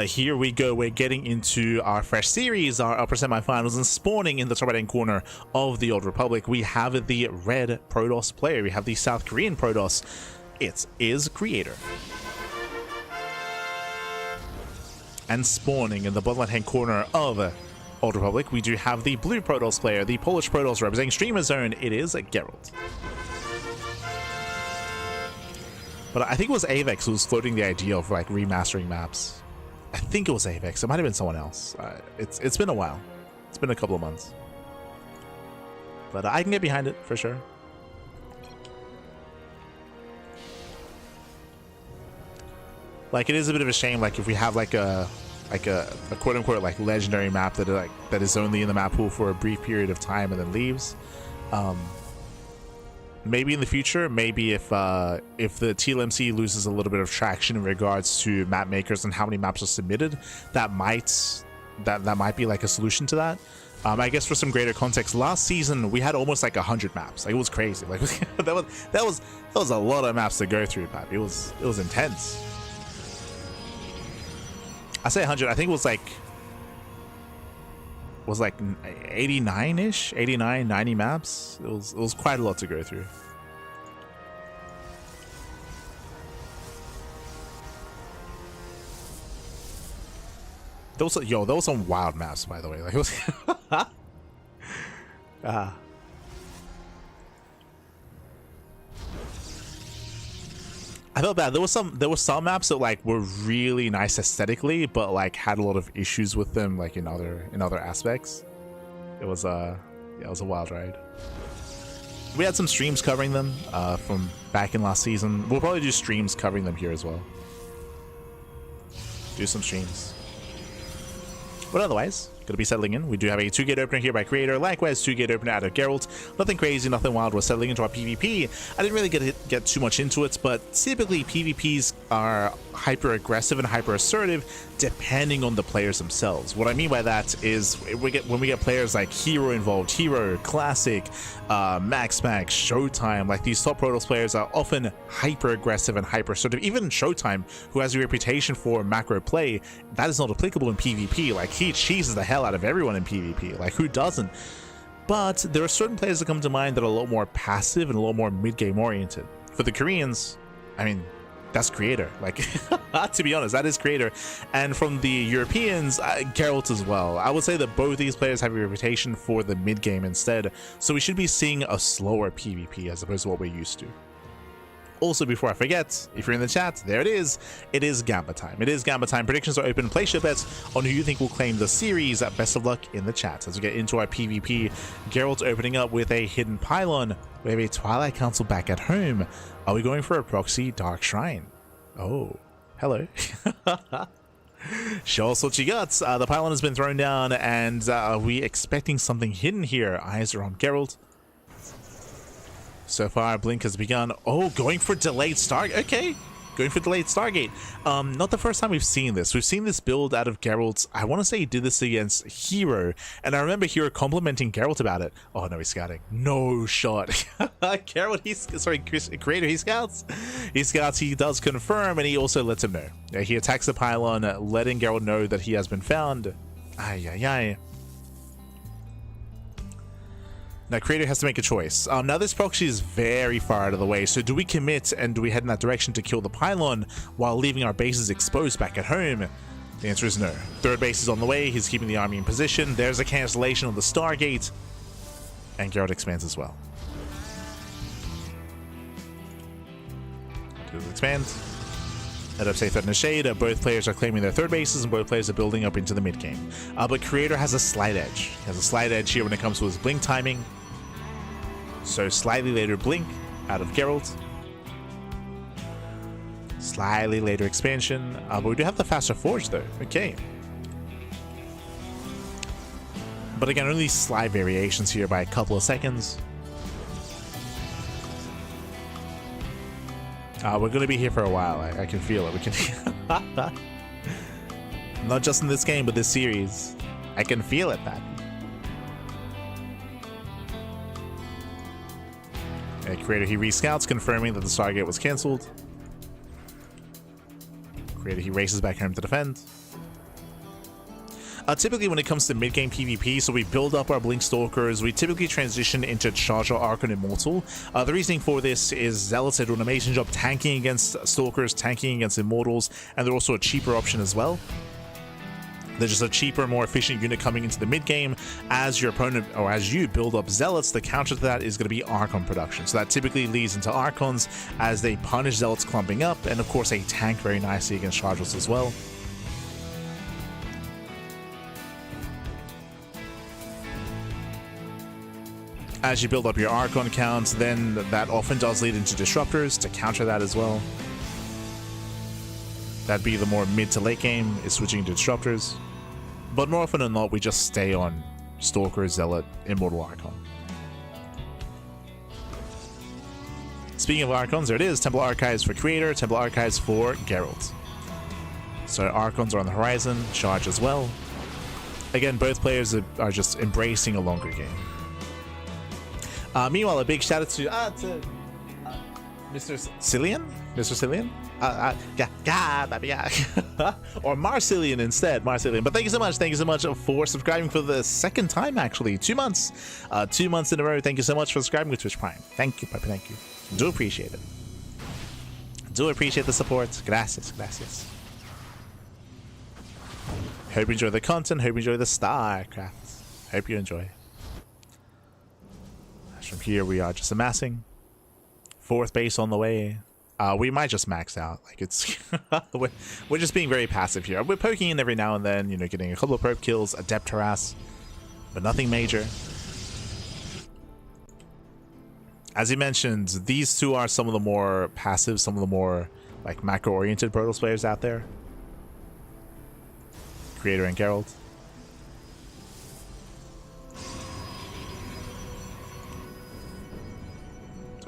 Here we go. We're getting into our fresh series, our upper semifinals, and spawning in the top right hand corner of the Old Republic. We have the red Protoss player. We have the South Korean Protoss. It is Creator. And spawning in the bottom right hand corner of Old Republic, we do have the blue Protoss player, the Polish Protoss representing Streamer Zone. It is Geralt. But I think it was Avex who was floating the idea of like remastering maps. I think it was Avex. It might have been someone else. It's been a while. It's been a couple of months. But I can get behind it for sure. Like, it is a bit of a shame, like, if we have like a quote unquote like legendary map that is only in the map pool for a brief period of time and then leaves. Maybe in the future, maybe if the TLMC loses a little bit of traction in regards to map makers and how many maps are submitted, that might be like a solution to that. I guess for some greater context, last season we had almost like 100 maps. Like, it was crazy. Like that was a lot of maps to go through, Pat. It was intense. I say 100. I think it was like 89-ish, 89, 90 maps. It was quite a lot to go through. There was some wild maps, by the way. Like, it was I felt bad. There was some maps that like were really nice aesthetically, but like had a lot of issues with them, like in other aspects. It was a wild ride. We had some streams covering them from back in last season. We'll probably do streams covering them here as well. Do some streams. But otherwise, gonna be settling in. We do have a 2-gate opener here by Creator. Likewise, 2-gate opener out of Geralt. Nothing crazy, nothing wild. We're settling into our PvP. I didn't really get too much into it, but typically PvPs are hyper aggressive and hyper assertive depending on the players themselves. What I mean by that is when we get players like Hero involved, Hero, Classic, Max, Showtime, like these top Protoss players are often hyper aggressive and hyper assertive. Even Showtime, who has a reputation for macro play, that is not applicable in PvP. Like, he cheeses the hell out of everyone in PvP. Like, who doesn't? But there are certain players that come to mind that are a lot more passive and a lot more mid-game oriented. For the Koreans, I mean, that's Creator. Like, to be honest, that is Creator. And from the Europeans, Geralt as well. I would say that both these players have a reputation for the mid-game instead, so we should be seeing a slower PvP as opposed to what we're used to. Also, before I forget, if you're in the chat, there it is. It is Gamba time. It is Gamba time. Predictions are open. Place your bets on who you think will claim the series. Best of luck in the chat. As we get into our PvP, Geralt opening up with a hidden pylon. We have a Twilight Council back at home. Are we going for a proxy Dark Shrine? Oh, hello. Show us what you got. The pylon has been thrown down, and are we expecting something hidden here? Eyes are on Geralt. So far, Blink has begun. Oh, going for delayed Stargate. Okay, going for delayed Stargate. Not the first time we've seen this. We've seen this build out of Geralt. I want to say he did this against Hero, and I remember Hero complimenting Geralt about it. Oh no, he's scouting. No shot. Geralt, Creator, he scouts. He scouts. He does confirm, and he also lets him know. He attacks the pylon, letting Geralt know that he has been found. Ay ay ay. Now, Creator has to make a choice. Now, this proxy is very far out of the way, so do we commit and do we head in that direction to kill the pylon while leaving our bases exposed back at home? The answer is no. Third base is on the way. He's keeping the army in position. There's a cancellation of the Stargate. And Geralt expands as well. Does expand. Head up safe in the shade. Both players are claiming their third bases and both players are building up into the mid game. But Creator has a slight edge. He has a slight edge here when it comes to his blink timing. So slightly later blink out of Geralt. Slightly later expansion. But we do have the faster forge though. Okay. But again, only slight variations here by a couple of seconds. We're going to be here for a while. I can feel it. We can. Not just in this game, but this series. I can feel it, Pat. Creator, he rescouts, confirming that the Stargate was cancelled. Creator, he races back home to defend. Typically when it comes to mid-game PvP, so we build up our Blink Stalkers, we typically transition into Charger Archon Immortal. The reasoning for this is Zealots do an amazing job tanking against Stalkers, tanking against Immortals, and they're also a cheaper option as well. They're just a cheaper, more efficient unit coming into the mid-game. As your opponent, or as you build up Zealots, the counter to that is going to be Archon production. So that typically leads into Archons as they punish Zealots clumping up, and of course they tank very nicely against Chargers as well. As you build up your Archon counts, then that often does lead into Disruptors to counter that as well. That'd be the more mid to late game, is switching to Disruptors. But more often than not, we just stay on Stalker, Zealot, Immortal, Archon. Speaking of Archons, there it is. Temple Archives for Creator, Temple Archives for Geralt. So Archons are on the horizon, Charge as well. Again, both players are just embracing a longer game. Meanwhile, a big shout out to Mr. Cillian? Mr. Cillian? Or Marcillian instead. Marcillian. But thank you so much for subscribing for the second time, actually. 2 months. 2 months in a row. Thank you so much for subscribing with Twitch Prime. Thank you, Pepe. Thank you. Do appreciate it. Do appreciate the support. Gracias. Gracias. Hope you enjoy the content. Hope you enjoy the StarCraft. Hope you enjoy. From here we are just amassing. 4th base on the way. We might just max out. Like it's we're just being very passive here. We're poking in every now and then, you know, getting a couple of probe kills, adept harass, but nothing major. As you mentioned, these two are some of the more passive, some of the more like macro oriented Protoss players out there. Creator and Geralt.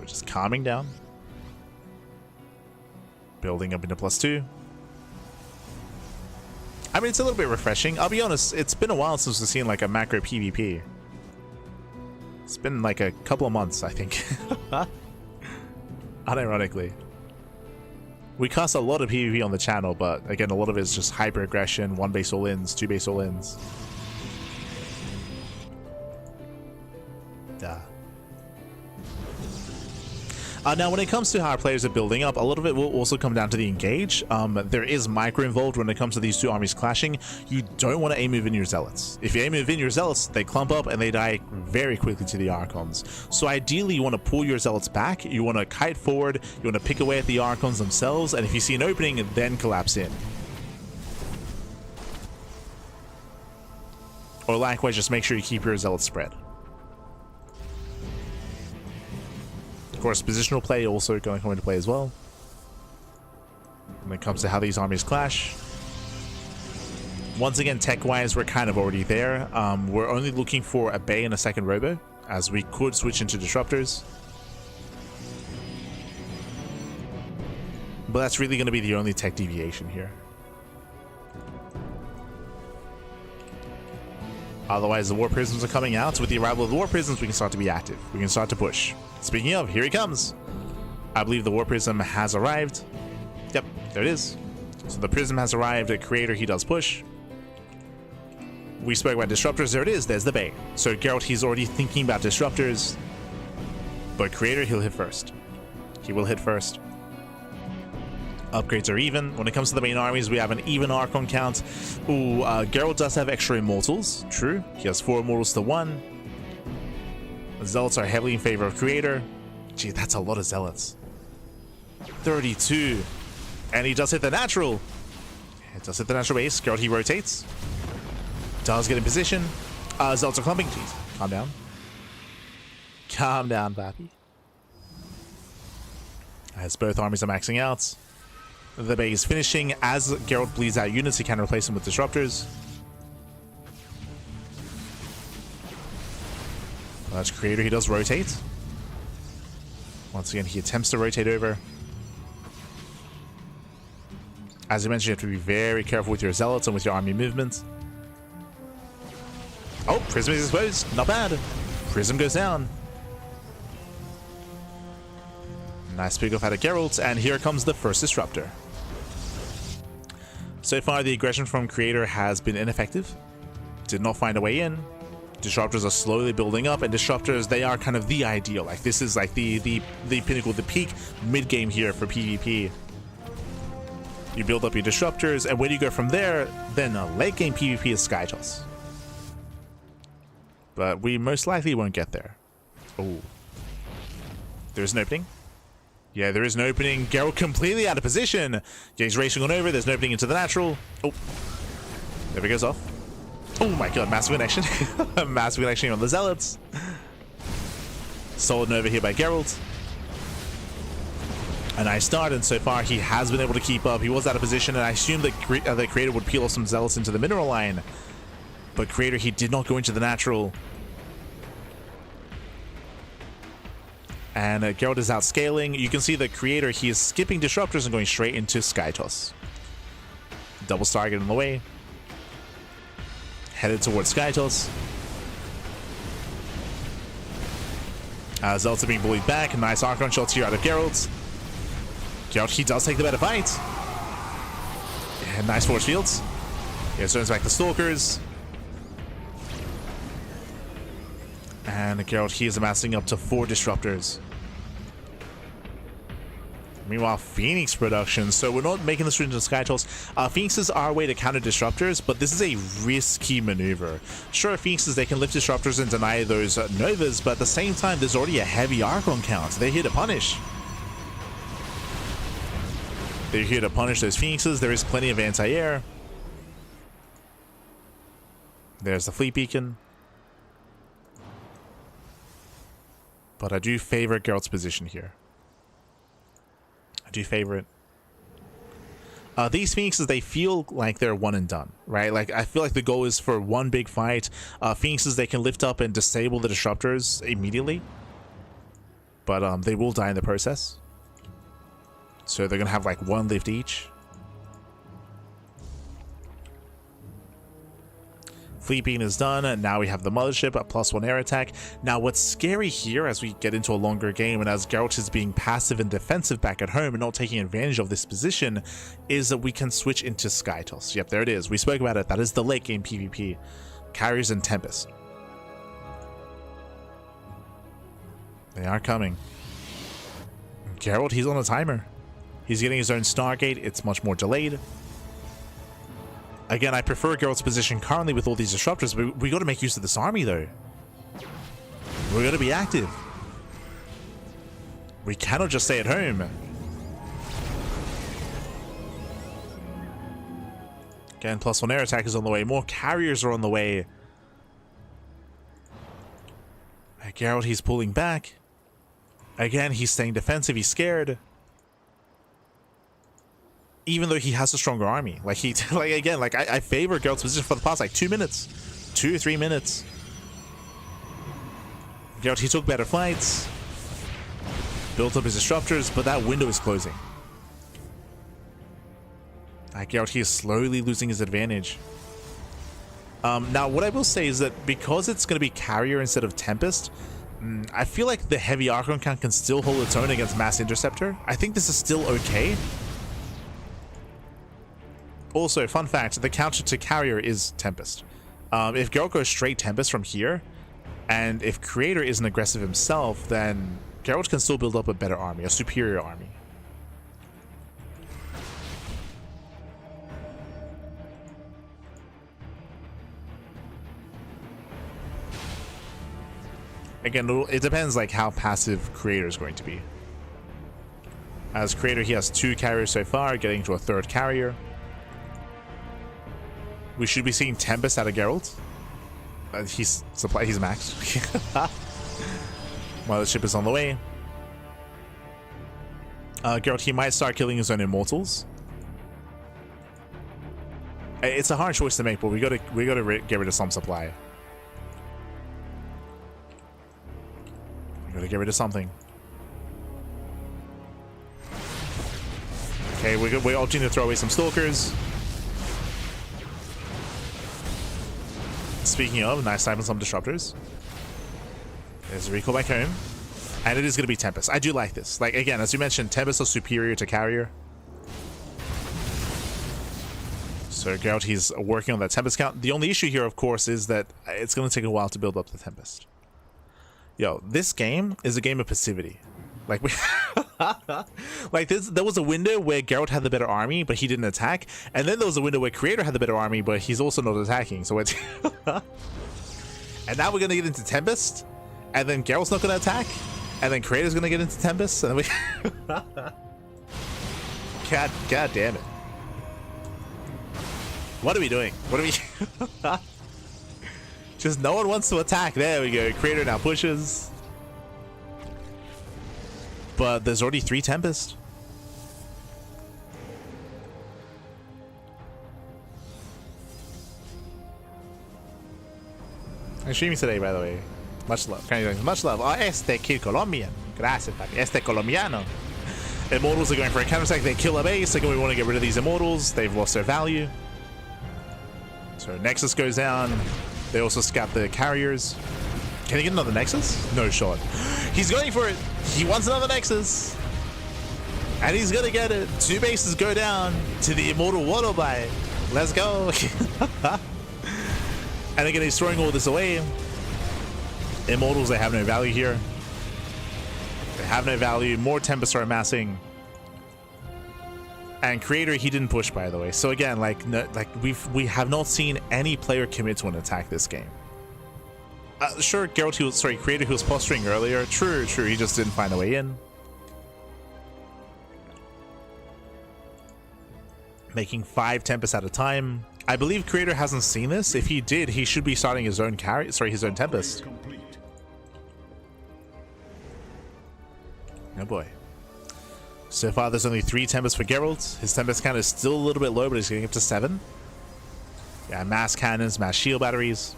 Just calming down, building up into +2. I mean, it's a little bit refreshing. I'll be honest, it's been a while since we've seen like a macro PvP. It's been like a couple of months, I think. Unironically, we cast a lot of PvP on the channel, but again, a lot of it is just hyper aggression, 1 base all-ins, 2 base all-ins. Duh. Now, when it comes to how our players are building up, a lot of it will also come down to the engage. There is micro involved when it comes to these two armies clashing. You don't want to aim move in your Zealots. If you aim move in your Zealots, they clump up and they die very quickly to the Archons. So ideally, you want to pull your Zealots back. You want to kite forward. You want to pick away at the Archons themselves. And if you see an opening, then collapse in. Or likewise, just make sure you keep your Zealots spread. Of course, positional play also going to come into play as well. When it comes to how these armies clash. Once again, tech-wise, we're kind of already there. We're only looking for a Bay and a second Robo, as we could switch into Disruptors. But that's really going to be the only tech deviation here. Otherwise, the War Prisms are coming out. So with the arrival of the War Prisms, we can start to be active. We can start to push. Speaking of, here he comes. I believe the War Prism has arrived. Yep, there it is. So the Prism has arrived. At Creator, he does push. We spoke about Disruptors. There it is. There's the Bay. So Geralt, he's already thinking about Disruptors. But Creator, he'll hit first. He will hit first. Upgrades are even. When it comes to the main armies, we have an even Archon count. Ooh, Geralt does have extra Immortals. True. He has 4 Immortals to 1. Zealots are heavily in favor of Creator. Gee, that's a lot of Zealots. 32. And he does hit the natural. It does hit the natural base. Geralt, he rotates. Does get in position. Zealots are clumping. Jeez, calm down. Calm down, Pappy. As both armies are maxing out. The Bay is finishing. As Geralt bleeds out units, he can replace them with Disruptors. That's Creator. He does rotate. Once again, he attempts to rotate over. As I mentioned, you have to be very careful with your Zealots and with your army movement. Oh, Prism is exposed. Not bad. Prism goes down. Nice pick off out of Geralt, and here comes the first Disruptor. So far, the aggression from Creator has been ineffective. Did not find a way in. Disruptors are slowly building up, and Disruptors, they are kind of the ideal. Like, this is like the pinnacle, the peak mid-game here for PvP. You build up your Disruptors, and when you go from there, then late-game PvP is Sky Toss. But we most likely won't get there. Oh. There's an opening. Yeah, there is an opening. Geralt completely out of position. Yeah, he's racing on over. There's an opening into the natural. Oh. There he goes off. Oh my god, massive connection. Massive connection on the Zealots. Solid Nova here by Geralt. A nice start, and so far he has been able to keep up. He was out of position, and I assumed that the Creator would peel off some Zealots into the mineral line. But Creator, he did not go into the natural. And Geralt is out scaling. You can see the Creator, he is skipping Disruptors and going straight into Sky Toss. Double Star getting in the way. Headed towards Sky Toss. Zealots are being bullied back. Nice Archon shots here out of Geralt. Geralt, he does take the better fight. Yeah, nice force fields. Yeah, turns back the Stalkers. And Geralt, he is amassing up to 4 Disruptors. Meanwhile, Phoenix production. So we're not making this into Sky Toss. Phoenixes are a way to counter Disruptors, but this is a risky maneuver. Sure, Phoenixes, they can lift Disruptors and deny those Novas, but at the same time, there's already a heavy Archon count. They're here to punish. They're here to punish those Phoenixes. There is plenty of anti-air. There's the Fleet Beacon. But I do favor Geralt's position here. I do favor it. These Phoenixes, they feel like they're one and done, right? Like, I feel like the goal is for one big fight. Phoenixes, they can lift up and disable the Disruptors immediately. But they will die in the process. So they're going to have like 1 lift each. Fleet Beacon is done, and now we have the Mothership, a +1 air attack. Now what's scary here as we get into a longer game and as Geralt is being passive and defensive back at home and not taking advantage of this position is that we can switch into Sky Toss. Yep, there it is. We spoke about it. That is the late game PvP. Carriers and Tempest. They are coming. Geralt, he's on a timer. He's getting his own Stargate. It's much more delayed. Again, I prefer Geralt's position currently with all these Disruptors, but we got to make use of this army, though. We're going to be active. We cannot just stay at home. Again, +1 air attack is on the way. More carriers are on the way. Geralt, he's pulling back. Again, he's staying defensive. He's scared. Even though he has a stronger army. Like, I favor Geralt's position for the past, like, 2 minutes. 2 or 3 minutes. Geralt, he took better flights. Built up his Disruptors, but that window is closing. Geralt, he is slowly losing his advantage. Now, what I will say is that because it's going to be Carrier instead of Tempest, I feel like the heavy Archon count can still hold its own against Mass Interceptor. I think this is still okay. Also, fun fact, the counter to Carrier is Tempest. If Geralt goes straight Tempest from here, and if Creator isn't aggressive himself, then Geralt can still build up a better army, a superior army. Again, it depends like how passive Creator is going to be. As Creator, he has 2 carriers so far, getting to a 3rd carrier. We should be seeing Tempest out of Geralt. He's maxed. Mothership is on the way. Geralt, he might start killing his own Immortals. It's a hard choice to make, but we gotta get rid of some supply. We gotta get rid of something. Okay, we're opting to throw away some Stalkers. Speaking of, nice time on some Disruptors. There's a recall back home. And it is going to be Tempest. I do like this. Like, again, as you mentioned, Tempest is superior to Carrier. So Geralt, he's working on that Tempest count. The only issue here, of course, is that it's going to take a while to build up the Tempest. Yo, this game is a game of passivity. Like, like there was a window where Geralt had the better army, but he didn't attack. And then there was a window where Creator had the better army, but he's also not attacking. So it's... And now we're going to get into Tempest. And then Geralt's not going to attack. And then Creator's going to get into Tempest. And then we... God damn it. What are we doing? What are we... Just no one wants to attack. There we go. Creator now pushes. But there's already 3 Tempest. I'm streaming today, by the way. Much love. Much love. Oh, este kid Colombian. Gracias, papi. Este colombiano. Immortals are going for a counterattack. They kill a base. Again, we want to get rid of these Immortals. They've lost their value. So Nexus goes down. They also scout the carriers. Can he get another Nexus? No shot. He's going for it. He wants another Nexus. And he's going to get it. 2 bases go down to the Immortal Water Bite. Let's go. And again, he's throwing all this away. Immortals, they have no value here. They have no value. More Tempests are amassing. And Creator, he didn't push, by the way. So again, like, no, like we have not seen any player commit to an attack this game. Sure, Geralt, Creator, who was posturing earlier. True, he just didn't find a way in. Making 5 Tempests at a time. I believe Creator hasn't seen this. If he did, he should be starting his own his own Tempest. Oh boy. So far, there's only 3 Tempests for Geralt. His Tempest count is still a little bit low, but he's getting up to 7. Yeah, mass cannons, mass shield batteries.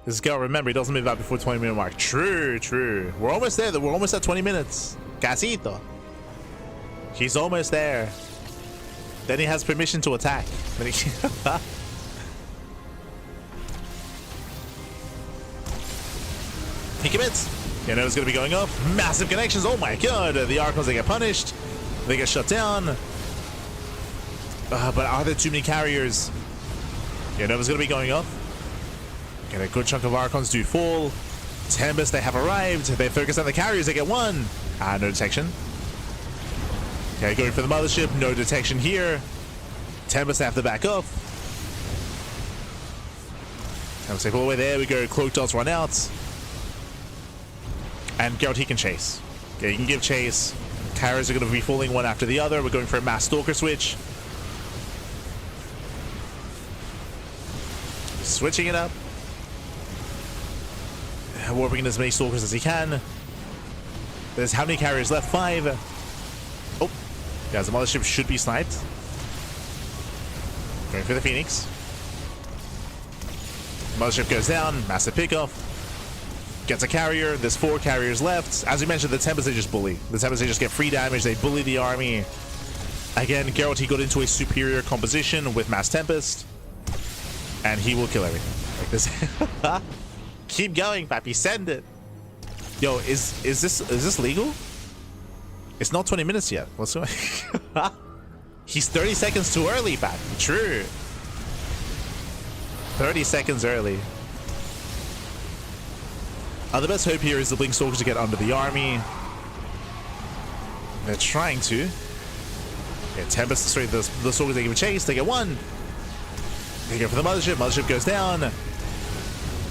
This is Geralt, remember, he doesn't move out before 20-minute mark. True. We're almost there. We're almost at 20 minutes. Casito. He's almost there. Then he has permission to attack. He commits. You know it's going to be going up. Massive connections. Oh my god. The Archons, they get punished. They get shut down. But are there too many carriers? You know it's going to be going up. Get a good chunk of Archons do fall. Tempest, they have arrived. They focus on the carriers. They get 1. No detection. Okay, going for the mothership. No detection here. Tempest have to back up. Tempest take all the way. There we go. Cloak dots run out. And Geralt, he can chase. Okay, he can give chase. Carriers are going to be falling one after the other. We're going for a mass Stalker switch. Switching it up. Warping as many Stalkers as he can. There's how many carriers left? 5. Oh. Yeah, the mothership should be sniped. Going for the Phoenix. Mothership goes down. Massive pickoff. Gets a carrier. There's 4 carriers left. As we mentioned, the Tempest, they just bully. The Tempest, they just get free damage. They bully the army. Again, Geralt, he got into a superior composition with Mass Tempest. And he will kill everything. Like this. Keep going, papi. Send it. Yo, is this legal? It's not 20 minutes yet. What's going on? He's 30 seconds too early, papi. True. 30 seconds early. The best hope here is the Blink Stalkers to get under the army. They're trying to. Yeah, Tempest, sorry, the Stalkers, they give a chase. They get 1. They go for the mothership. Mothership goes down.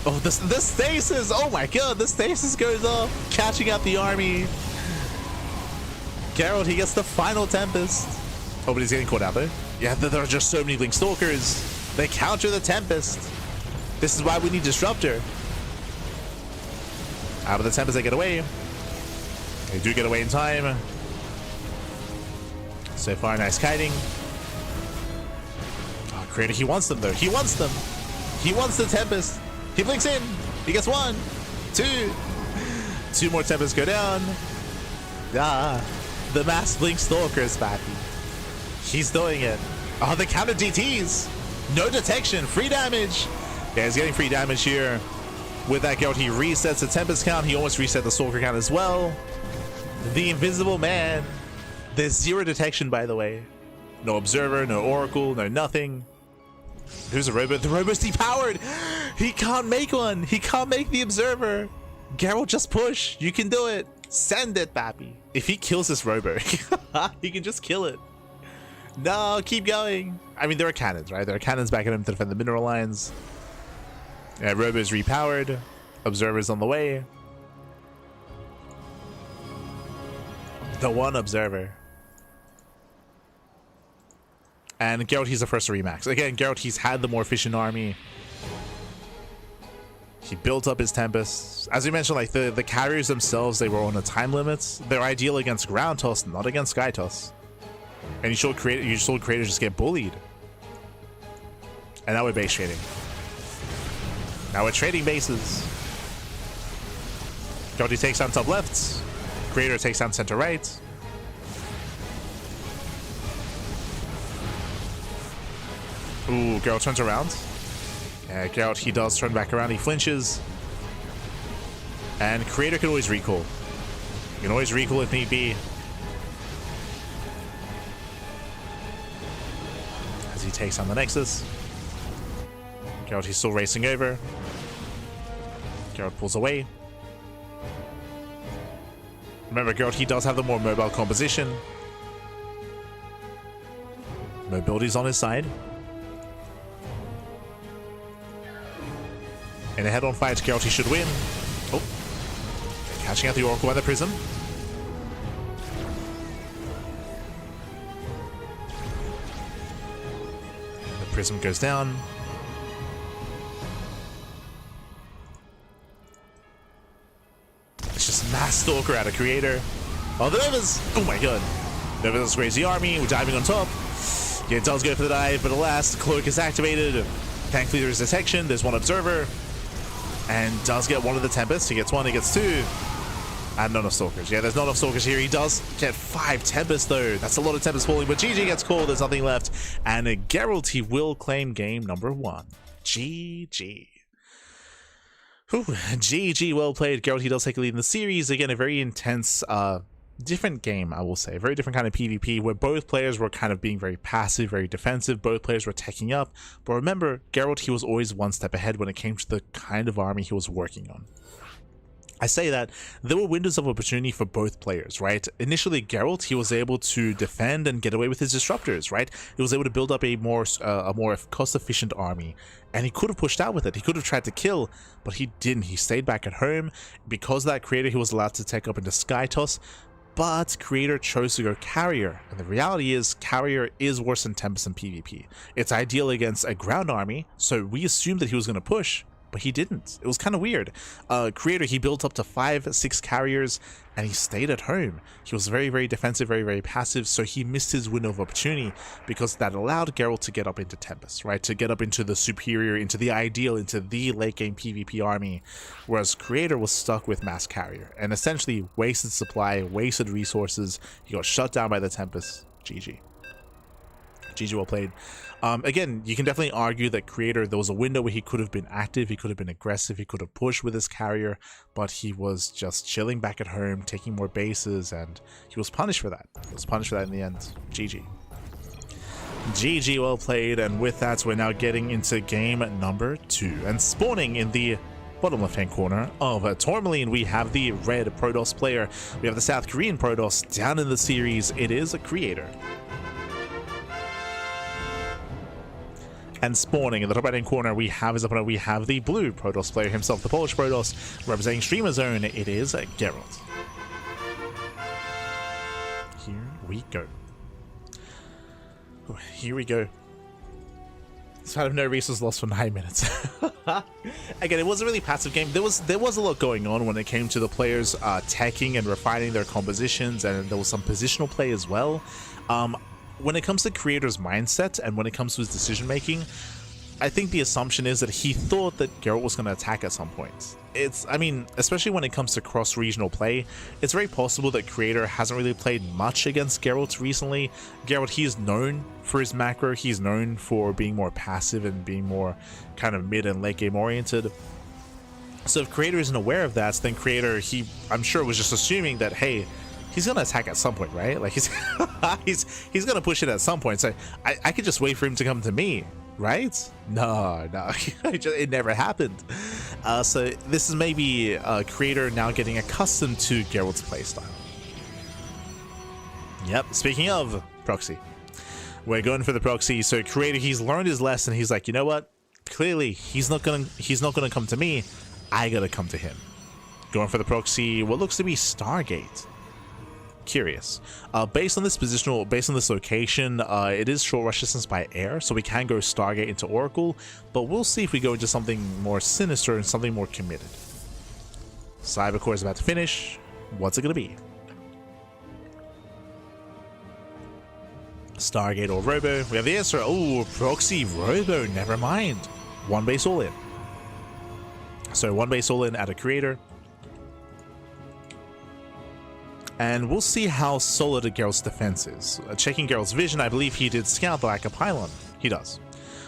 Oh, the stasis! Oh my god, the stasis goes up, catching out the army. Geralt, he gets the final Tempest. Oh, but he's getting caught out though. Yeah, there are just so many Blink Stalkers. They counter the Tempest. This is why we need Disruptor. Out of the Tempest, they get away. They do get away in time. So far, nice kiting. Oh, Creator, he wants them though. He wants them. He wants the Tempest. He blinks in. He gets 1, 2. 2 more Tempests go down. Ah, the mass Blink Stalkers, papi. He's doing it. Oh, the counter DTs. No detection. Free damage. Yeah, he's getting free damage here. With that Geralt, he resets the Tempest count. He almost reset the Stalker count as well. The Invisible Man. There's 0 detection, by the way. No Observer, no Oracle, no nothing. Here's a Robo. The Robo's depowered. He can't make one. He can't make the Observer. Geralt, just push. You can do it. Send it, Pappy. If he kills this Robo, he can just kill it. No, keep going. I mean, there are cannons, right? There are cannons backing him to defend the mineral lines. Yeah, Robo's repowered. Observer's on the way. The one Observer. And Geralt, he's the first to remax. Again, Geralt, he's had the more efficient army. He built up his Tempests. As we mentioned, like the carriers themselves, they were on a time limit. They're ideal against ground toss, not against sky toss. And you saw creators just get bullied. And now we're base trading. Now we're trading bases. Geralt takes down top left. Creator takes down center right. Ooh, Geralt turns around. Yeah, Geralt, he does turn back around. He flinches. And Creator can always recall. You can always recall if need be. As he takes on the Nexus. Geralt, he's still racing over. Geralt pulls away. Remember, Geralt, he does have the more mobile composition. Mobility's on his side. In a head-on fight, Geralt, he should win. Oh. Catching out the Oracle by the Prism. The Prism goes down. It's just mass Stalker out of Creator. Oh, the Novas! Oh my god. Novas raise the army. We're diving on top. Yeah, it does go for the dive, but alas, the Cloak is activated. Thankfully, there's detection. There's one Observer. And does get one of the Tempests. He gets one, he gets two. And not enough Stalkers. Yeah, there's not enough Stalkers here. He does get 5 Tempests, though. That's a lot of Tempests falling, but GG gets called. There's nothing left. And Geralt, he will claim game number 1. GG. Whew. GG, well played. Geralt, he does take a lead in the series. Again, a very intense, different game, I will say. Very different kind of PvP, where both players were kind of being very passive, very defensive. Both players were teching up. But remember, Geralt, he was always one step ahead when it came to the kind of army he was working on. I say that there were windows of opportunity for both players, right? Initially, Geralt, he was able to defend and get away with his disruptors, right? He was able to build up a more cost-efficient army, and he could have pushed out with it. He could have tried to kill, but he didn't. He stayed back at home. Because of that Creator, he was allowed to take up into Sky Toss, but Creator chose to go Carrier, and the reality is Carrier is worse than Tempest in PvP. It's ideal against a ground army, so we assumed that he was going to push, but he didn't. It was kind of weird. Creator, he built up to 5-6 carriers, and he stayed at home. He was very, very defensive, very, very passive, so he missed his window of opportunity, because that allowed Geralt to get up into Tempest, right? To get up into the superior, into the ideal, into the late game PvP army, whereas Creator was stuck with Mass Carrier, and essentially wasted supply, wasted resources. He got shut down by the Tempest. GG. GG, well played. Again, you can definitely argue that Creator, there was a window where he could have been active, he could have been aggressive, he could have pushed with his carrier, but he was just chilling back at home, taking more bases, and he was punished for that. He was punished for that in the end. GG. GG, well played, and with that, we're now getting into game number 2. And spawning in the bottom left-hand corner of Tourmaline, we have the red Protoss player. We have the South Korean Protoss. Down in the series, it is a Creator. And spawning in the top right-hand corner, we have his opponent. We have the blue Protoss player himself, the Polish Protoss, representing Streamer Zone. It is Geralt. Here we go. Here we go. So out of no resource lost for 9 minutes. Again, it was a really passive game. There was a lot going on when it came to the players teching and refining their compositions, and there was some positional play as well. When it comes to Creator's mindset and when it comes to his decision making, I think the assumption is that he thought that Geralt was going to attack at some point. I mean, especially when it comes to cross-regional play, it's very possible that Creator hasn't really played much against Geralt recently. Geralt, he is known for his macro, he's known for being more passive and being more kind of mid and late game oriented. So if Creator isn't aware of that, then Creator, I'm sure was just assuming that, hey, he's gonna attack at some point, right? Like he's gonna push it at some point. So I could just wait for him to come to me, right? No, it never happened. So this is maybe Creator now getting accustomed to Geralt's playstyle. Yep. Speaking of proxy, we're going for the proxy. So Creator, he's learned his lesson. He's like, you know what? Clearly, he's not gonna come to me. I gotta come to him. Going for the proxy. What looks to be Stargate. Curious. Based on this positional, based on this location, it is short rush distance by air, so we can go Stargate into Oracle. But we'll see if we go into something more sinister and something more committed. Cybercore is about to finish. What's it gonna be? Stargate or Robo? We have the answer. Oh, proxy Robo. Never mind. One base all in. So one base all in at a Creator. And we'll see how solid Geralt's defense is. Checking Geralt's vision, I believe he did scout the lack of pylon. He does.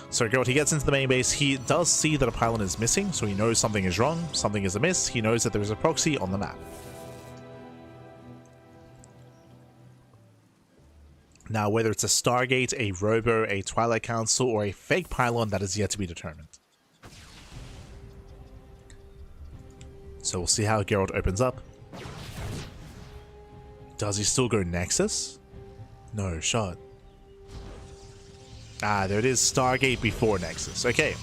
So Geralt, he gets into the main base. He does see that a pylon is missing, so he knows something is wrong, something is amiss. He knows that there is a proxy on the map. Now, whether it's a Stargate, a Robo, a Twilight Council, or a fake pylon, that is yet to be determined. So we'll see how Geralt opens up. Does he still go Nexus? No, shot. Ah, there it is. Stargate before Nexus. Okay.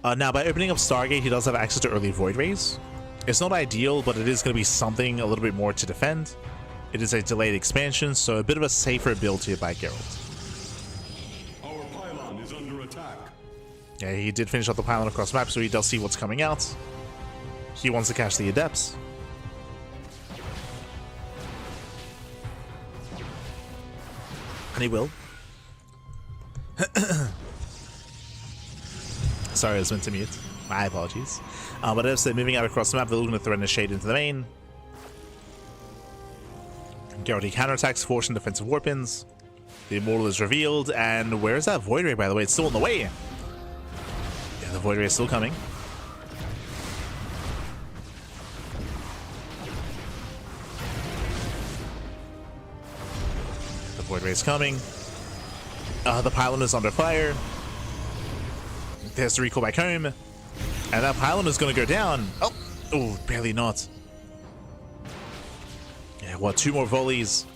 Now, by opening up Stargate, he does have access to early Void Rays. It's not ideal, but it is going to be something a little bit more to defend. It is a delayed expansion, so a bit of a safer build here by Geralt. Our pylon is under attack. Yeah, he did finish off the pylon across map, so he does see what's coming out. He wants to catch the Adepts. And he will. Sorry, I was meant to mute. My apologies. But as they're moving out across the map, they're looking to threaten a shade into the main. Geralt, he counterattacks, forcing defensive warpins. The Immortal is revealed, and where is that Void Ray, by the way? It's still on the way. Yeah, the Void Ray is still coming. The Void Ray is coming. The pylon is under fire. There's the recall back home. And that pylon is going to go down. Oh, barely not. Yeah, what, 2 more volleys.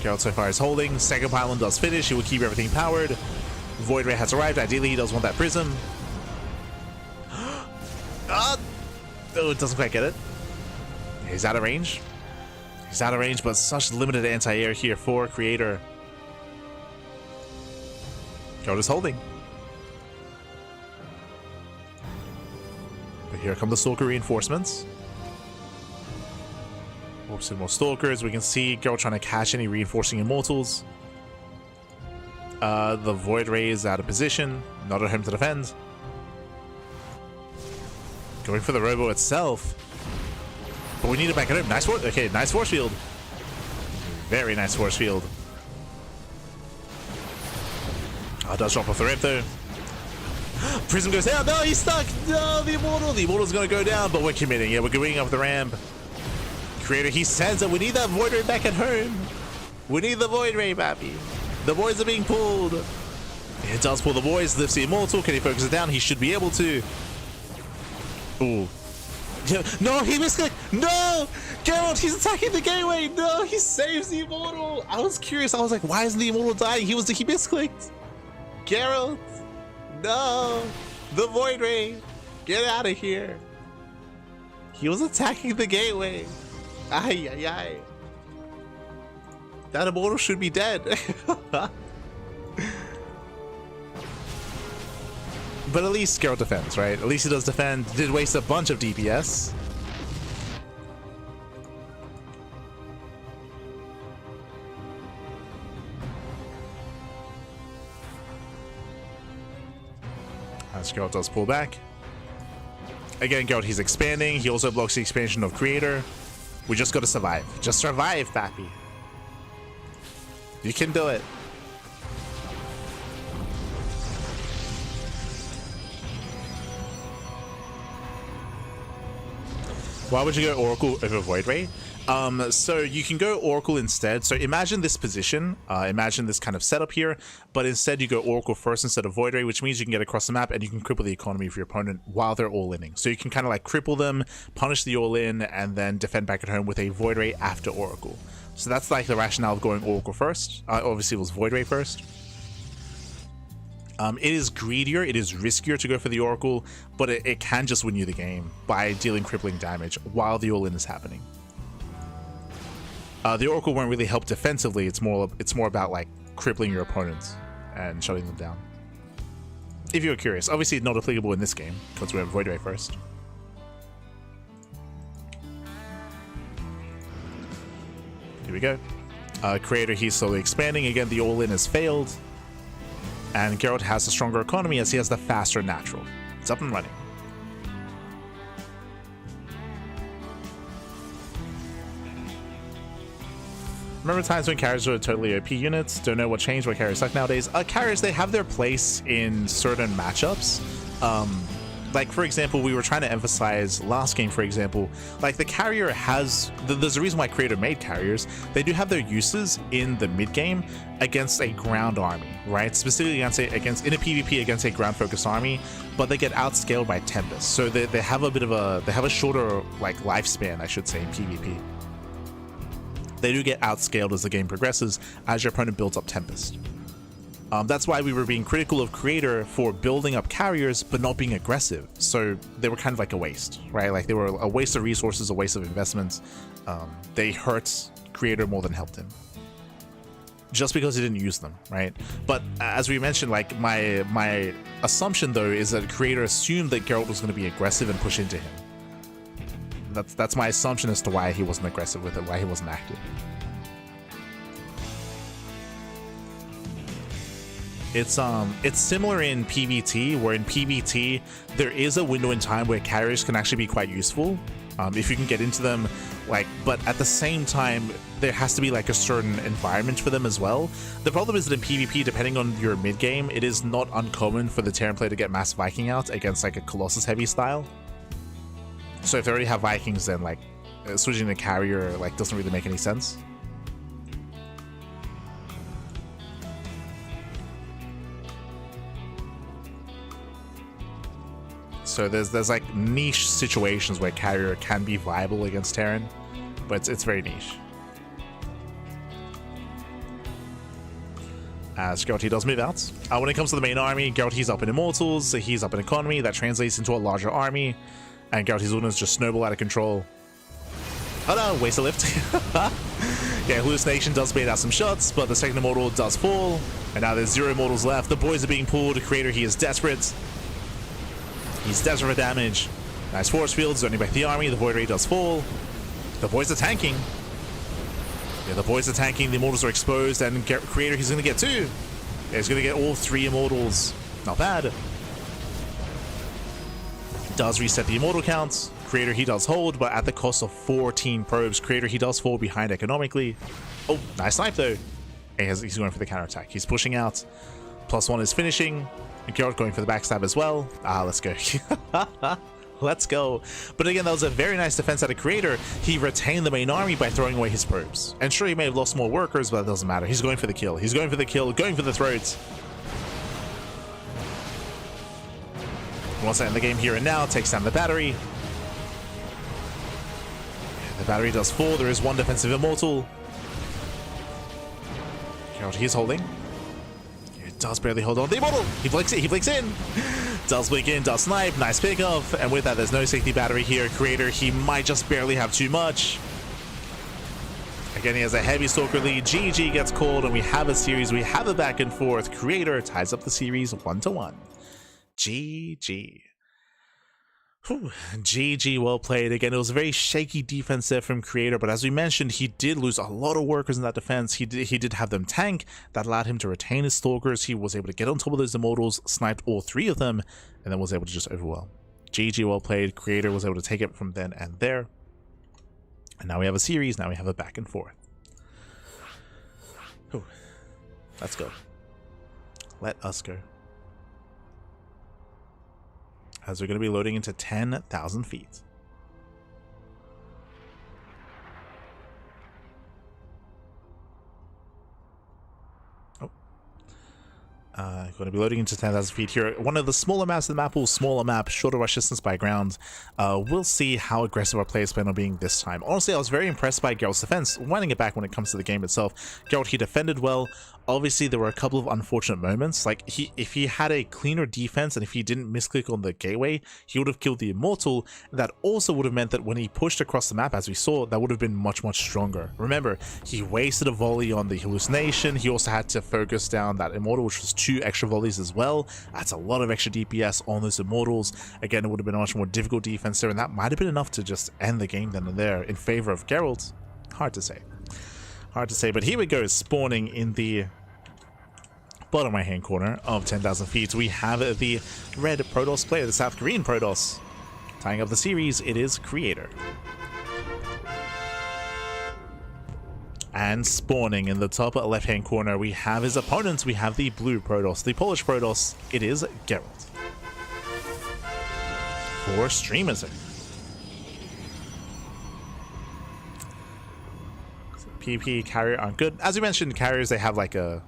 Geralt so far is holding. Second pylon does finish. He will keep everything powered. Void Ray has arrived. Ideally, he does want that prism. Oh, it doesn't quite get it. He's out of range. He's out of range, but such limited anti-air here for Creator. Geralt is holding. But here come the Stalker reinforcements. Warps in more Stalkers. We can see Geralt trying to catch any reinforcing Immortals. The Void Ray is out of position. Not at home to defend. Going for the Robo itself. But we need it back at home. Nice force. Okay, nice force field. Very nice force field. Oh, does drop off the ramp though. Prism goes down. No, he's stuck. No, the Immortal. The Immortal's going to go down, but we're committing. Yeah, we're going up the ramp. Creator, he says that we need that Void Ray back at home. We need the Void Ray, baby. The boys are being pulled. It does pull the boys. Lifts the Immortal. Can he focus it down? He should be able to. Ooh. No, he misclicked. No! Geralt, he's attacking the gateway. No, he saves the Immortal. I was curious. I was like, why isn't the Immortal dying? He misclicked. Geralt. No. The Void Ray. Get out of here. He was attacking the gateway. Ay, ay, ay. That Immortal should be dead. But at least Geralt defends, right? At least he does defend. Did waste a bunch of DPS. As Geralt does pull back. Again, Geralt, he's expanding. He also blocks the expansion of Creator. We just gotta survive. Just survive, Pappy. You can do it. Why would you go Oracle over Void Ray? So you can go Oracle instead. So imagine this position, imagine this kind of setup here, but instead you go Oracle first instead of Void Ray, which means you can get across the map and you can cripple the economy of your opponent while they're all-inning. So you can kind of like cripple them, punish the all-in, and then defend back at home with a Void Ray after Oracle. So that's like the rationale of going Oracle first. Obviously it was Void Ray first. It is greedier, it is riskier to go for the Oracle, but it can just win you the game by dealing crippling damage while the all-in is happening. The Oracle won't really help defensively, it's more about like crippling your opponents and shutting them down. If you're curious, obviously not applicable in this game, because we have Void Ray first. Here we go. Creator, he's slowly expanding, again the all-in has failed. And Geralt has a stronger economy as he has the faster natural. It's up and running. Remember times when carriers were totally OP units? Don't know what changed, what carriers suck nowadays. Carriers, they have their place in certain matchups. Like, for example, we were trying to emphasize last game, for example, like the carrier has, there's a reason why Creator made carriers. They do have their uses in the mid game against a ground army, right? Specifically against in a PvP against a ground focused army, but they get outscaled by Tempest. So they have a bit of a, they have a shorter like lifespan, I should say, in PvP. They do get outscaled as the game progresses, as your opponent builds up Tempest. That's why we were being critical of Creator for building up carriers but not being aggressive. So they were kind of like a waste, right? Like they were a waste of resources, a waste of investments. They hurt Creator more than helped him, just because he didn't use them, right? But as we mentioned, like my assumption though is that Creator assumed that Geralt was going to be aggressive and push into him. That's my assumption as to why he wasn't aggressive with it, why he wasn't active. It's similar in PvT, where in PvT there is a window in time where carriers can actually be quite useful if you can get into them, like, but at the same time there has to be like a certain environment for them as well. The problem is that in PvP, depending on your mid game, it is not uncommon for the Terran player to get Mass Viking out against like a Colossus heavy style. So if they already have Vikings, then like switching to carrier like doesn't really make any sense. So there's like niche situations where carrier can be viable against Terran, but it's very niche. As Geralt, he does move out. When it comes to the main army, Geralt, he's up in Immortals, he's up in Economy, that translates into a larger army, and Geralt, his units just snowball out of control. Oh no, waste a lift. Yeah, Hallucination does bait out some shots, but the second Immortal does fall, and now there's 0 Immortals left. The boys are being pulled. Creator, he is desperate. He's desperate for damage. Nice force field, zoning back the army. The Void Ray does fall. The boys are tanking. Yeah, the boys are tanking. The Immortals are exposed, and Creator, he's going to get 2. Yeah, he's going to get all 3 Immortals. Not bad. Does reset the Immortal counts. Creator, he does hold, but at the cost of 14 probes. Creator, he does fall behind economically. Oh, nice snipe though. He's going for the counterattack. He's pushing out. +1 is finishing. And Geralt going for the backstab as well. Let's go. Let's go. But again, that was a very nice defense out of Creator. He retained the main army by throwing away his probes. And sure, he may have lost more workers, but it doesn't matter. He's going for the kill. He's going for the kill, going for the throats. Wants to end the game here and now. Takes down the battery. The battery does fall. There is 1 defensive Immortal. Geralt, he's holding. Does barely hold on. The Immortal! He blinks it, he blinks in! Does blink in, does snipe, nice pickoff, and with that there's no safety battery here. Creator, he might just barely have too much. Again, he has a heavy Stalker lead. GG gets called, and we have a series, we have a back and forth. Creator ties up the series 1-1. GG. Whew. GG, well played. Again, it was a very shaky defense there from Creator, but as we mentioned, he did lose a lot of workers in that defense. He did have them tank. That allowed him to retain his Stalkers. He was able to get on top of those Immortals, sniped all 3 of them, and then was able to just overwhelm. GG, well played. Creator was able to take it from then and there. And now we have a series. Now we have a back and forth. Whew. Let's go. Let us go. As we're going to be loading into 10,000 feet. Going to be loading into 10,000 feet here. One of the smaller maps of the map, smaller map, shorter rush distance by ground. We'll see how aggressive our players plan on being this time. Honestly, I was very impressed by Geralt's defense, winding it back when it comes to the game itself. Geralt, he defended well. Obviously, there were a couple of unfortunate moments. Like, if he had a cleaner defense and if he didn't misclick on the gateway, he would have killed the Immortal. That also would have meant that when he pushed across the map, as we saw, that would have been much, much stronger. Remember, he wasted a volley on the hallucination. He also had to focus down that Immortal, which was 2 extra volleys as well. That's a lot of extra DPS on those Immortals. Again, it would have been a much more difficult defense there, and that might have been enough to just end the game then and there in favor of Geralt. Hard to say. Hard to say, but here we go, spawning in the bottom right hand corner of 10,000 feet. We have the red Protoss player, the South Korean Protoss. Tying up the series, it is Creator. And spawning in the top left hand corner, we have his opponents. We have the blue Protoss, the Polish Protoss. It is Geralt. For streamers. PvP carrier aren't good. As we mentioned, carriers, they have like a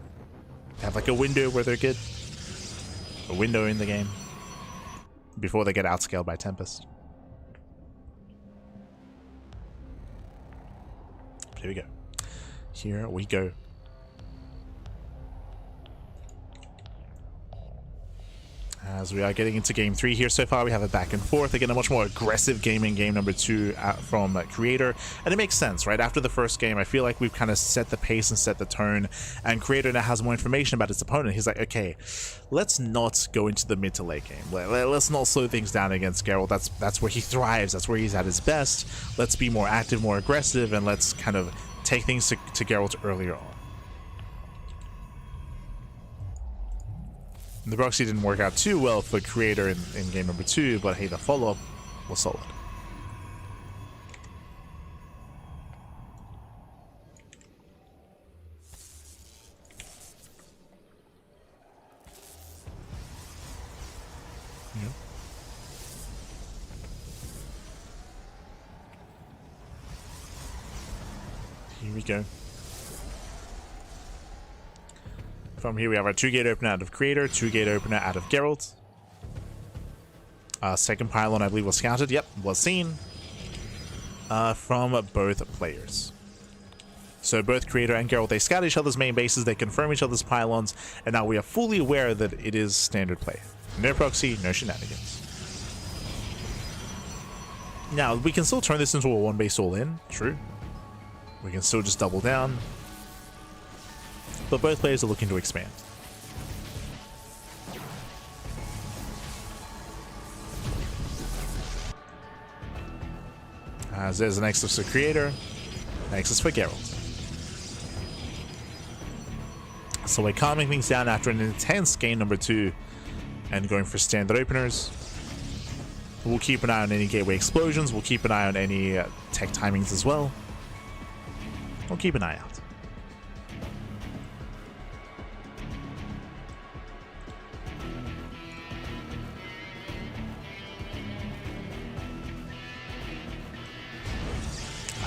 window where they're good. A window in the game before they get outscaled by Tempest. Here we go. Here we go. As we are getting into game 3 here so far, we have a back and forth. Again, a much more aggressive game in game number 2 from Creator. And it makes sense, right? After the first game, I feel like we've kind of set the pace and set the tone. And Creator now has more information about his opponent. He's like, okay, let's not go into the mid to late game. Let's not slow things down against Geralt. That's where he thrives. That's where he's at his best. Let's be more active, more aggressive, and let's kind of take things to Geralt earlier on. The proxy didn't work out too well for Creator in game number 2, but hey, the follow-up was solid. Yeah. Here we go. From here, we have our 2-gate opener out of Creator, 2-gate opener out of Geralt. Second pylon, I believe, was scouted. Yep, was seen from both players. So both Creator and Geralt, they scout each other's main bases, they confirm each other's pylons, and now we are fully aware that it is standard play. No proxy, no shenanigans. Now, we can still turn this into a 1-base all-in, true. We can still just double down. But both players are looking to expand. As there's an Nexus for Creator, Nexus for Geralt. So we're calming things down after an intense game number 2 and going for standard openers. We'll keep an eye on any gateway explosions. We'll keep an eye on any tech timings as well. We'll keep an eye out.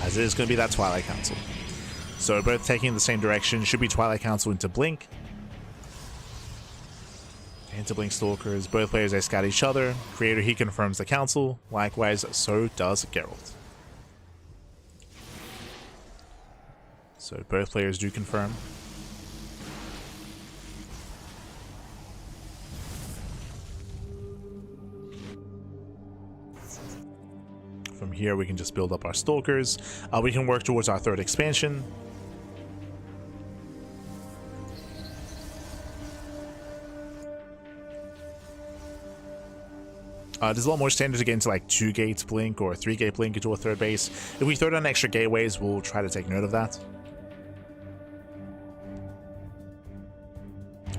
As it is going to be that Twilight Council. So both taking the same direction. Should be Twilight Council into Blink. Into Blink Stalkers. Both players, they scout each other. Creator, he confirms the Council. Likewise, so does Geralt. So both players do confirm. From here, we can just build up our Stalkers. We can work towards our 3rd expansion. There's a lot more standard to get into like 2-gate Blink or 3-gate Blink into a 3rd base. If we throw down extra gateways, we'll try to take note of that.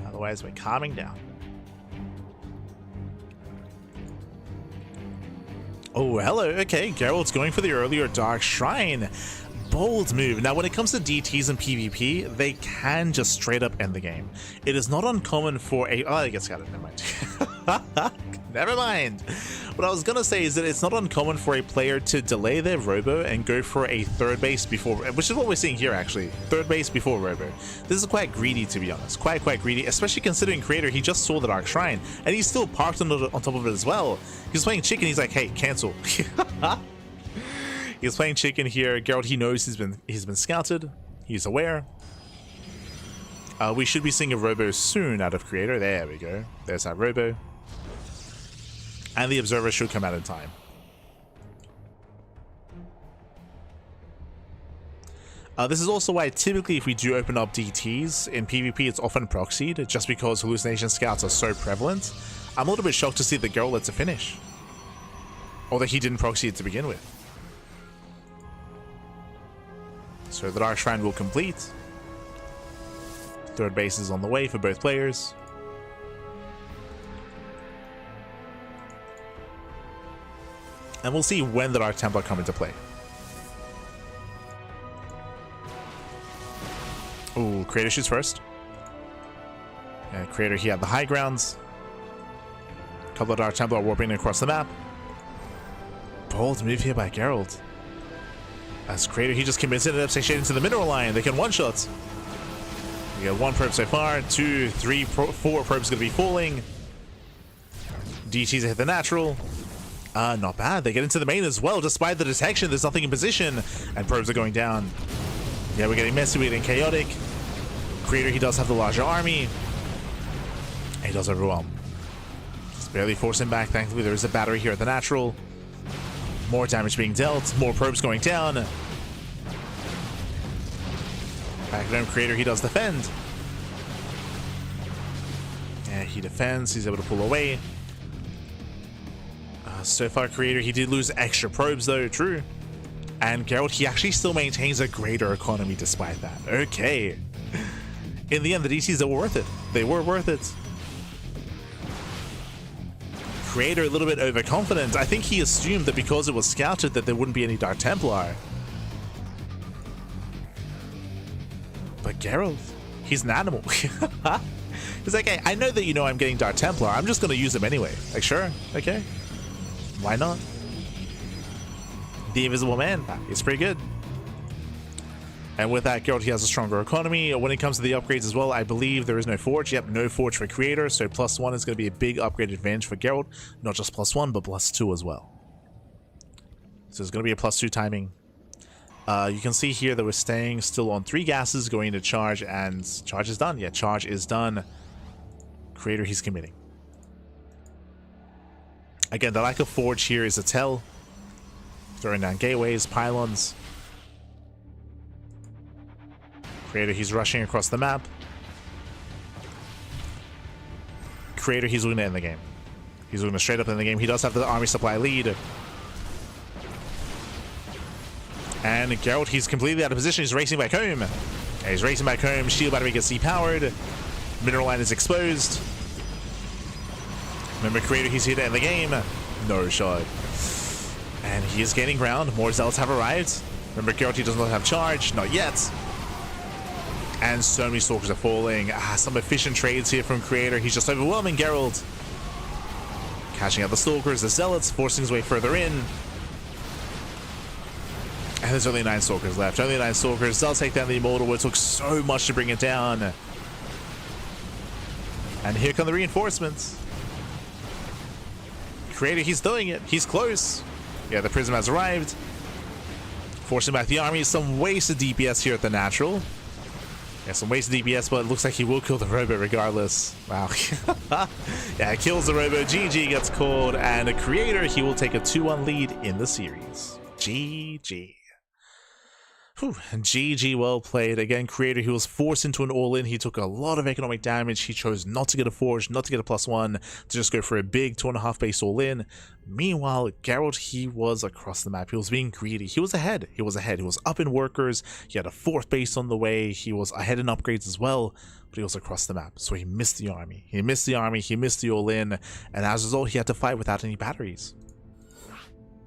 Otherwise, we're calming down. Oh, hello. Okay, Geralt's going for the earlier Dark Shrine. Bold move. Now, when it comes to DTs and PvP, they can just straight up end the game. It is not uncommon for a... Oh, I guess got it. Never mind. Never mind. What I was gonna say is that it's not uncommon for a player to delay their robo and go for a third base before, which is what we're seeing here actually. Third base before robo. This is quite greedy, to be honest. Quite greedy, especially considering Creator, he just saw the Dark Shrine and he's still parked on top of it as well. He's playing chicken, he's like, hey, cancel. He's playing chicken here. Geralt, he knows he's been scouted. He's aware. We should be seeing a robo soon out of Creator. There we go. There's that robo. And the Observer should come out in time. This is also why typically if we do open up DTs in PvP, it's often proxied, just because hallucination scouts are so prevalent. I'm a little bit shocked to see that Geralt lets it finish. Or that he didn't proxy it to begin with. So the Dark Shrine will complete. Third base is on the way for both players. And we'll see when the Dark Templar come into play. Ooh, Creator shoots first. And Creator, he had the high grounds. A couple of Dark Templar warping across the map. Bold move here by Geralt. As Creator, he just commits it and ends up stationing into the mineral line. They can one-shot. We got one probe so far. 2, 3, 4 probes going to be falling. DTs hit the natural. Not bad. They get into the main as well. Despite the detection, there's nothing in position. And probes are going down. Yeah, we're getting messy. We're getting chaotic. Creator, he does have the larger army. He does overwhelm. Just barely force him back. Thankfully, there is a battery here at the natural. More damage being dealt. More probes going down. Back at home, Creator, he does defend. Yeah, he defends. He's able to pull away. So far, Creator, he did lose extra probes though, true. And Geralt, he actually still maintains a greater economy despite that. Okay. In the end, the DCs were worth it. They were worth it. Creator, a little bit overconfident. I think he assumed that because it was scouted that there wouldn't be any Dark Templar. But Geralt, he's an animal. He's like, hey, I know that you know I'm getting Dark Templar. I'm just going to use them anyway. Like, sure, okay. Why not? The Invisible Man, it's pretty good. And with that, Geralt, he has a stronger economy. When it comes to the upgrades as well, I believe there is no Forge. Yep, no Forge for Creator, so +1 is going to be a big upgrade advantage for Geralt. Not just +1, but +2 as well. So it's going to be a +2 timing. You can see here that we're staying still on 3 gases, going into charge, and charge is done. Yeah, charge is done. Creator, he's committing. Again, the lack of Forge here is a tell. Throwing down gateways, pylons. Creator, he's rushing across the map. Creator, he's looking to end the game. He's looking to straight up end the game. He does have the army supply lead. And Geralt, he's completely out of position. He's racing back home. Yeah, he's racing back home. Shield battery gets depowered. Mineral line is exposed. Remember, Creator, he's here to end the game. No shot. And he is gaining ground. More zealots have arrived. Remember, Geralt, he does not have charge. Not yet. And so many Stalkers are falling. Some efficient trades here from Creator. He's just overwhelming Geralt. Catching out the Stalkers, the Zealots, forcing his way further in. And there's only 9 Stalkers left. Only 9 Stalkers. They'll take down the Immortal. It took so much to bring it down. And here come the reinforcements. Creator, he's doing it. He's close. Yeah, the Prism has arrived. Forcing back the army. Some wasted DPS here at the natural. Yeah, some wasted DPS, but it looks like he will kill the Robo regardless. Wow. Yeah, kills the Robo. GG gets called. And a Creator, he will take a 2-1 lead in the series. GG. Whew. GG, well played. Again, Creator, he was forced into an all-in. He took a lot of economic damage. He chose not to get a Forge, not to get a +1, to just go for a big 2.5 base all-in. Meanwhile, Geralt, he was across the map. He was being greedy. He was ahead. He was ahead. He was up in workers. He had a 4th base on the way. He was ahead in upgrades as well, but he was across the map. So he missed the army. He missed the army. He missed the all-in. And as a result, he had to fight without any batteries.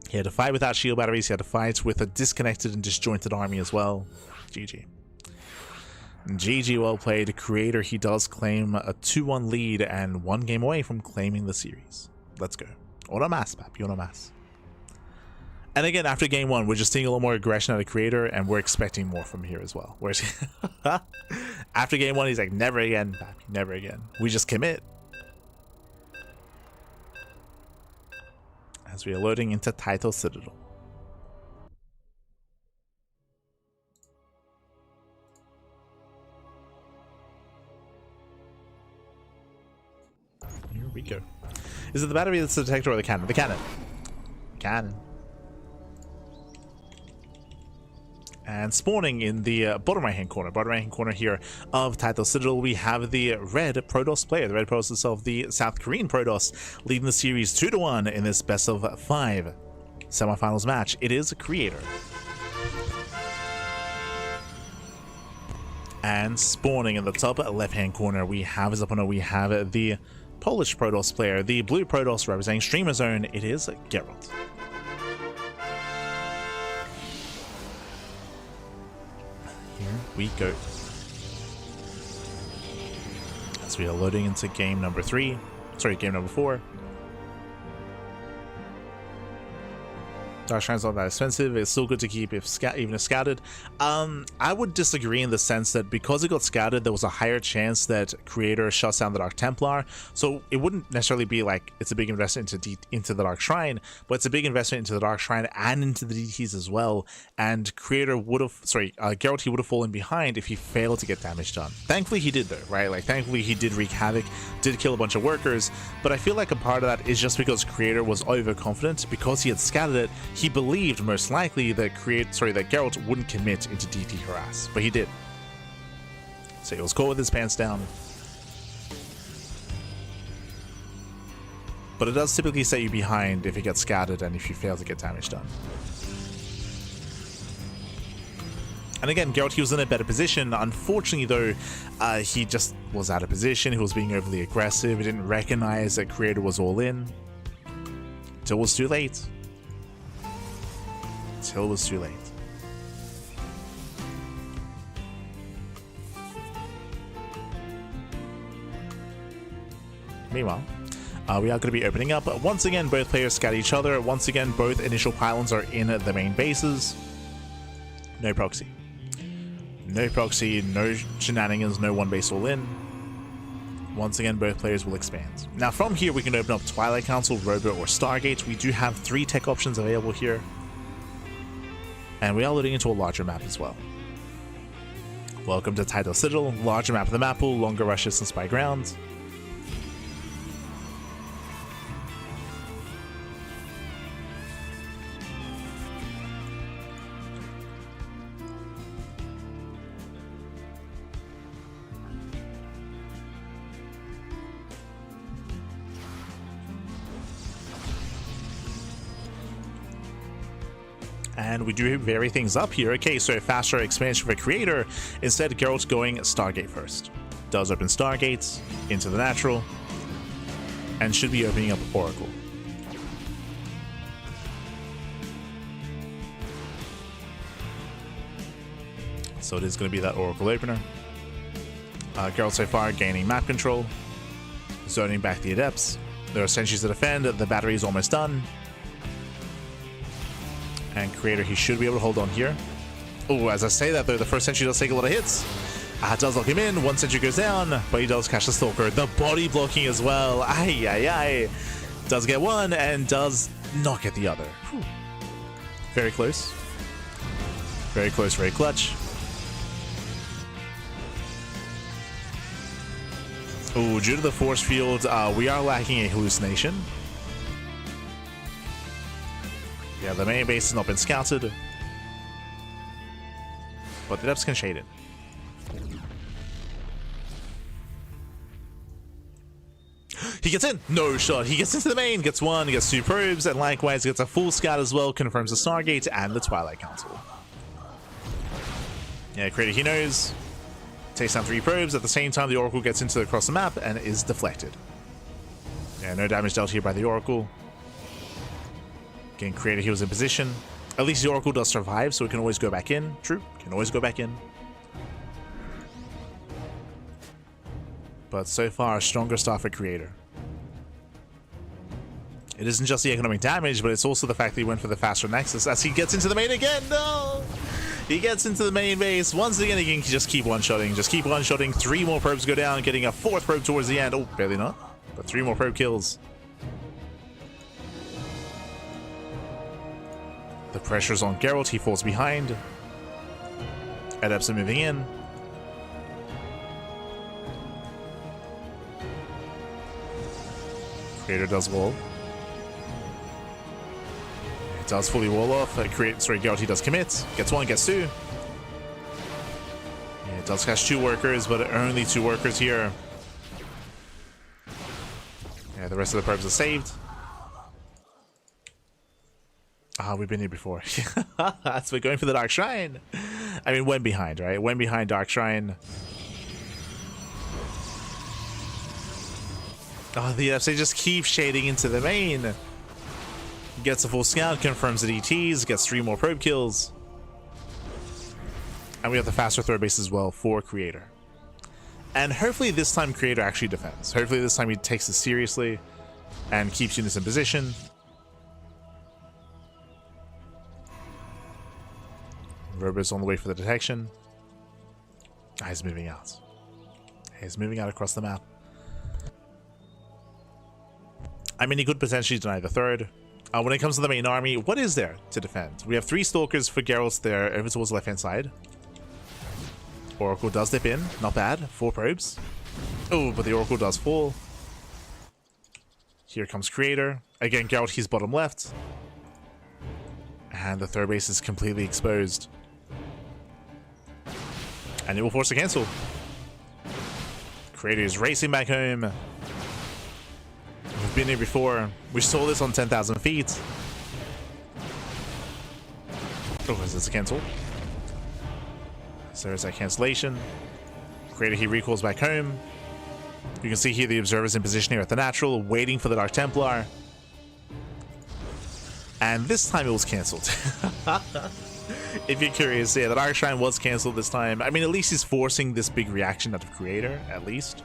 He had to fight without shield batteries. He had to fight with a disconnected and disjointed army as well. GG. GG, well played. Creator, he does claim a 2-1 lead and 1 game away from claiming the series. Let's go. Uno más, papi, uno más. And again, after game 1, we're just seeing a little more aggression out of Creator, and we're expecting more from here as well. Whereas after game 1, he's like, never again, papi, never again. We just commit. As we are loading into Title Citadel. Here we go. Is it the battery that's the detector or the cannon? The cannon. Cannon. And spawning in the bottom right hand corner here of Title Citadel, we have the red Protoss player, the red Protoss itself, the South Korean Protoss, leading the series 2-1 in this best of 5 semifinals match. It is Creator. And spawning in the top left hand corner, we have his opponent, we have the Polish Protoss player, the blue Protoss representing Streamer Zone. It is Geralt. Here we go. As we are loading into game number 4. Dark Shrine's not that expensive. It's still good to keep even if scouted. I would disagree in the sense that because it got scouted, there was a higher chance that Creator shuts down the Dark Templar. So it wouldn't necessarily be like it's a big investment into the Dark Shrine, but it's a big investment into the Dark Shrine and into the DTs as well. And Creator would have, Geralt, he would have fallen behind if he failed to get damage done. Thankfully he did though, right? Like thankfully he did wreak havoc, did kill a bunch of workers. But I feel like a part of that is just because Creator was overconfident because he had scouted it. He believed most likely that Geralt wouldn't commit into DT harass, but he did. So he was caught with his pants down. But it does typically set you behind if you get scattered and if you fail to get damage done. And again, Geralt, he was in a better position. Unfortunately though, he just was out of position. He was being overly aggressive. He didn't recognize that Creator was all in. Until it was too late. Until it was too late. Meanwhile, we are going to be opening up. Once again, both players scatter each other. Once again, both initial pylons are in the main bases. No proxy. No proxy, no shenanigans, no one base all in. Once again, both players will expand. Now from here, we can open up Twilight Council, Robo, or Stargate. We do have 3 tech options available here. And we are loading into a larger map as well. Welcome to Title Citadel, larger map of the map pool, longer rush distance by ground. And we do vary things up here. Okay, so a faster expansion for Creator. Instead, Geralt going Stargate first. Does open Stargates into the natural. And should be opening up Oracle. So it is going to be that Oracle opener. Geralt so far gaining map control. Zoning back the Adepts. There are sentries to defend. The battery is almost done. And Creator, he should be able to hold on here. Oh, as I say that though, the first sentry does take a lot of hits. Does lock him in. One sentry goes down, but he does catch the Stalker. The body blocking as well. Ay, ay, ay. Does get one and does not get the other. Whew. Very close. Very close, very clutch. Oh, due to the force field, we are lacking a hallucination. Yeah, the main base has not been scouted. But the depths can shade it. He gets in! No shot. He gets into the main, gets 1, gets 2 probes, and likewise gets a full scout as well, confirms the Stargate and the Twilight Council. Yeah, Creator, he knows. Takes down 3 probes. At the same time, the Oracle gets into across the map and is deflected. Yeah, no damage dealt here by the Oracle. Again, Creator, he was in position. At least the Oracle does survive, so we can always go back in. True, can always go back in. But so far, a stronger start for Creator. It isn't just the economic damage, but it's also the fact that he went for the faster Nexus as he gets into the main again. No! He gets into the main base. Once again, he can just keep one-shotting. Just keep one-shotting. 3 more probes go down, getting a 4th probe towards the end. Oh, barely not. But 3 more probe kills. The pressure's on Geralt. He falls behind. Adepts are moving in. Creator does wall. It does fully wall off. Geralt does commit. Gets 1, gets 2. Yeah, it does catch 2 workers, but only 2 workers here. Yeah, the rest of the probes are saved. We've been here before. So we're going for the Dark Shrine. I mean, when behind, right? When behind Dark Shrine. Oh, the FC just keep shading into the main. Gets a full scout, confirms the DTs, gets 3 more probe kills. And we have the faster third base as well for Creator. And hopefully this time Creator actually defends. Hopefully this time he takes it seriously and keeps units in position. Robo's on the way for the detection. He's moving out. He's moving out across the map. I mean, he could potentially deny the third. When it comes to the main army, what is there to defend? We have 3 Stalkers for Geralt there over towards the left-hand side. Oracle does dip in. Not bad. 4 probes. Oh, but the Oracle does fall. Here comes Creator. Again, Geralt, he's bottom left. And the third base is completely exposed. And it will force a cancel. Creator is racing back home. We've been here before. We saw this on 10,000 feet. Oh, is this a cancel? So there's that cancellation. Creator, he recalls back home. You can see here the observer's in position here at the natural, waiting for the Dark Templar. And this time it was cancelled. If you're curious, yeah, the Dark Shrine was cancelled this time. I mean, at least he's forcing this big reaction out of Creator, at least.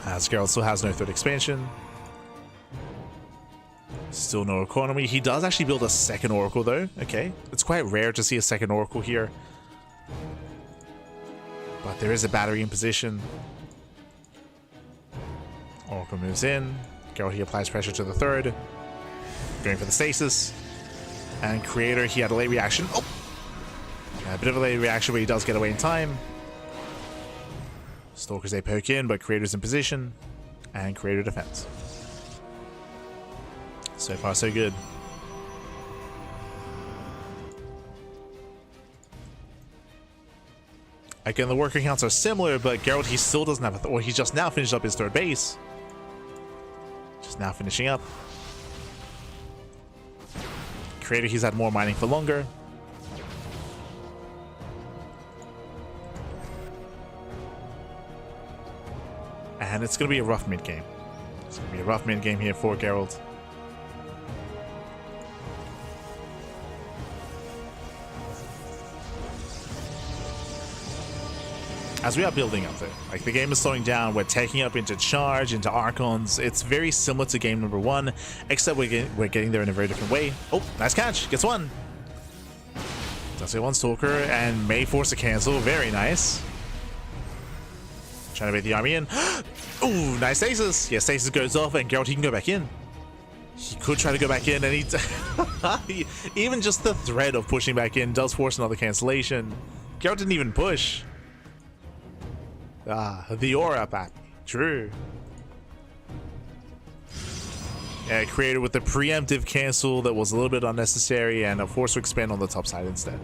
As Geralt still has no third expansion. Still no economy. He does actually build a second Oracle though. Okay. It's quite rare to see a second Oracle here. But there is a battery in position. Oracle moves in. Geralt, he applies pressure to the third. Going for the stasis. And Creator, he had a late reaction. Oh! A bit of a late reaction, but he does get away in time. Stalkers, they poke in, but Creator's in position. And Creator defends. So far, so good. Again, the worker counts are similar, but Geralt, he still doesn't have or he just now finished up his third base. Just now finishing up. Creator, he's had more mining for longer. And it's going to be a rough mid-game. It's going to be a rough mid-game here for Geralt. As we are building up there, like the game is slowing down, we're taking up into charge, into Archons. It's very similar to game number 1, except we're getting there in a very different way. Oh, nice catch, gets 1. Does get 1 Stalker and may force a cancel, very nice. Trying to bait the army in. Ooh, nice stasis. Yeah, stasis goes off and Geralt, he can go back in. He could try to go back in and he even just the threat of pushing back in does force another cancellation. Geralt didn't even push. The aura pack. True. Yeah, Creator with the preemptive cancel that was a little bit unnecessary and a force to expand on the top side instead.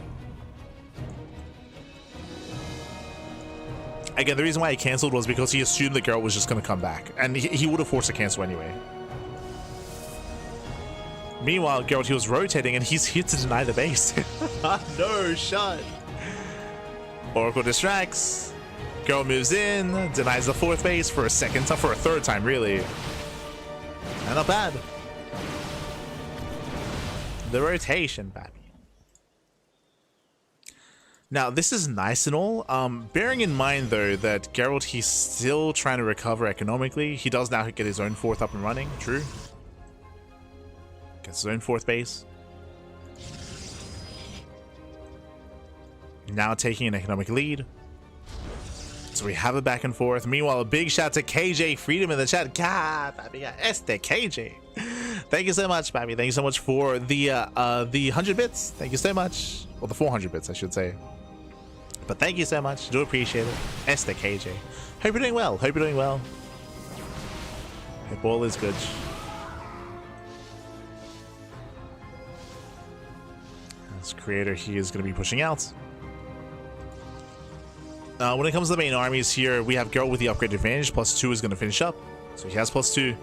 Again, the reason why he canceled was because he assumed the Geralt was just going to come back. And he would have forced a cancel anyway. Meanwhile, Geralt, he was rotating and he's here to deny the base. No shot. Oracle distracts. Geralt moves in, denies the 4th base for a second time, for a 3rd time, really. And not bad. The rotation, baby. Now, this is nice and all, bearing in mind, though, that Geralt, he's still trying to recover economically. He does now get his own 4th up and running, true. Gets his own 4th base. Now taking an economic lead. So we have a back and forth. Meanwhile, a big shout to KJ Freedom in the chat. God, baby, KJ. Thank you so much, baby. Thank you so much for the 100 bits. Thank you so much. Well, the 400 bits, I should say. But thank you so much. Do appreciate it. KJ. Hope you're doing well. Hope you're doing well. Hope all is good. This creator, he is going to be pushing out. When it comes to the main armies here, we have Geralt with the upgrade advantage. +2 is going to finish up. So he has +2.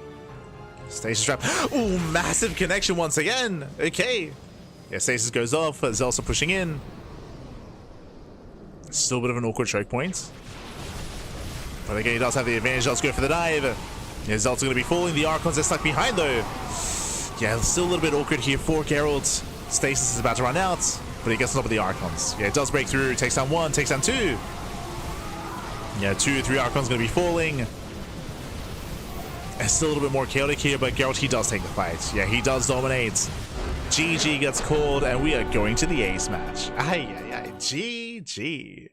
Stasis trap. Ooh, massive connection once again. Okay. Yeah, Stasis goes off. Zelsa pushing in. Still a bit of an awkward choke point. But again, he does have the advantage. Let's go for the dive. Yeah, Zelsa's going to be falling. The Archons are stuck behind, though. Yeah, still a little bit awkward here for Geralt. Stasis is about to run out, but he gets on top of the Archons. Yeah, it does break through. Takes down 1, takes down 2. Yeah, 2, 3 Archons going to be falling. It's still a little bit more chaotic here, but Geralt, he does take the fight. Yeah, he does dominate. GG gets called, and we are going to the ace match. GG.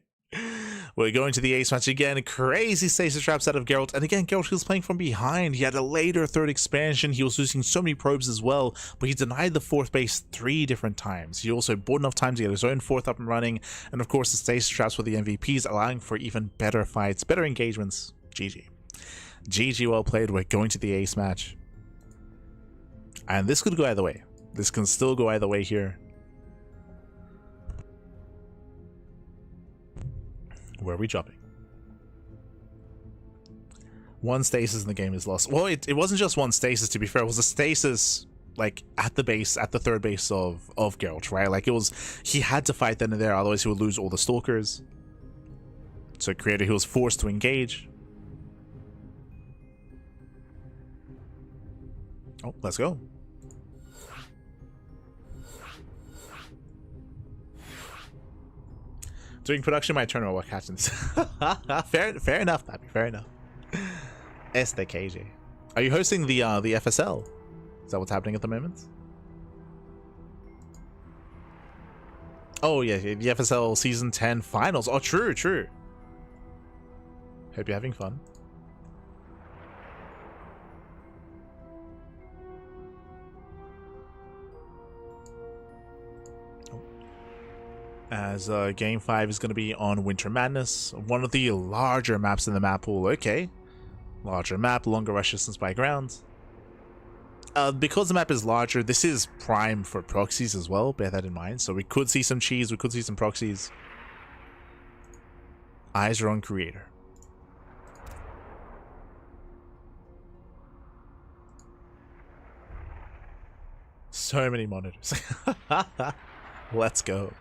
We're going to the ace match again. Crazy stasis traps out of Geralt. And again, Geralt, he was playing from behind. He had a later 3rd expansion. He was using so many probes as well, but he denied the 4th base 3 different times. He also bought enough time to get his own 4th up and running. And of course, the stasis traps were the MVPs, allowing for even better fights, better engagements. GG. GG, well played. We're going to the ace match. And this could go either way. This can still go either way here. Where are we dropping? 1 stasis in the game is lost. Well, it wasn't just 1 stasis, to be fair. It was a stasis, like, at the base, at the 3rd base of Geralt, right? Like, it was, he had to fight then and there, otherwise he would lose all the stalkers. So creator, he was forced to engage. Oh, let's go. Doing production my turn while catching this. fair enough, Pappy. Fair enough. KJ. Are you hosting the FSL? Is that what's happening at the moment? Oh yeah, the FSL Season 10 Finals. Oh, true. Hope you're having fun. As Game 5 is going to be on Winter Madness, one of the larger maps in the map pool. Okay. Larger map, longer rush distance by ground. Because the map is larger, this is prime for proxies as well, bear that in mind. So we could see some cheese, we could see some proxies. Eyes are on creator. So many monitors. Let's go.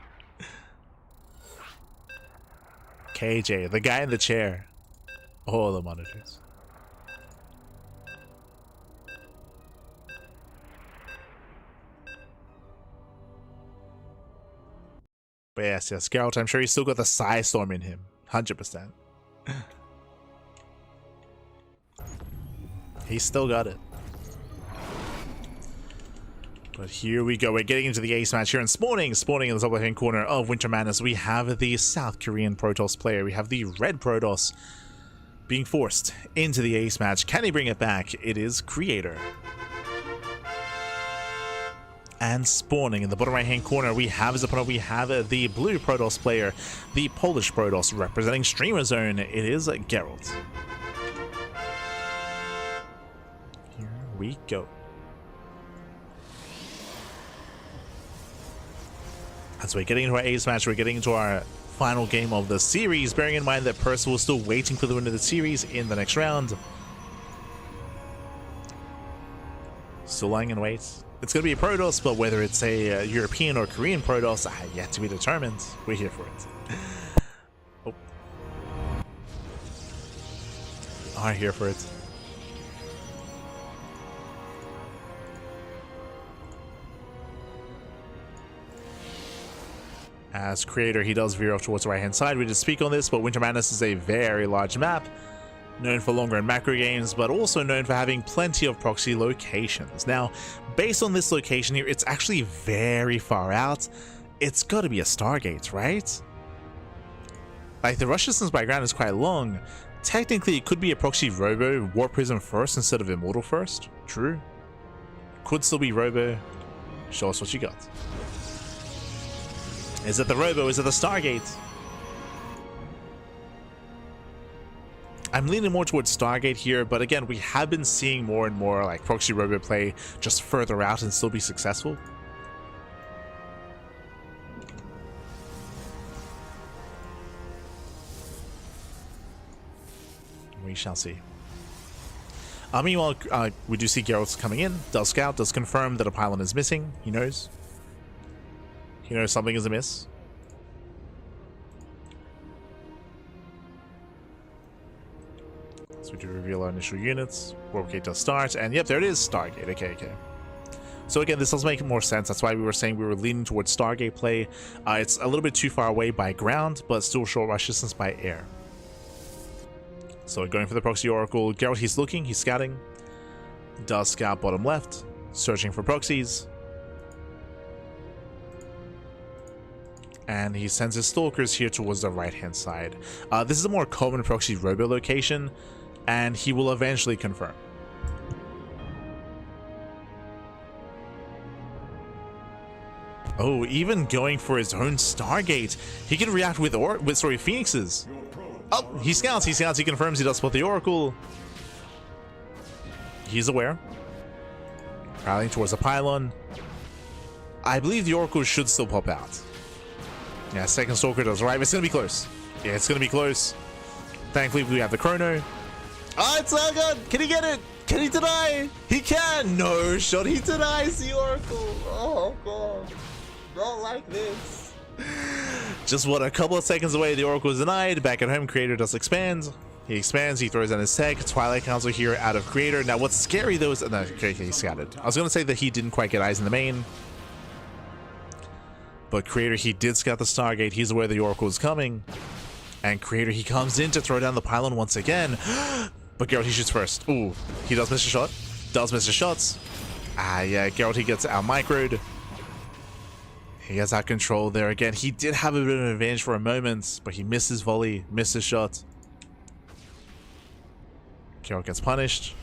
KJ, the guy in the chair. All the monitors. But yes, Geralt, I'm sure he's still got the Psystorm in him. 100%. He's still got it. But here we go. We're getting into the ace match here, and spawning in the top left-hand corner of Winter Madness, we have the South Korean Protoss player. We have the Red Protoss being forced into the ace match. Can he bring it back? It is Creator. And spawning in the bottom right-hand corner, we have his opponent. We have the Blue Protoss player, the Polish Protoss, representing Streamer Zone. It is Geralt. Here we go. As we're getting into our ace match, we're getting into our final game of the series, bearing in mind that Percival is still waiting for the win of the series in the next round. Still lying in wait. It's going to be a Protoss, but whether it's a European or Korean Protoss, yet to be determined. We're here for it. Oh. Are here for it. As Creator, he does veer off towards the right-hand side. We did speak on this, but Winter Madness is a very large map, known for longer and macro games, but also known for having plenty of proxy locations. Now, based on this location here, it's actually very far out. It's got to be a Stargate, right? Like, the rush distance by ground is quite long. Technically, it could be a proxy Robo, Warp Prism first instead of Immortal first. True. Could still be Robo. Show us what you got. Is it the Robo? Is it the Stargate? I'm leaning more towards Stargate here, but again, we have been seeing more and more like proxy Robo play just further out and still be successful. We shall see. Meanwhile, we do see Geralt coming in, does scout, does confirm that a pylon is missing. He knows. He knows something is amiss. So we do reveal our initial units. Warpgate does start, and yep, there it is, Stargate. Okay. So again, this does make more sense. That's why we were saying we were leaning towards Stargate play. It's a little bit too far away by ground, but still short rush distance by air. So going for the proxy oracle. Geralt, he's looking, he's scouting. Does scout bottom left, searching for proxies. And he sends his stalkers here towards the right-hand side. This is a more common proxy Robo location, and he will eventually confirm. Oh, even going for his own Stargate. He can react with Phoenixes. Oh, he scouts, he confirms, he does spot the Oracle. He's aware. Rallying towards the pylon. I believe the Oracle should still pop out. Yeah, second Stalker does arrive. It's gonna be close. Yeah, it's gonna be close. Thankfully, we have the Chrono. Oh, it's all good. Can he get it? Can he deny? He can. No shot. He denies the Oracle. Oh, God. Not like this. Just what, a couple of seconds away, the Oracle is denied. Back at home, Creator does expand. He expands, he throws in his tech. Twilight Council here out of Creator. Now, what's scary though is... No, okay, he scouted. I was going to say that he didn't quite get eyes in the main. But Creator, he did scout the Stargate. He's aware the Oracle is coming. And Creator, he comes in to throw down the pylon once again. But Geralt, he shoots first. Ooh, he does miss a shot. Does miss the shots. Ah, yeah, Geralt, he gets out microed. He has out control there again. He did have a bit of an advantage for a moment, but he missed his volley, missed his shot. Geralt gets punished.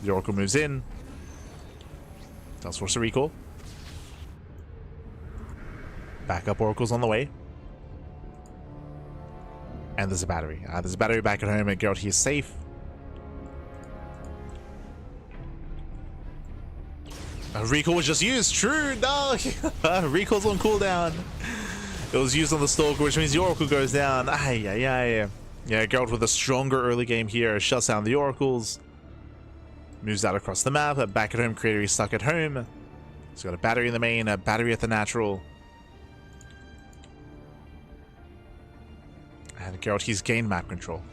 The Oracle moves in. Does force a recall. Backup Oracle's on the way. And there's a battery. There's a battery back at home, and Geralt, he is safe. Recall was just used. True, no. Recall's on cooldown. It was used on the Stalker, which means the Oracle goes down. Yeah, Geralt with a stronger early game here. Shuts down the Oracles. Moves out across the map. Back at home, Creator is stuck at home. He's got a battery in the main, a battery at the natural. And Geralt, he's gained map control.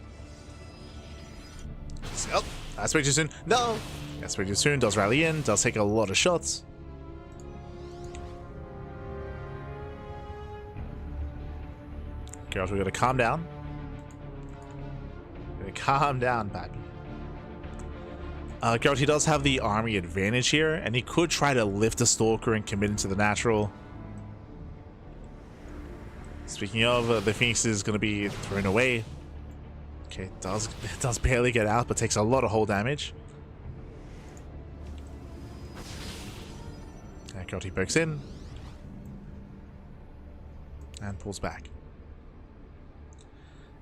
Oh, I spoke too soon. No! I spoke too soon. Does rally in. Does take a lot of shots. Geralt, we gotta calm down. Calm down, Pat. Geralt, he does have the army advantage here, and he could try to lift the Stalker and commit into the natural. Speaking of, the Phoenix is going to be thrown away. Okay, it does barely get out, but takes a lot of hull damage. And Geralt, he pokes in. And pulls back.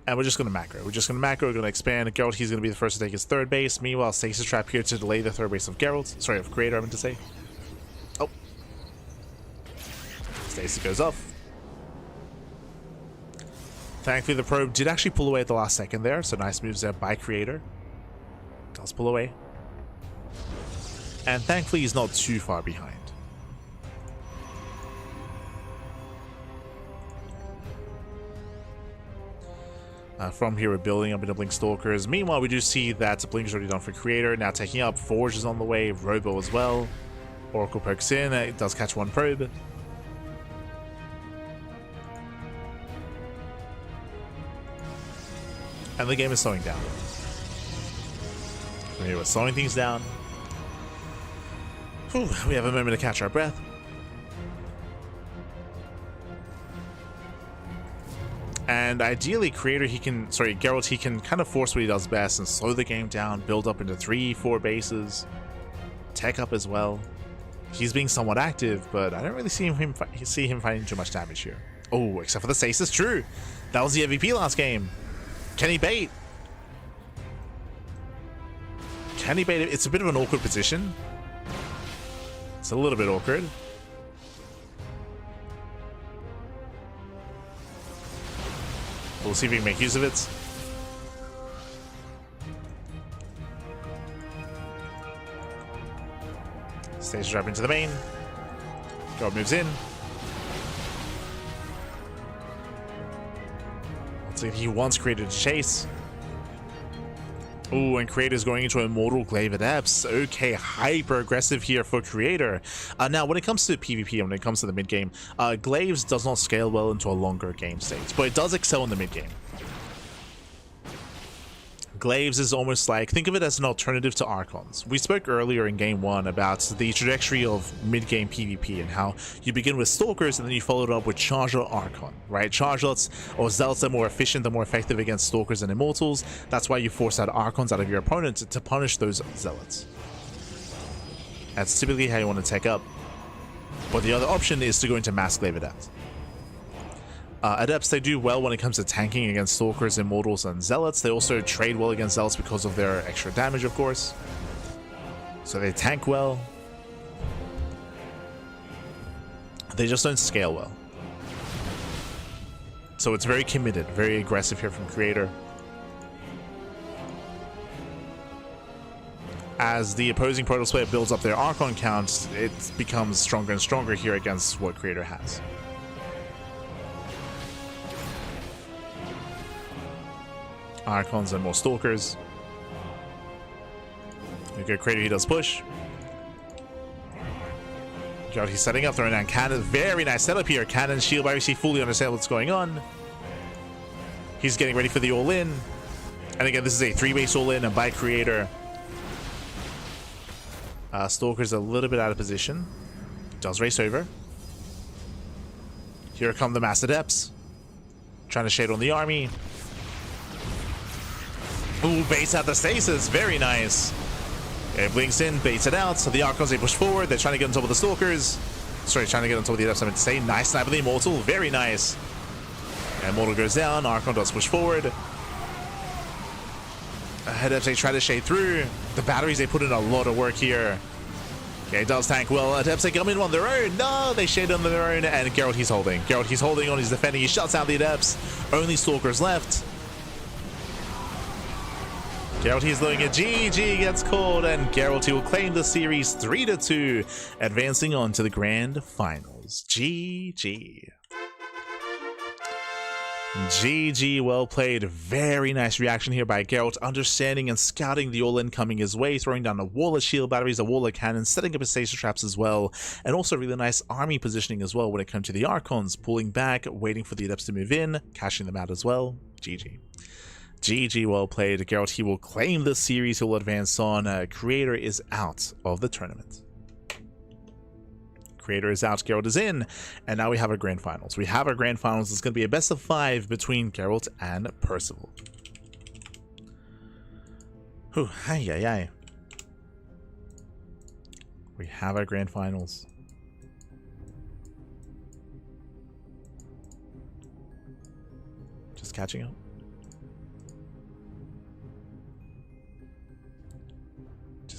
And we're just going to macro. We're going to expand. Geralt, he's going to be the first to take his third base. Meanwhile, Stasis Trap here to delay the third base of Geralt. Sorry, of Creator, I meant to say. Oh. Stasis goes off. Thankfully, the probe did actually pull away at the last second there, so nice moves there by Creator. Does pull away. And thankfully, he's not too far behind. From here, we're building up into Blink Stalkers. Meanwhile, we do see that Blink is already done for Creator. Now taking up, Forge is on the way, Robo as well. Oracle pokes in, it does catch one probe. And the game is slowing down. We're slowing things down. Whew, we have a moment to catch our breath. And ideally, Geralt, he can kind of force what he does best and slow the game down, build up into 3-4 bases, tech up as well. He's being somewhat active, but I don't really see him fighting too much damage here. Oh, except for the stasis, true. That was the MVP last game. Can he bait? Can he bait it? It's a bit of an awkward position. It's a little bit awkward. We'll see if we can make use of it. Stage drop into the main. God moves in. Looks like he wants Creator to chase. Ooh, and Creator's going into Immortal Glaive Adepts. Okay, hyper aggressive here for Creator. Now, when it comes to PvP and when it comes to the mid game, Glaives does not scale well into a longer game state, but it does excel in the mid game. Glaives is almost like, think of it as an alternative to Archons. We spoke earlier in game 1 about the trajectory of mid-game PvP and how you begin with Stalkers and then you follow it up with Charger Archon, right? Chargelots or Zealots are more efficient, they're more effective against Stalkers and Immortals. That's why you force out Archons out of your opponent to punish those Zealots. That's typically how you want to tech up. But the other option is to go into Mass Glaive Adept. Adepts, they do well when it comes to tanking against Stalkers, Immortals, and Zealots. They also trade well against Zealots because of their extra damage, of course. So they tank well. They just don't scale well. So it's very committed, very aggressive here from Creator. As the opposing Protoss player builds up their Archon count, it becomes stronger and stronger here against what Creator has. Archons and more Stalkers. We go Creator, he does push. God, he's setting up, throwing down cannon. Very nice setup here. Cannon, shield, obviously fully understand what's going on. He's getting ready for the all-in. And again, this is a 3-base all-in and by Creator. Stalker's a little bit out of position. Does race over. Here come the Mass Adepts. Trying to shade on the army. Ooh, baits out the stasis. Very nice. It blinks in, baits it out. So the Archons, they push forward. They're trying to get on top of the Stalkers. Sorry, trying to get on top of the Adepts, I meant to say. Nice snipe of the Immortal. Very nice. And Immortal goes down. Archon does push forward. Adepts, they try to shade through. The batteries, they put in a lot of work here. Okay, it does tank well. Adepts, they come in on their own. No, they shade on their own. And Geralt, he's holding. Geralt, he's holding on. He's defending. He shuts out the Adepts. Only Stalkers left. Geralt, he's looking at GG, gets called, and Geralt, he will claim the series 3-2, advancing on to the grand finals. GG. GG, well played. Very nice reaction here by Geralt, understanding and scouting the all-in coming his way, throwing down a wall of shield batteries, a wall of cannons, setting up his stasis traps as well, and also really nice army positioning as well when it comes to the Archons, pulling back, waiting for the Adepts to move in, cashing them out as well. GG. GG, well played. Geralt, he will claim this series, he'll advance on. Creator is out of the tournament. Creator is out, Geralt is in, and now we have our grand finals. We have our grand finals. It's going to be a best of 5 between Geralt and Percival. Whew, ay, ay, ay. We have our grand finals. Just catching up.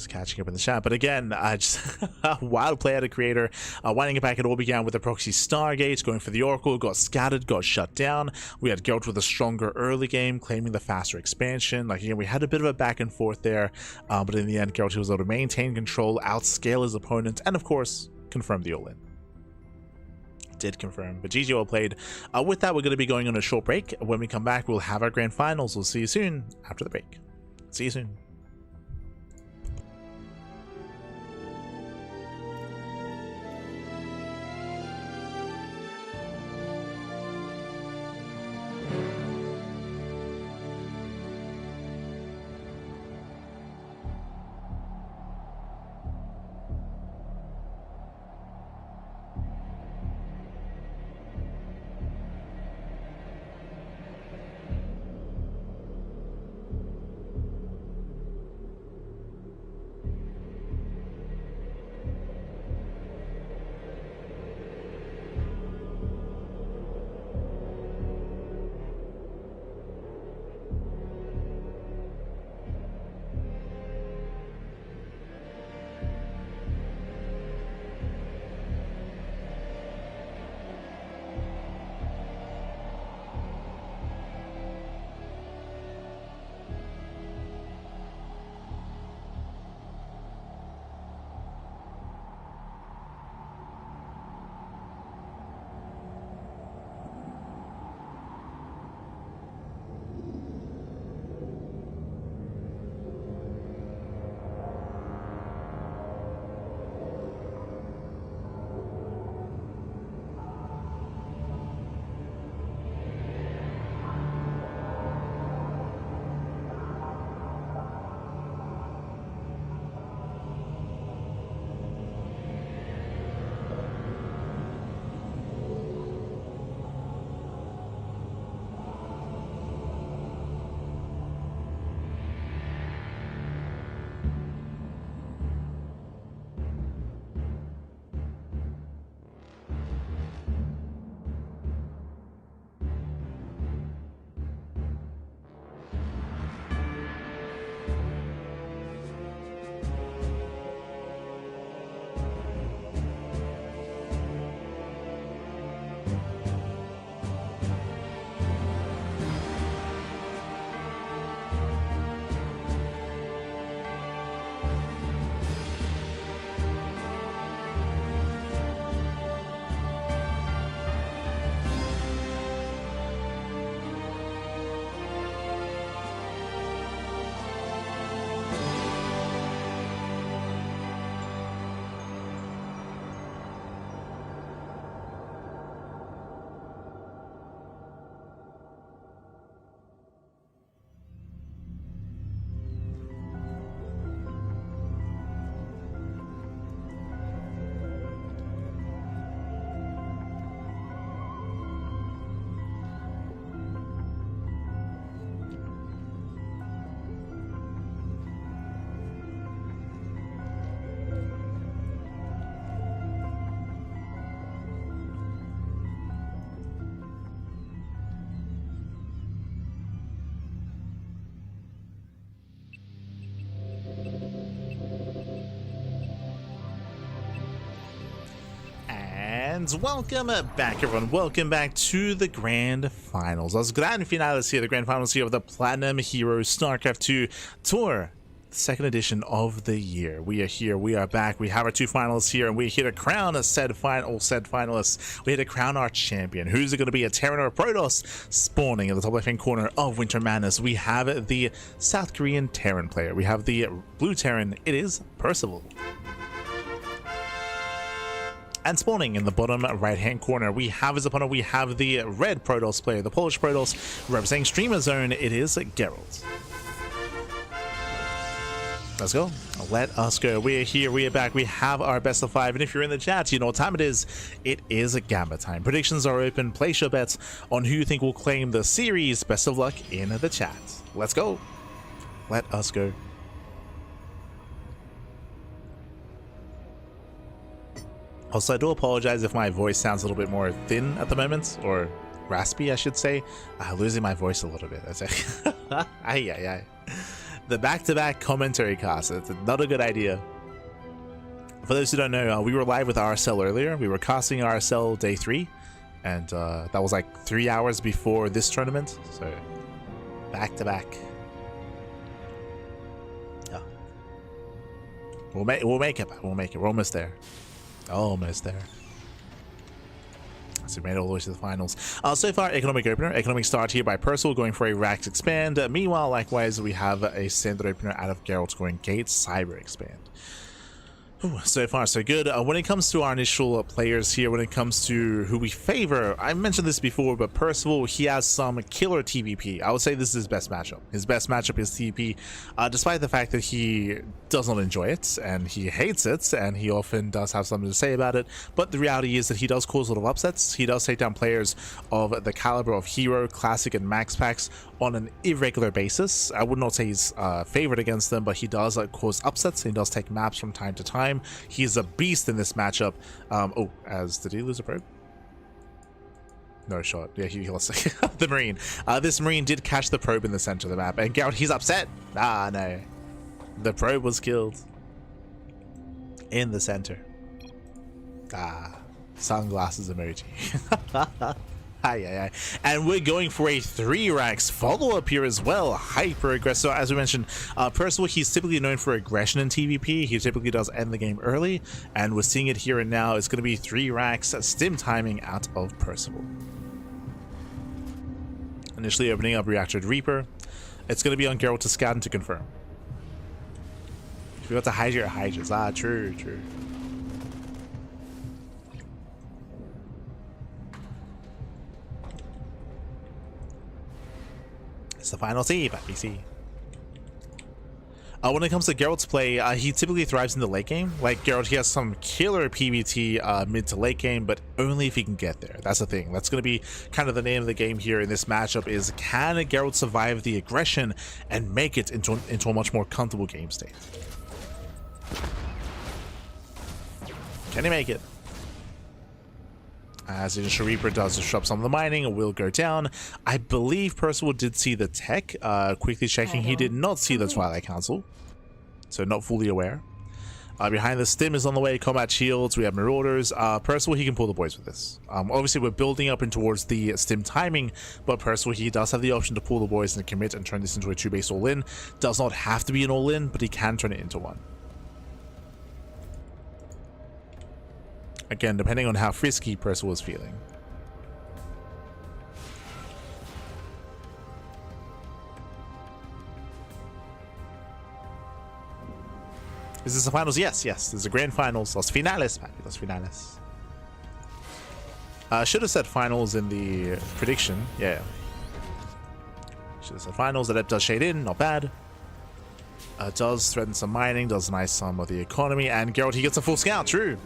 Catching up in the chat, but again, just a wild play out of Creator, winding it back. It all began with the proxy Stargate, going for the Oracle, got scattered, got shut down. We had Geralt with a stronger early game, claiming the faster expansion. Like, again, we had a bit of a back and forth there, but in the end, Geralt was able to maintain control, outscale his opponent, and of course, confirm the all-in. Did confirm, but GG, well played. With that, we're going to be going on a short break. When we come back, we'll have our grand finals. We'll see you soon after the break. See you soon. And welcome back, everyone. Welcome back to the Grand Finals. Those Grand Finales here, the Grand Finals here of the Platinum Heroes StarCraft 2 Tour, the second edition of the year. We are here, we are back, we have our two finalists here, and we're here to crown said finalists. We're here to crown our champion. Who's it going to be? A Terran or a Protoss? Spawning in the top left-hand corner of Winter Madness, we have the South Korean Terran player. We have the blue Terran. It is Percival. And spawning in the bottom right-hand corner, we have his opponent. We have the red Protoss player, the Polish Protoss, representing Streamer Zone. It is Geralt. Let's go. Let us go. We are here. We are back. We have our best of 5. And if you're in the chat, you know what time it is. It is Gamba time. Predictions are open. Place your bets on who you think will claim the series. Best of luck in the chat. Let's go. Let us go. Also, I do apologize if my voice sounds a little bit more thin at the moment, or raspy, I should say. Losing my voice a little bit. That's it. The back-to-back commentary cast. It's not a good idea. For those who don't know, we were live with RSL earlier. We were casting RSL day 3, and that was like 3 hours before this tournament. So, back-to-back. Yeah. We'll make it. We'll make it. We're almost there. Almost there. So we made it all the way to the finals. So far, economic opener. Economic start here by Percival going for a Rax expand. Meanwhile, likewise, we have a standard opener out of Geralt going Gate Cyber expand. Ooh, so far, so good. When it comes to our initial players here, when it comes to who we favor, I mentioned this before, but Percival, he has some killer TVP. I would say this is his best matchup. His best matchup is TVP, despite the fact that he does not enjoy it, and he hates it, and he often does have something to say about it. But the reality is that he does cause a lot of upsets. He does take down players of the caliber of Hero, Classic, and Max packs on an irregular basis. I would not say he's favored against them, but he does cause upsets. He does take maps from time to time. He's a beast in this matchup. Did he lose a probe? No shot. Yeah, he lost the Marine. This Marine did catch the probe in the center of the map, and Geralt, he's upset. No. The probe was killed in the center. Sunglasses emoji. And we're going for a 3 racks follow-up here as well. Hyper aggressive. As we mentioned, Percival, he's typically known for aggression in TVP. He typically does end the game early, and we're seeing it here and now. It's going to be 3 racks stim timing out of Percival. Initially opening up Reactor Reaper. It's going to be on Geralt to scout and to confirm. If you got to hide your Hydras. True. It's the final team at BC. When it comes to Geralt's play, he typically thrives in the late game. Like Geralt, he has some killer PBT mid to late game, but only if he can get there. That's the thing. That's going to be kind of the name of the game here in this matchup, is can Geralt survive the aggression and make it into a much more comfortable game state? Can he make it? As initial Reaper does disrupt some of the mining, it will go down. I believe Percival did see the tech. Quickly checking, he did not see the Twilight Council, so not fully aware. Behind the stim is on the way. Combat shields. We have Marauders. Percival, he can pull the boys with this. Obviously, we're building up in towards the stim timing, but Percival, he does have the option to pull the boys and commit and turn this into a 2-base all-in. Does not have to be an all-in, but he can turn it into one. Again, depending on how frisky Percival is feeling. Is this the finals? Yes. This is the grand finals. Los finales, Patty. Los finales. Should have said finals in the prediction. Yeah. Should have said finals. Adept does shade in. Not bad. Does threaten some mining. Does nice some of the economy. And Geralt, he gets a full scout. True.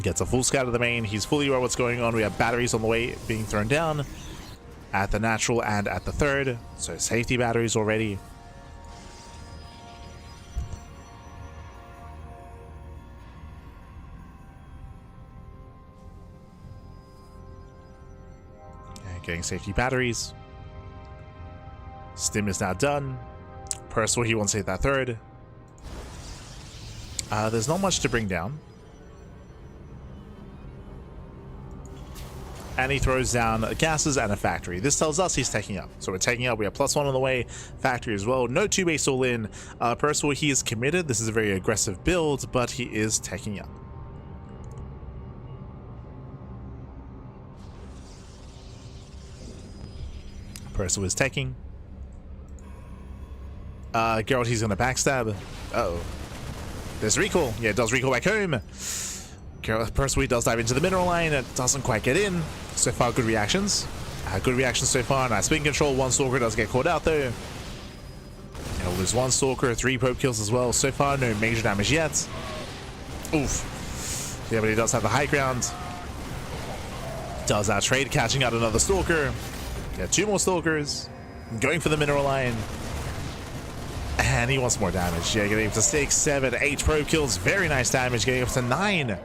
Gets a full scout of the main. He's fully aware what's going on. We have batteries on the way being thrown down at the natural and at the third. So safety batteries already. And getting safety batteries. Stim is now done. Percival, he wants to hit that third. There's not much to bring down. and he throws down gases and a factory. This tells us he's taking up. So we're taking up. We have +1 on the way. Factory as well. No 2-base all in. Percival, he is committed. This is a very aggressive build, but he is taking up. Percival is taking. Geralt, he's going to backstab. Uh-oh. There's recall. Yeah, it does recall back home. Percival does dive into the mineral line. It doesn't quite get in. So far, good reactions. Good reactions so far. Nice spin control. One stalker does get caught out though. He'll lose one stalker. 3 probe kills as well. So far, no major damage yet. Oof. Yeah, but he does have the high ground. Does that trade, catching out another stalker. Yeah, 2 more stalkers. Going for the mineral line. And he wants more damage. Yeah, getting up to 6, 7, 8 probe kills. Very nice damage. Getting up to 9.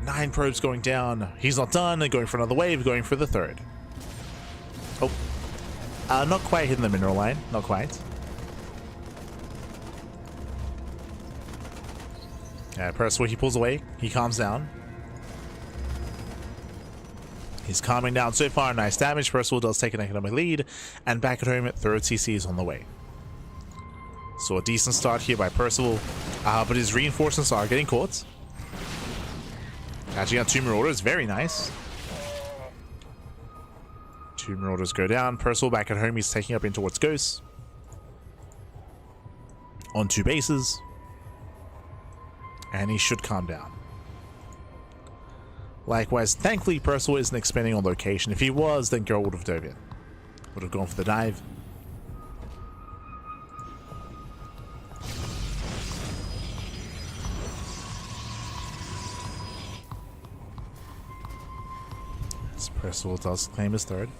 9 probes going down. He's not done. Going for another wave. Going for the 3rd. Oh. Not quite hitting the mineral line. Not quite. Yeah, Percival, he pulls away. He calms down. He's calming down so far. Nice damage. Percival does take an economic lead. And back at home, 3rd CC is on the way. So a decent start here by Percival. But his reinforcements are getting caught. Catching out 2 Marauders. Very nice. 2 Marauders go down. Percival back at home. He's taking up in towards Ghosts. On 2 bases. And he should calm down. Likewise, thankfully, Percival isn't expanding on location. If he was, then Geralt would have dove in. Would have gone for the dive. As Percival does claim his 3rd.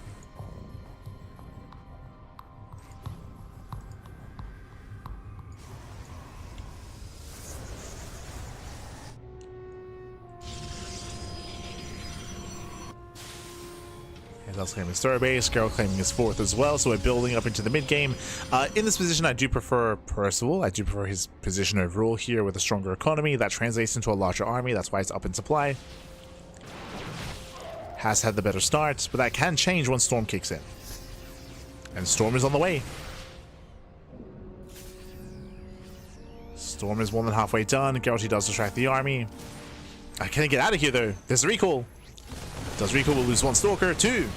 Does claim his 3rd base, Geralt claiming his 4th as well, so we're building up into the mid game. In this position, I do prefer Percival. I do prefer his position overall here with a stronger economy. That translates into a larger army, that's why it's up in supply. Has had the better start, but that can change when Storm kicks in. And Storm is on the way. Storm is more than halfway done. Geralt does distract the army. Can he get out of here though? There's a recall. Does recall, will lose 1 stalker, 2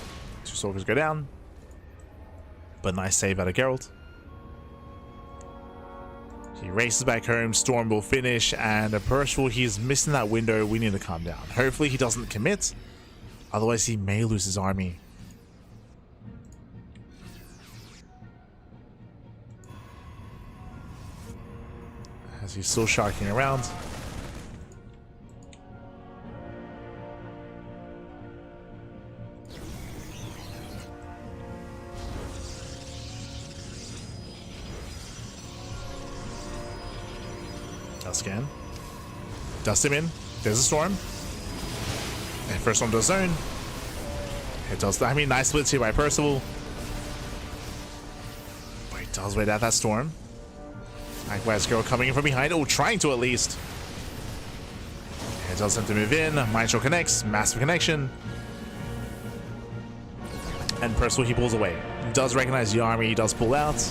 stalkers go down. But nice save out of Geralt. He races back home. Storm will finish, and Percival, he's missing that window. We need to calm down. Hopefully he doesn't commit, otherwise he may lose his army. As he's still sharking around. Scan. Dust him in. There's a storm. And first one does zone. It does. I mean, nice splits here by Percival. But he does wait out that storm. Likewise, Geralt coming in from behind. Oh, trying to at least. It does have to move in. Mind Show connects. Massive connection. And Percival, he pulls away. He does recognize the army. He does pull out.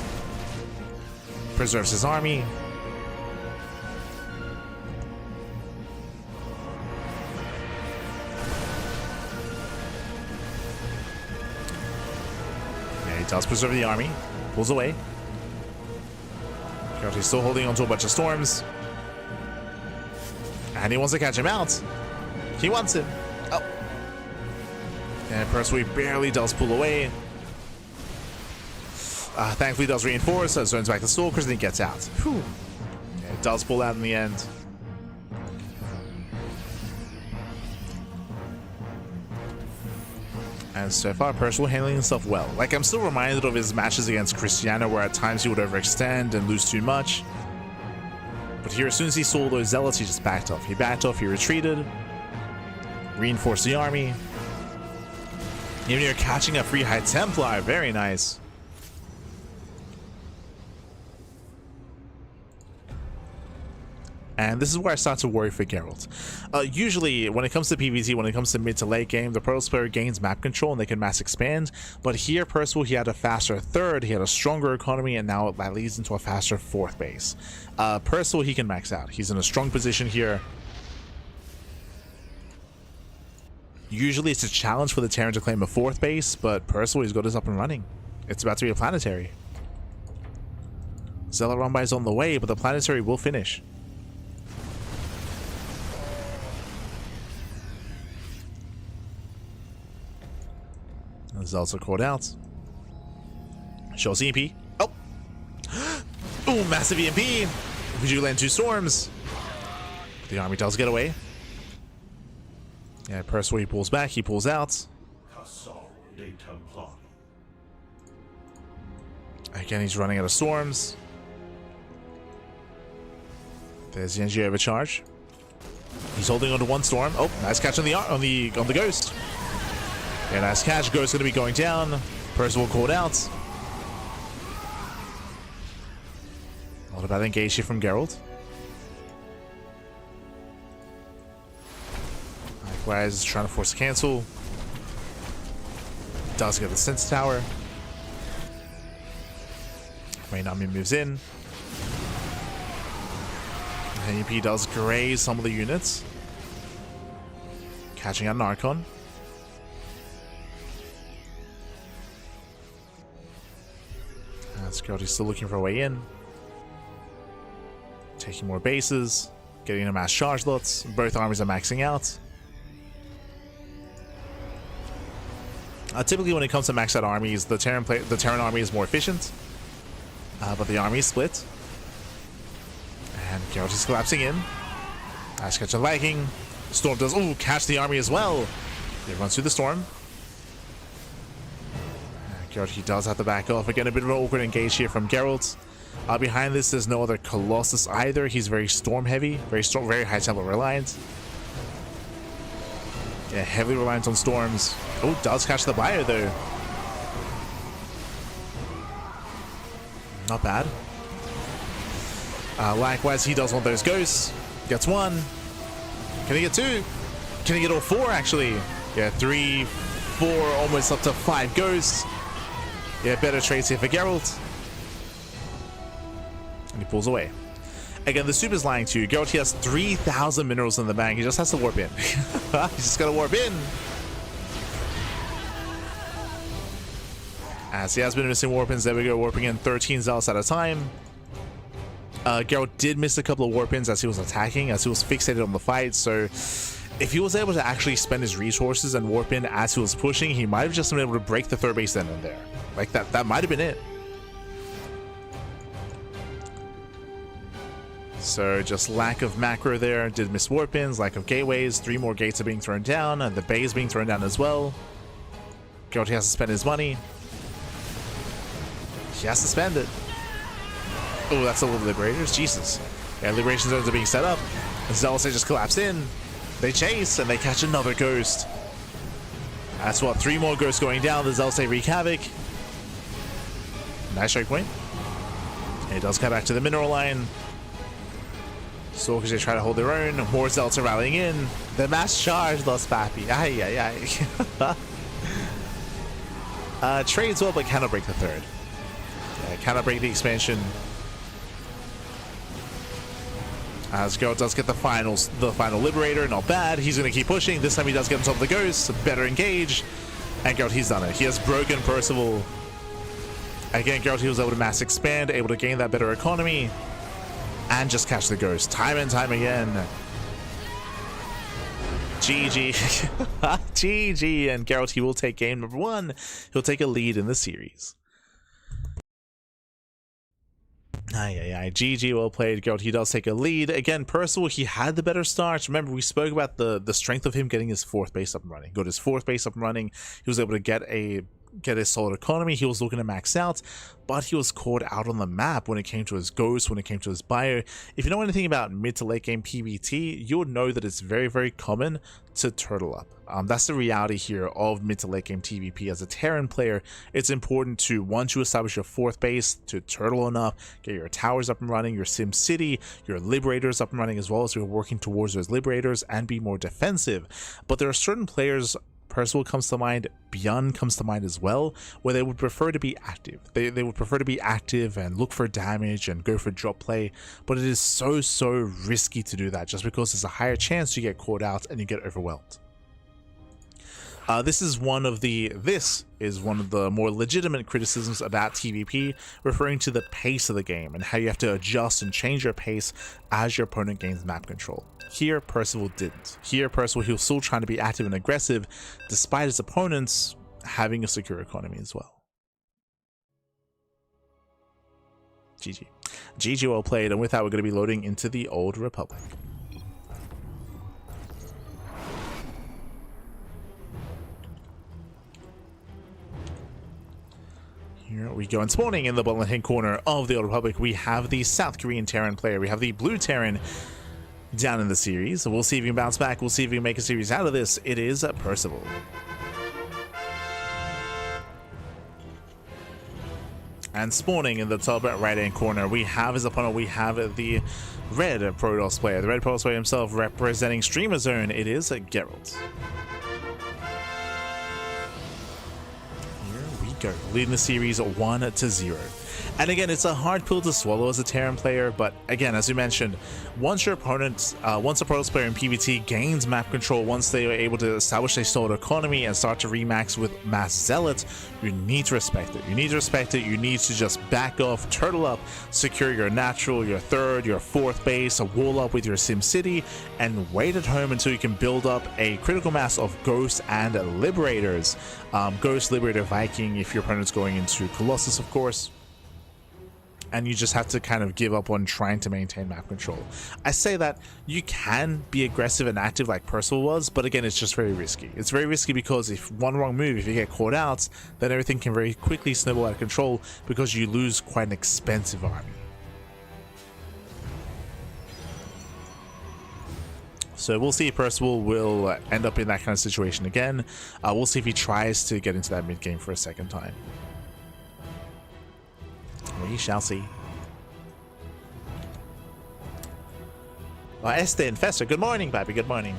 Preserves his army. Does preserve the army, pulls away. He's still holding on to a bunch of storms. And he wants to catch him out. He wants him. Oh. And Percival barely does pull away. Thankfully does reinforce, so zones back the stalkers and he gets out. Whew. Yeah, it does pull out in the end. And so far, Percival handling himself well. Like, I'm still reminded of his matches against Krystianer, where at times he would overextend and lose too much. But here, as soon as he saw those zealots, he just backed off. He backed off, he retreated, reinforced the army. Even here, catching a free High Templar. Very nice. And this is where I start to worry for Geralt. Usually, when it comes to PvZ, when it comes to mid to late game, the Percival player gains map control and they can mass expand. But here, Percival, he had a faster third, he had a stronger economy, and now that leads into a faster fourth base. Percival, he can max out. He's in a strong position here. Usually, it's a challenge for the Terran to claim a fourth base, but Percival, he's got his up and running. It's about to be a planetary. Zealot Rumbai is on the way, but the planetary will finish. The Zealots are called out. Shows EMP. Oh! Ooh, massive EMP! Vigilante 2 storms. The army does get away. Yeah, Percival, he pulls back, he pulls out. Again, he's running out of storms. There's the energy overcharge. He's holding on to one storm. Oh, nice catch on the ghost. Yeah, nice catch. Ghost gonna be going down. Percival called out. What about engage here from Geralt? Likewise, trying to force a cancel. Does get the sense tower. Main army moves in. NEP does graze some of the units. Catching out an Archon. Scotty's still looking for a way in. Taking more bases. Getting a mass charge lots. Both armies are maxing out. Typically when it comes to maxed out armies, the Terran army is more efficient. But the army is split. And Geralt is collapsing in. Nice catch of lagging. Storm does catch the army as well. He runs through the storm. Geralt, he does have to back off. Again, a bit of an awkward engage here from Geralt. Behind this, there's no other Colossus either. He's very storm heavy, very high tempo reliant. Yeah, heavily reliant on storms. Oh, does catch the bio though. Not bad. Likewise, he does want those ghosts. Gets one. Can he get two? Can he get all four actually? Yeah, 3, 4, almost up to 5 ghosts. Yeah, better trades here for Geralt. And he pulls away. Again, the super's lying to you. Geralt, he has 3,000 minerals in the bank. He just has to warp in. He's just got to warp in. As he has been missing warp-ins, there we go, warping in 13 zealots at a time. Geralt did miss a couple of warp-ins as he was attacking, as he was fixated on the fight, so if he was able to actually spend his resources and warp in as he was pushing, he might have just been able to break the third base then and there. Like that might have been it. So just lack of macro there, did miss warp-ins, lack of gateways, 3 more gates are being thrown down, and the bay is being thrown down as well. Geralt has to spend his money. He has to spend it. Oh, that's a little Liberators. Jesus. Yeah, Liberation zones are being set up. The Zealots, they just collapse in. They chase, and they catch another ghost. That's what, 3 more ghosts going down. The Zealots, they wreak havoc. Nice strike point. And it does come back to the mineral line. Stalkers, they try to hold their own. More Zealots are rallying in. The mass charge lost Pappy. Ay, ay, ay. Trades well, but cannot break the third. Yeah, cannot break the expansion. As Geralt does get the final Liberator, not bad. He's going to keep pushing. This time he does get on top of the Ghost. Better engage. And Geralt, he's done it. He has broken Percival. Again, Geralt, he was able to mass expand, able to gain that better economy. And just catch the Ghost. Time and time again. GG. GG. And Geralt, he will take game number 1. He'll take a lead in the series. GG, well played, Geralt. He does take a lead. Again, Percival, he had the better start. Remember, we spoke about the strength of him getting his 4th base up and running. Got his 4th base up and running. He was able to get a get a solid economy. He was looking to max out, but he was caught out on the map when it came to his ghost, when it came to his bio. If you know anything about mid to late game PvT, you would know that it's very, very common to turtle up. That's the reality here of mid to late game TVP. As a Terran player, it's important to, once you establish your 4th base, to turtle enough, get your towers up and running, your Sim City, your Liberators up and running as well, as you're working towards those Liberators, and be more defensive. But there are certain players, Percival comes to mind, Beyond comes to mind as well, where they would prefer to be active. They would prefer to be active and look for damage and go for drop play, but it is so risky to do that, just because there's a higher chance you get caught out and you get overwhelmed. This is one of the more legitimate criticisms about TVP, referring to the pace of the game and how you have to adjust and change your pace as your opponent gains map control. Here, Percival didn't. Here, Percival, he was still trying to be active and aggressive, despite his opponents having a secure economy as well. GG. GG, well played, and with that, we're going to be loading into the Old Republic. Here we go, and spawning in the bottom left-hand corner of the Old Republic, we have the South Korean Terran player. We have the Blue Terran down in the series. We'll see if he can bounce back. We'll see if he can make a series out of this. It is Percival. And spawning in the top right-hand corner, we have his opponent. We have the Red Protoss player. The Red Protoss player himself, representing Streamer Zone. It is Geralt. Go, leading the series 1-0. And again, it's a hard pill to swallow as a Terran player, but again, as we mentioned, once your opponent, once a Protoss player in PvT gains map control, once they are able to establish a solid economy and start to remax with mass zealots, you need to respect it. You need to respect it. You need to just back off, turtle up, secure your natural, your 3rd, your 4th base, a wall up with your Sim City, and wait at home until you can build up a critical mass of Ghosts and Liberators. Ghost, Liberator, Viking, if your opponent's going into Colossus, of course. And you just have to kind of give up on trying to maintain map control. I say that you can be aggressive and active like Percival was, but again, it's just very risky. It's very risky because if one wrong move, if you get caught out, then everything can very quickly snowball out of control because you lose quite an expensive army. So we'll see if Percival will end up in that kind of situation again. We'll see if he tries to get into that mid game for a second time. We shall see. Este and Fester, good morning, Pappy. Good morning.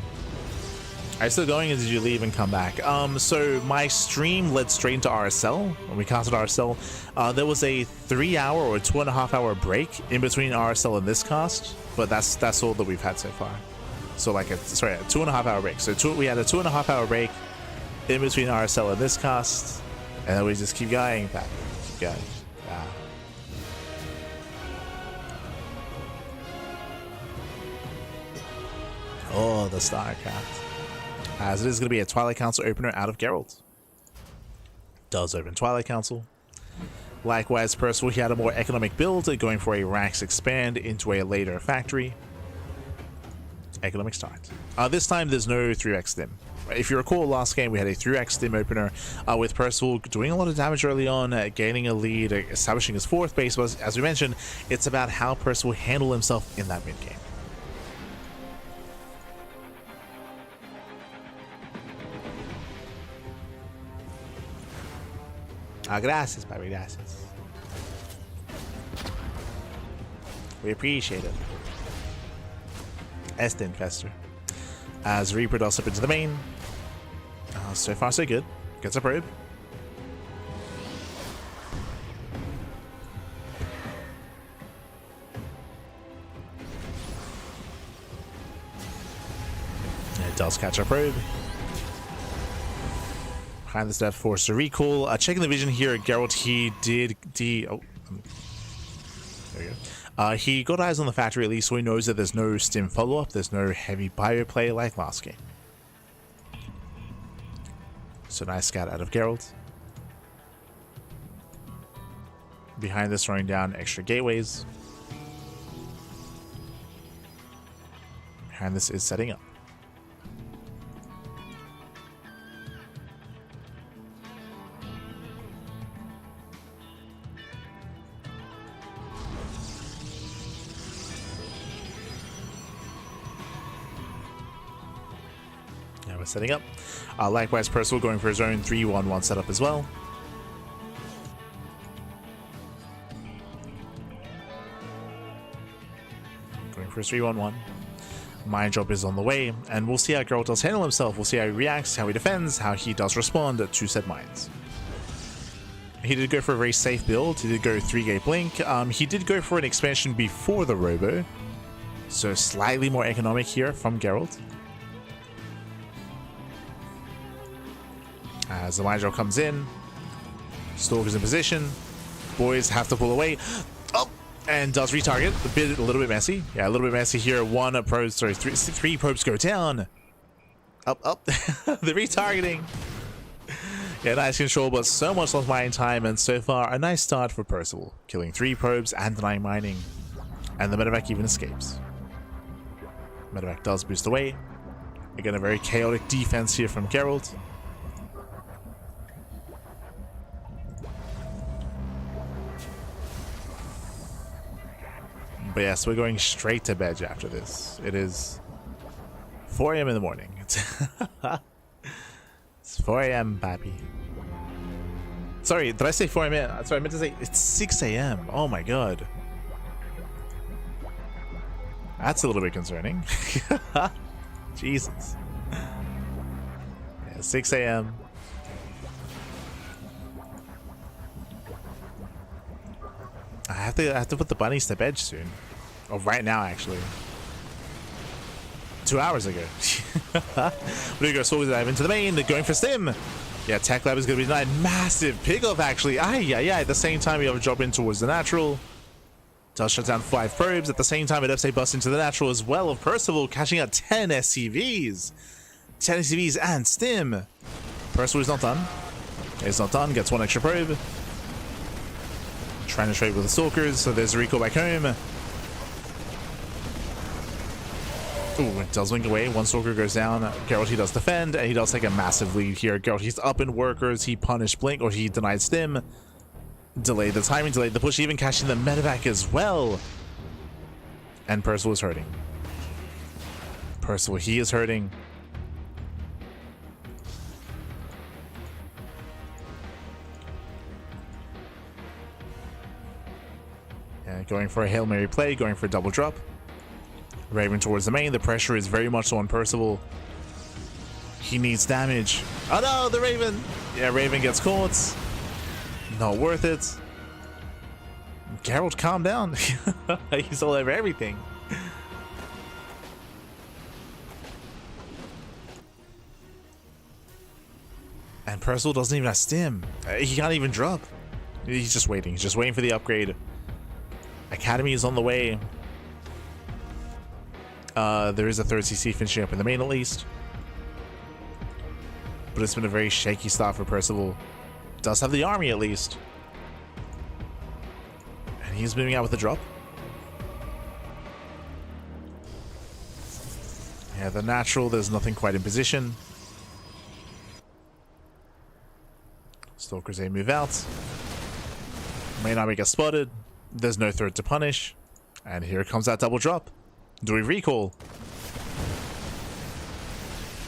Are you still going, or did you leave and come back? So my stream led straight into RSL. When we casted RSL, there was a 3-hour or 2.5-hour break in between RSL and this cast, but that's all that we've had so far. So like a 2.5-hour break. So we had a 2.5-hour break in between RSL and this cast, and then we just keep going, Pappy. Keep going. Oh, the StarCraft. As it is going to be a Twilight Council opener out of Geralt. Does open Twilight Council. Likewise, Percival, he had a more economic build, going for a Rax expand into a later factory. Economic start. This time, there's no 3x stim. If you recall, last game we had a 3x stim opener with Percival doing a lot of damage early on, gaining a lead, establishing his 4th base. But as we mentioned, it's about how Percival handled himself in that mid game. Gracias, Papi, gracias. We appreciate it. Este Infester. As Reaper does up into the main. So far, so good. Gets a probe. It does catch a probe. Behind this death force to recall. Checking the vision here, Geralt, he did there we go. He got eyes on the factory at least, so he knows that there's no stim follow-up, there's no heavy bio play like last game. So nice scout out of Geralt. Behind this, throwing down extra gateways. Behind this is setting up. we're setting up. Likewise, Percival going for his own 3-1-1 setup as well. Going for his 3-1-1. Mind Drop is on the way, and we'll see how Geralt does handle himself. We'll see how he reacts, how he defends, how he does respond to said mines. He did go for a very safe build. He did go 3-gate blink. He did go for an expansion before the Robo, so slightly more economic here from Geralt. As the Mind Drop comes in, Stalker's in position. Boys have to pull away. Oh! And does retarget. A little bit messy. Yeah, a little bit messy here. Three probes go down. Up. The retargeting. Yeah, nice control, but so much lost mining time, and so far a nice start for Percival, killing 3 probes and denying mining. And the medevac even escapes. Medevac does boost away. Again, a very chaotic defense here from Geralt. But yes, we're going straight to bed after this. It is 4 a.m. in the morning. It's 4 a.m., papi. Sorry, did I say 4 a.m.? Sorry, I meant to say it's 6 a.m. Oh my god. That's a little bit concerning. Jesus. Yeah, 6 a.m. I have to put the bunnies to bed soon. Oh, right now, actually. 2 hours ago. Blue Soldiers dive into the main. They're going for Stim. Yeah, Tech Lab is going to be denied. Massive pickoff, actually. At the same time, you have a drop in towards the natural. Does shut down 5 probes. At the same time, it FSA busts into the natural as well of Percival, catching out 10 SCVs. 10 SCVs and Stim. Percival is not done. It's not done. Gets 1 extra probe. Trying to trade with the Stalkers, so there's a recall back home. Ooh, it does wink away. 1 Stalker goes down. Geralt, he does defend, and he does take a massive lead here. Geralt, he's up in workers. He punished Blink, or he denied Stim. Delayed the timing, delayed the push, even catching the medevac as well. And Percival is hurting. Percival, he is hurting. Yeah, going for a Hail Mary play, going for a double drop. Raven towards the main. The pressure is very much on Percival. He needs damage. Oh no, the Raven! Yeah, Raven gets caught. Not worth it. Geralt, calm down. He's all over everything. And Percival doesn't even have Stim. He can't even drop. He's just waiting. He's just waiting for the upgrade. Academy is on the way. There is a 3rd CC finishing up in the main at least. But it's been a very shaky start for Percival. Does have the army at least. And he's moving out with the drop. Yeah, the natural, there's nothing quite in position. Stalkers A move out. Main army gets spotted. There's no 3rd to punish. And here comes that double drop. Do we recall?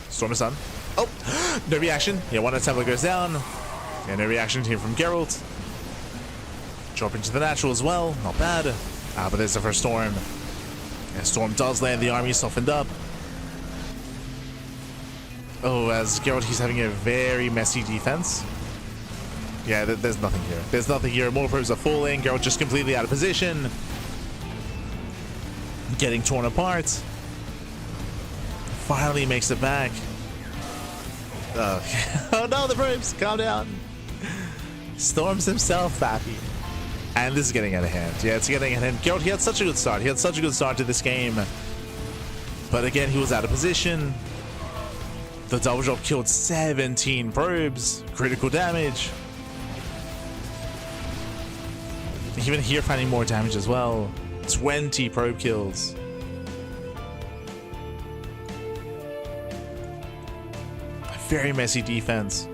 Storm is done. Oh! No reaction. Yeah, 1 Templar goes down. Yeah, no reaction here from Geralt. Drop into the natural as well. Not bad. But there's the first Storm. And Storm does land. The army softened up. Oh, as Geralt, he's having a very messy defense. Yeah, there's nothing here. There's nothing here. More probes are falling. Geralt just completely out of position. Getting torn apart. Finally makes it back. Oh no, the probes! Calm down. Storms himself, Pappy. And this is getting out of hand. Yeah, it's getting out of hand. Geralt, he had such a good start. He had such a good start to this game. But again, he was out of position. The double drop killed 17 probes. Critical damage. Even here finding more damage as well. 20 probe kills. A very messy defense.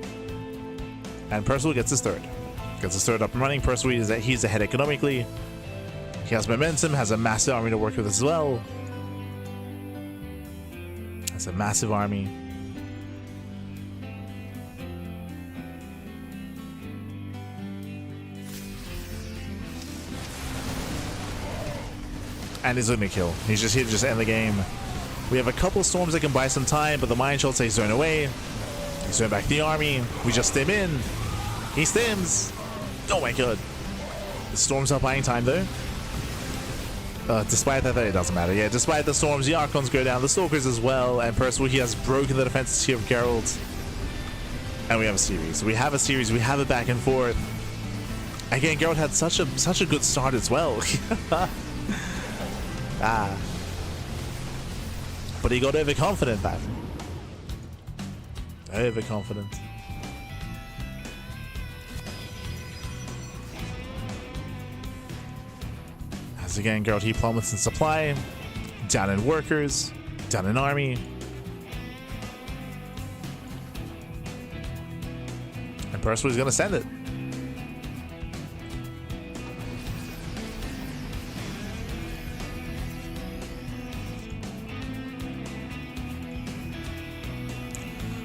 And Percival gets his 3rd. Gets his 3rd up and running. Percival, he's ahead economically. He has momentum, has a massive army to work with as well. Has a massive army. And he's gonna kill. He's just here to just end the game. We have a couple of storms that can buy some time, but the mine shots say zone away. He's throwing back the army. We just stim in. He stims. Oh my god. The storms are buying time though. Despite that, it doesn't matter. Yeah, despite the storms, the Archons go down, the Stalkers as well, and Percival, he has broken the defenses here of Geralt. And we have a series. We have a series. We have a back and forth. Again, Geralt had such a good start as well. But he got overconfident back. Overconfident. As again, Geralt, he plummets in supply, down in workers, down in army. And Percival is going to send it.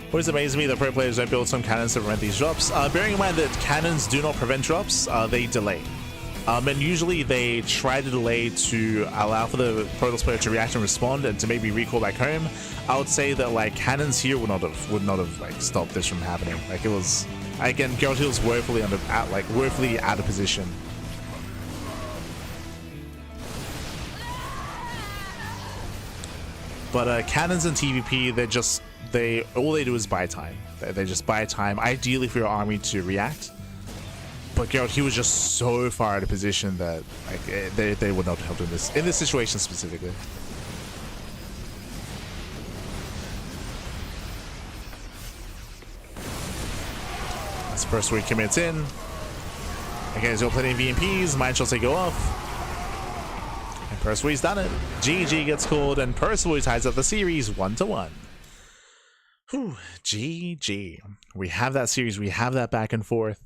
What is amazing me that pro players don't build some cannons to prevent these drops. Bearing in mind that cannons do not prevent drops, they delay. And usually they try to delay to allow for the Protoss player to react and respond and to maybe recall back home. I would say that like cannons here would not have like stopped this from happening. Like it was, again, Geralt was woefully out of position. But cannons and TVP, all they do is buy time. They just buy time, ideally for your army to react. But Geralt, he was just so far out of position that like they would not have helped in this situation specifically. As Percival commits in. Again, there's plenty of VMPs, mine shots they go off. And Percival's done it. GG gets called, and Percival ties up the series 1-1. Whew, GG. We have that series, we have that back and forth.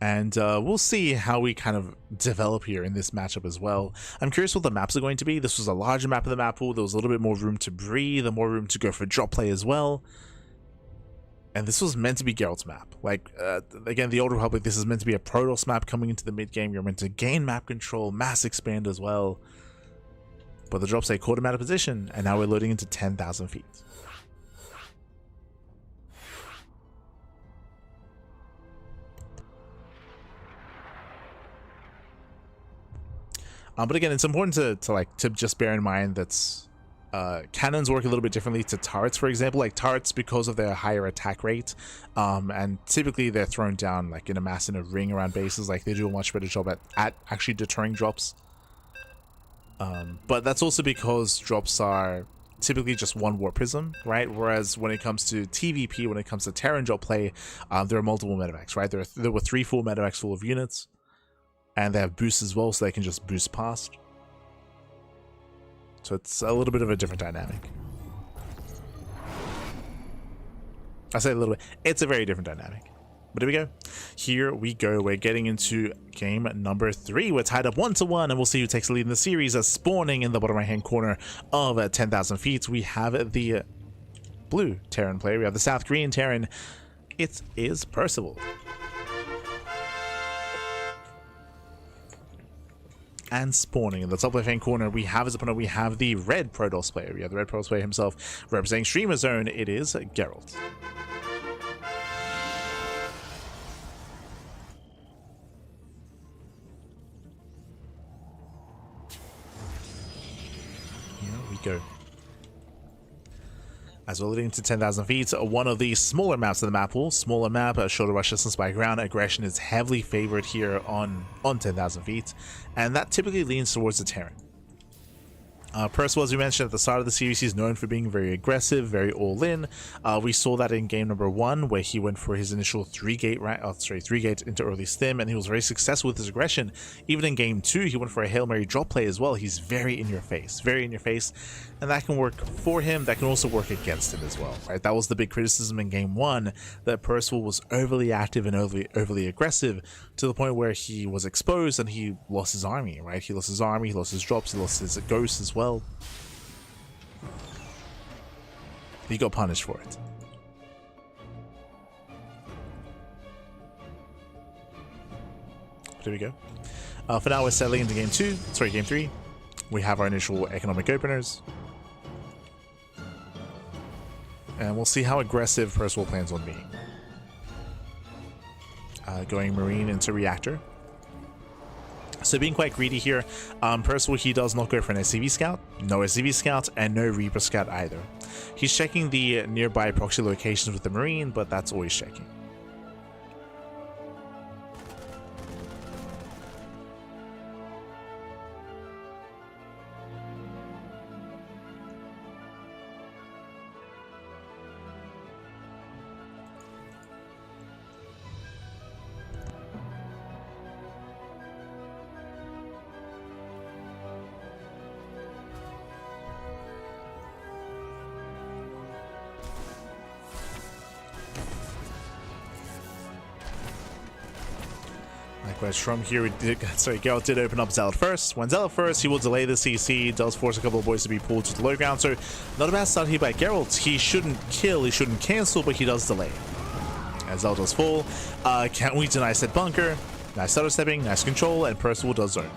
And we'll see how we kind of develop here in this matchup as well. I'm curious what the maps are going to be. This was a larger map of the map pool. There was a little bit more room to breathe, more room to go for drop play as well. And this was meant to be Geralt's map. Like, again, the Old Republic, this is meant to be a Protoss map coming into the mid-game. You're meant to gain map control, mass expand as well. But the drops, they caught him out of position, and now we're loading into 10,000 feet. But again, it's important to just bear in mind that cannons work a little bit differently to turrets, for example. Like turrets, because of their higher attack rate, and typically they're thrown down like in a mass in a ring around bases. Like they do a much better job at actually deterring drops. But that's also because drops are typically just one warp prism, right? Whereas when it comes to TVP, when it comes to Terran drop play, there are multiple medevacs, right? There were 3 full medevacs full of units. And they have boosts as well, so they can just boost past. So it's a little bit of a different dynamic. I say a little bit. It's a very different dynamic. But here we go. Here we go. We're getting into game number 3. We're tied up 1-1, and we'll see who takes the lead in the series. As spawning in the bottom right-hand corner of 10,000 feet, we have the blue Terran player. We have the South Korean Terran. It is Percival. And spawning in the top left hand corner, we have as opponent, we have the red Protoss player. We have the red Protoss player himself representing Streamer Zone. It is Geralt. Here we go. As we're leading to 10,000 feet, one of the smaller maps of the map pool. Smaller map, shorter rush distance by ground. Aggression is heavily favored here on 10,000 feet, and that typically leans towards the Terran. Percival, as we mentioned at the start of the series, he's known for being very aggressive, very all-in. We saw that in game number 1, where he went for his initial 3-gate into early stim, and he was very successful with his aggression. Even in game 2, he went for a Hail Mary drop play as well. He's very in your face, and that can work for him. That can also work against him as well, right? That was the big criticism in game 1, that Percival was overly active and overly aggressive, to the point where he was exposed and he lost his army, right? He lost his army, he lost his drops, he lost his ghosts as well. He got punished for it. there we go. For now, we're settling into game 3. We have our initial economic openers. And we'll see how aggressive Percival plans on being. Going Marine into Reactor. So being quite greedy here, Percival, he does not go for an SCV Scout, no SCV Scout, and no Reaper Scout either. He's checking the nearby proxy locations with the Marine, but that's always checking. Likewise, from here, Geralt did open up Zealot first. When Zealot first, he will delay the CC, does force a couple of boys to be pulled to the low ground, so not a bad start here by Geralt. He shouldn't kill, he shouldn't cancel, but he does delay. As Zealot does full, can't we deny said bunker? Nice stutter stepping, nice control, and Percival does zone.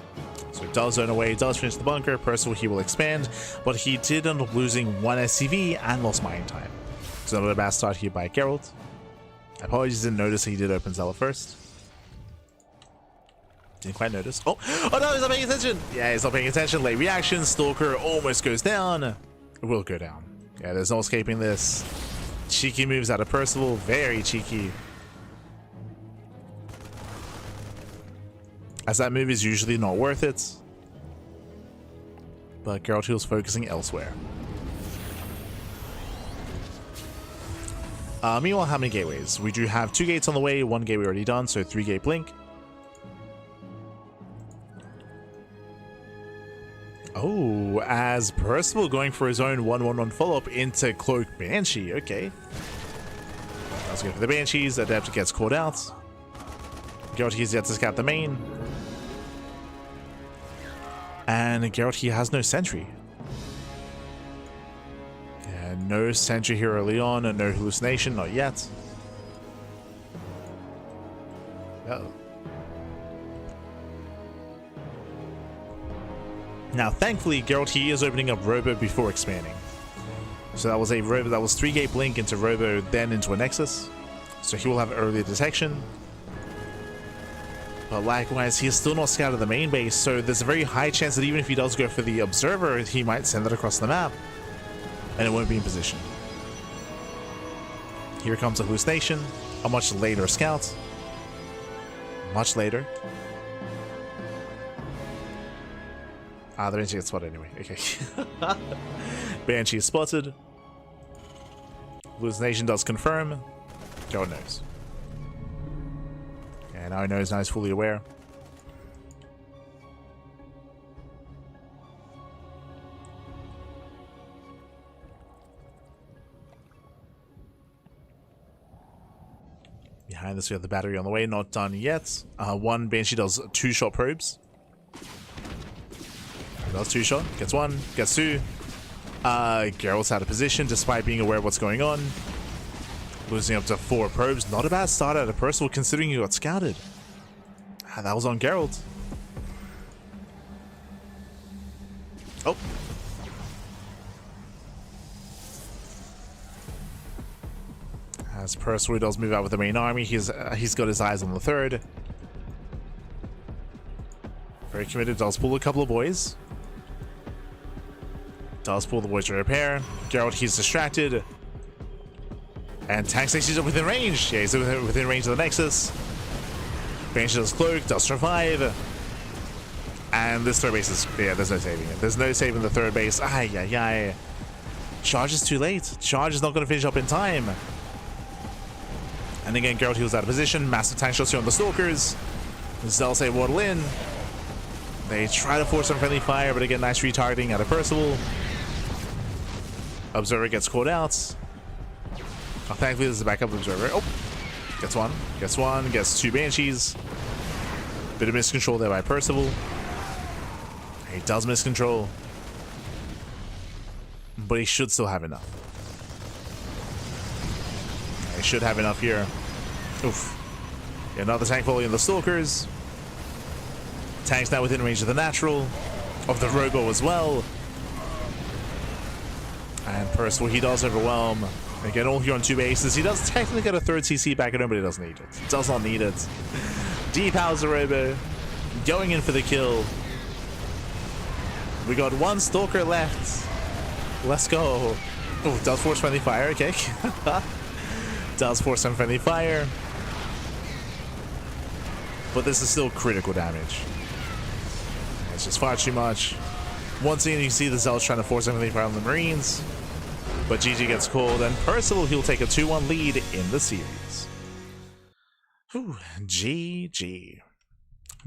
So he does zone away, does finish the bunker. Percival, he will expand, but he did end up losing one SCV and lost mining time. So not a bad start here by Geralt. Apologies, didn't notice he did open Zealot first. Didn't quite notice. Oh no, he's not paying attention. Yeah, he's not paying attention. Late reaction. Stalker almost goes down. It will go down. Yeah, there's no escaping this. Cheeky moves out of Percival. Very cheeky. As that move is usually not worth it. But Geralt was focusing elsewhere. Meanwhile, how many gateways? We do have 2 gates on the way, 1 gateway already done, so 3 gate blink. Oh, as Percival going for his own 1-1-1 follow-up into Cloak Banshee. Okay. Let's go for the Banshees. Adept gets caught out. Geralt, he's yet to scout the main. And Geralt, he has no sentry. And no sentry here early on, and no hallucination, not yet. Uh-oh. Now, thankfully, Geralt, he is opening up Robo before expanding. So that was a Robo, that was 3 gate blink into Robo, then into a Nexus. So he will have earlier detection. But likewise, he is still not scouted the main base, so there's a very high chance that even if he does go for the Observer, he might send it across the map, and it won't be in position. Here comes a hallucination, a much later scout. Much later. Ah, the Banshee gets spotted anyway. Okay. Banshee is spotted. Hallucination does confirm. God knows. And now he knows, now he's fully aware. Behind this, we have the battery on the way, not done yet. 1 Banshee does 2 shot probes. Does 2 shot, gets 1, gets 2. Geralt's out of position despite being aware of what's going on. Losing up to 4 probes. Not a bad start out of Percival considering you got scouted. That was on Geralt. Oh. As Percival does move out with the main army, he's got his eyes on the 3rd. Very committed, does pull a couple of boys. Does pull the boys to repair. Geralt, he's distracted. And Tank stays within range. Yeah, he's within range of the Nexus. Banshee does cloak, does survive. And this 3rd base is, yeah, there's no saving it. There's no saving the 3rd base. Ay, ay, ay. Charge is too late. Charge is not going to finish up in time. And again, Geralt, he was out of position. Massive tank shots here on the Stalkers. Zealous say waddle in. They try to force some friendly fire, but again, nice retargeting out of Percival. Observer gets caught out. Oh, thankfully, this is a backup Observer. Oh, gets 1, gets 1, gets 2 Banshees. Bit of miscontrol there by Percival. He does miscontrol, but he should still have enough. He should have enough here. Oof. Yeah, another tank volley on the Stalkers. Tank's now within range of the natural, of the robo as well. And Percival, he does overwhelm. Again, all here on 2 bases. He does technically get a 3rd CC back at home, but he doesn't need it. Does not need it. Depowers the robo, going in for the kill. We got 1 Stalker left. Let's go. Oh, does force friendly fire, okay. Does force some friendly fire. But this is still critical damage. It's just far too much. Once again, you see the Zealots trying to force everything fire on the Marines. But GG gets called, and Percival, he'll take a 2-1 lead in the series. Whew, GG.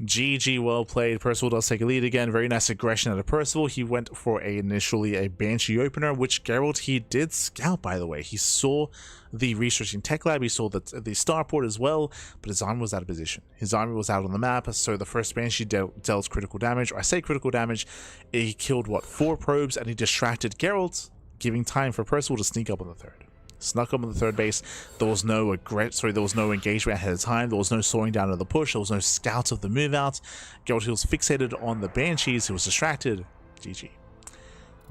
GG, well played. Percival does take a lead again. Very nice aggression out of Percival. He went for initially a Banshee opener, which Geralt, he did scout, by the way. He saw the researching tech lab, he saw the starport as well, but his army was out of position. His army was out on the map, so the first Banshee dealt critical damage. I say critical damage, he killed, what, 4 probes, and he distracted Geralt, giving time for Percival to sneak up on the 3rd. Snuck up on the 3rd base. There was no engagement ahead of time. There was no slowing down of the push. There was no scouts of the move out. Geralt, he was fixated on the Banshees. He was distracted. GG.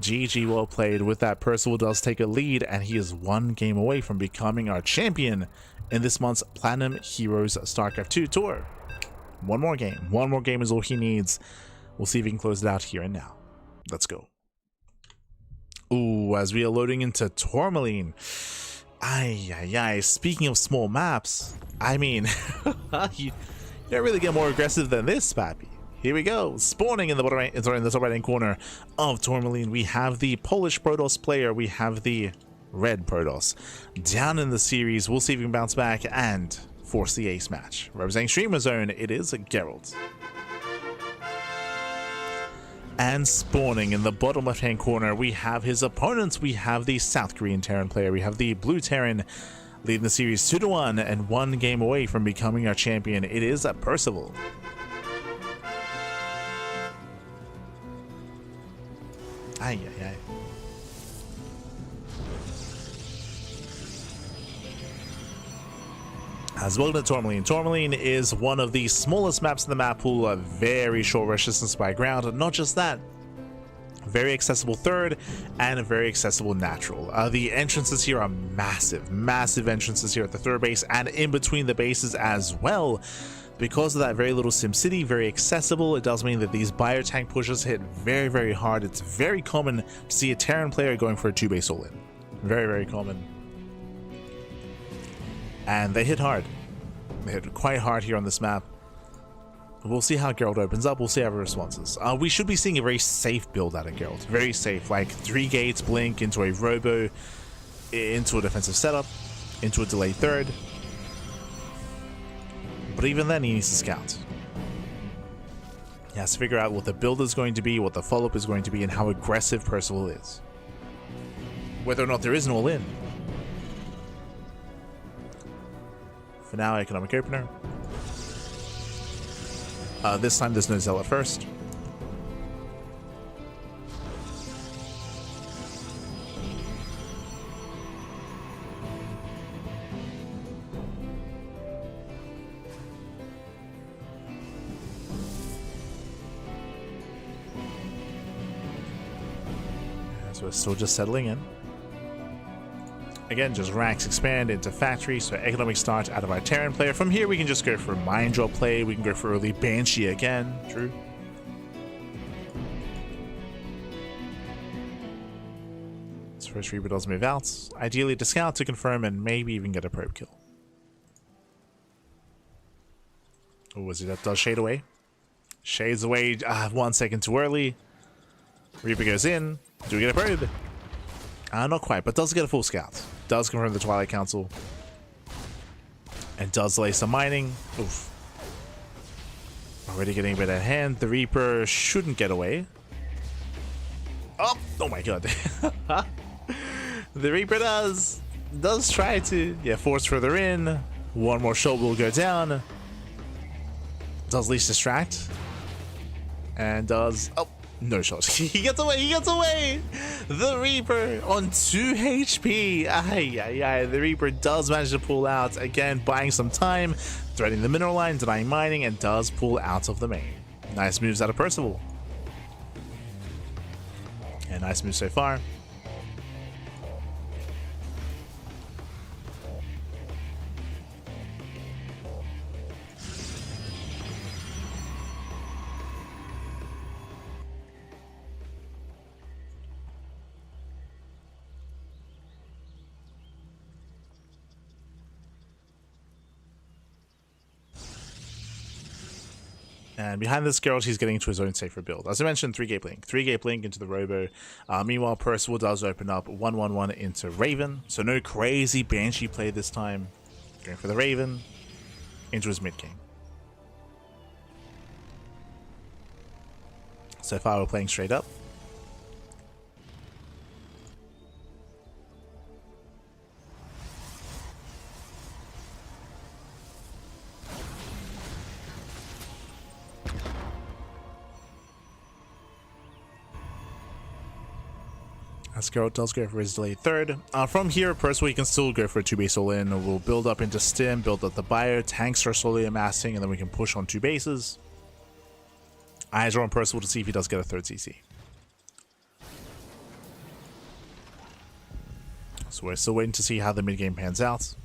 GG, well played. With that, Percival does take a lead, and he is 1 game away from becoming our champion in this month's Platinum Heroes StarCraft 2 Tour. One more game. One more game is all he needs. We'll see if he can close it out here and now. Let's go. Ooh, as we are loading into Tourmaline. Ay. Speaking of small maps, I mean, you don't really get more aggressive than this, pappy. Here we go. Spawning in the bottom right, sorry, in the top right-hand corner of Tourmaline, we have the Polish Protoss player. We have the red Protoss. Down in the series, we'll see if we can bounce back and force the ace match. Representing Streamer Zone, it is Geralt. And spawning in the bottom left-hand corner, we have his opponents. We have the South Korean Terran player. We have the Blue Terran leading the series 2-1 and 1 game away from becoming our champion. It is Percival. Ay. As welcome to Tourmaline. Tourmaline is one of the smallest maps in the map pool, a very short rush distance by ground. Not just that, very accessible 3rd and a very accessible natural. The entrances here are massive entrances here at the 3rd base and in between the bases as well. Because of that, very little SimCity, very accessible. It does mean that these biotank pushes hit very hard. It's very common to see a Terran player going for a 2-base all-in. Very common. And they hit hard. They hit quite hard here on this map. We'll see how Geralt opens up. We'll see how he responses. We should be seeing a very safe build out of Geralt. Very safe. Like 3 gates, blink, into a robo, into a defensive setup, into a delayed 3rd. But even then, he needs to scout. He has to figure out what the build is going to be, what the follow-up is going to be, and how aggressive Percival is. Whether or not there is an all-in. For now, economic opener. This time there's no Zealot first. So we're still just settling in. Again, just ranks expand into factory, so economic start out of our Terran player. From here, we can just go for Mind Drop play. We can go for early Banshee again. True. So first Reaper does move out. Ideally to scout to confirm and maybe even get a probe kill. Oh, was it that does shade away? Shades away 1 second too early. Reaper goes in. Do we get a probe? Not quite, but does get a full scout. Does confirm the Twilight Council. And does lay some mining. Oof. Already getting a bit at hand. The Reaper shouldn't get away. Oh my god. The Reaper does try to. Yeah, force further in. One more shot will go down. Does least distract. And does. Oh. No shot. He gets away! The Reaper on 2 HP. Ay. The Reaper does manage to pull out. Again, buying some time, threading the mineral line, denying mining, and does pull out of the main. Nice moves out of Percival. Yeah, nice move so far. And behind this Geralt, he's getting into his own safer build. As I mentioned, 3-gate blink. 3-gate blink into the Robo. Meanwhile, Percival does open up 1-1-1 into Raven. So no crazy Banshee play this time. Going for the Raven into his mid game. So far, we're playing straight up. As Geralt does go for his delayed third. From here, Percival, he can still go for a 2-base all-in. We'll build up into Stim, build up the bio, tanks are slowly amassing, and then we can push on 2 bases. Eyes are on Percival to see if he does get a 3rd CC. So we're still waiting to see how the mid-game pans out.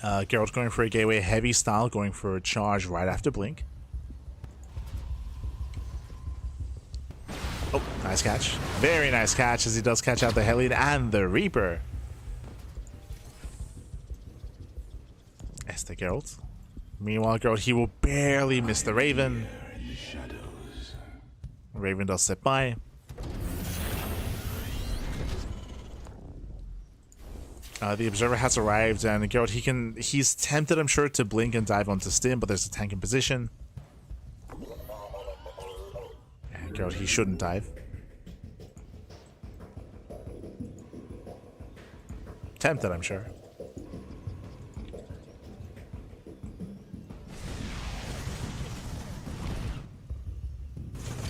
Geralt going for a gateway heavy style, going for a charge right after blink. Oh, nice catch. Very nice catch as he does catch out the Hellion and the Reaper. Esther Geralt. Meanwhile, Geralt, he will barely miss the Raven. Raven does slip by. The Observer has arrived, and Geralt, he's tempted, I'm sure, to blink and dive onto Stim, but there's a tank in position. Geralt, he shouldn't dive. Tempted, I'm sure.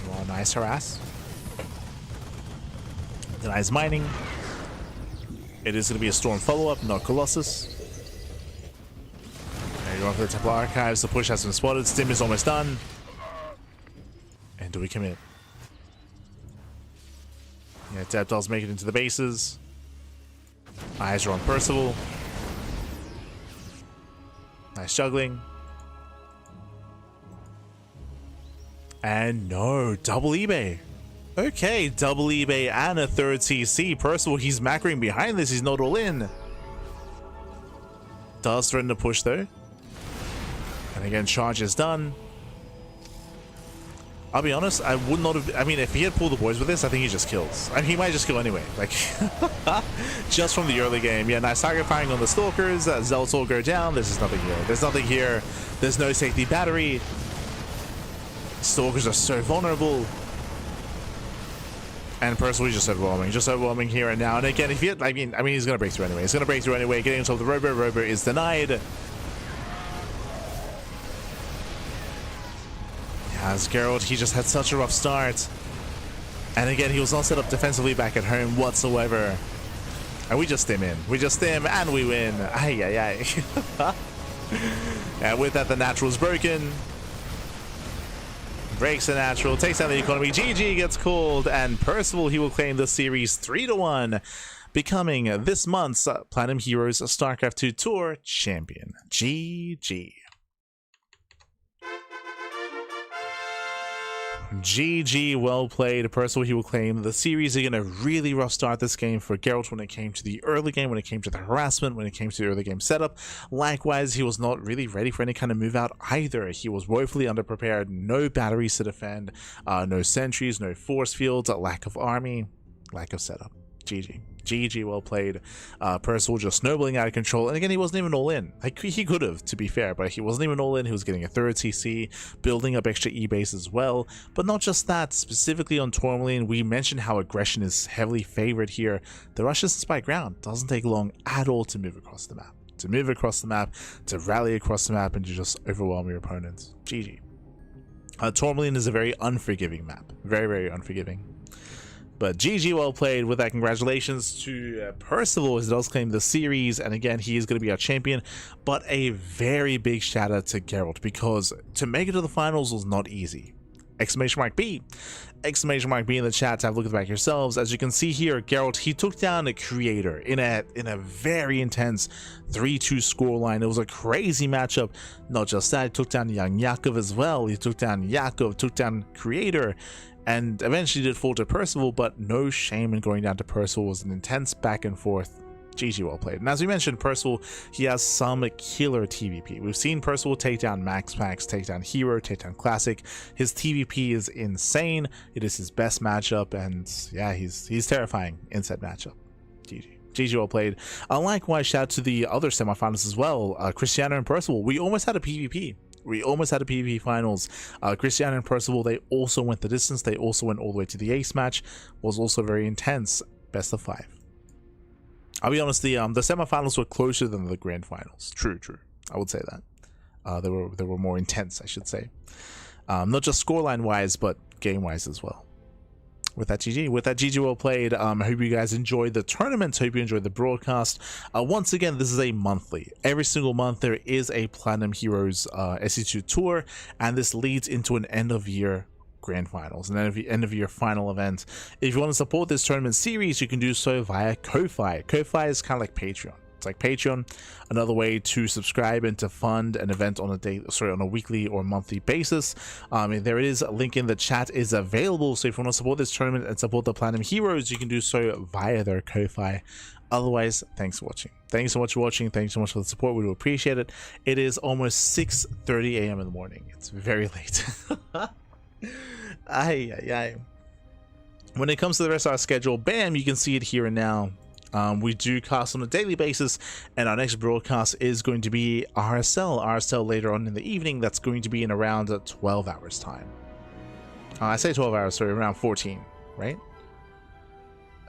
Well, nice harass. Denies mining. It is going to be a Storm follow-up, not Colossus. There you go for the Templar Archives. The push has been spotted. Stim is almost done. And do we commit? Yeah, Deb does make it into the bases. Eyes are on Percival. Nice juggling. And no, double eBay. Okay, double eBay and a 3rd CC. Percival, he's macroing behind this. He's not all in. Does threaten to push though. And again, charge is done. I'll be honest, I would not have... I mean, if he had pulled the boys with this, I think he just kills. I mean, he might just kill anyway. Like, just from the early game. Yeah, nice target firing on the Stalkers. Zealots all go down. There's nothing here. There's nothing here. There's no safety battery. Stalkers are so vulnerable. And Percival is just overwhelming here and now. And again, if he had... I mean, he's going to break through anyway. He's going to break through anyway. Getting on top of the Robo. Robo is denied. As Geralt, he just had such a rough start. And again, he was not set up defensively back at home whatsoever. And we just stim in. We just stim and we win. Ay, ay, ay. And with that, the natural is broken. Breaks the natural, takes down the economy. GG gets called. And Percival, he will claim the series 3-1. Becoming this month's Platinum Heroes StarCraft 2 Tour champion. GG. GG, well played. Percival, he will claim the series. Again, a really rough start this game for Geralt when it came to the early game, when it came to the harassment, when it came to the early game setup. Likewise, he was not really ready for any kind of move out either. He was woefully underprepared. No batteries to defend, no sentries, no force fields, lack of army, lack of setup. GG. GG, well played. Percival just snowballing out of control. And again, he wasn't even all in. Like, he could have, to be fair, but he wasn't even all in. He was getting a 3rd CC, building up extra E-base as well. But not just that, specifically on Tourmaline, we mentioned how aggression is heavily favored here. The Russians spike ground doesn't take long at all to move across the map. To rally across the map, and to just overwhelm your opponents. GG. Tourmaline is a very unforgiving map. Very, very unforgiving. But GG, well played. With that, congratulations to Percival, as he does claim the series, and again, he is going to be our champion. But a very big shout out to Geralt, because to make it to the finals was not easy. Exclamation mark B. Exclamation mark B in the chat to have a look at the back yourselves. As you can see here, Geralt, he took down a creator in a very intense 3-2 scoreline. It was a crazy matchup. Not just that, he took down YoungYakov as well. He took down Yakov, took down creator, and eventually did fall to Percival, but no shame in going down to Percival. It was an intense back and forth. GG, well played. And as we mentioned, Percival, he has some killer TVP. We've seen Percival take down Max Packs, take down Hero, take down Classic. His TVP is insane. It is his best matchup, and yeah, he's terrifying in said matchup. GG, well played. Likewise, shout out to the other semifinals as well. Krystianer and Percival. We almost had a PvP. We almost had a PvP finals. Krystianer and Percival, they also went the distance. They also went all the way to the ace match. Was also very intense. Best of 5. I'll be honest, the semifinals were closer than the grand finals. True. I would say that. They were more intense, I should say. Not just scoreline wise, but game wise as well. With that, GG, well played. I hope you guys enjoyed the tournament. Hope you enjoyed the broadcast. Once again, this is a monthly. Every single month there is a Platinum Heroes SE2 Tour, and this leads into an end of year grand finals and end of year final event. If you want to support this tournament series, you can do so via Ko-Fi. Ko-Fi is kind of like Patreon. It's like Patreon, another way to subscribe and to fund an event on a weekly or monthly basis. There it is. A link in the chat is available. So if you want to support this tournament and support the Platinum Heroes, you can do so via their Ko-Fi. Otherwise, thanks for watching. Thank you so much for watching. Thank you so much for the support. We do appreciate it. It is almost 6:30 a.m. in the morning. It's very late. When it comes to the rest of our schedule, bam, you can see it here and now. We do cast on a daily basis, and our next broadcast is going to be RSL later on in the evening. That's going to be in around 12 hours time. I say 12 hours, sorry, around 14, right?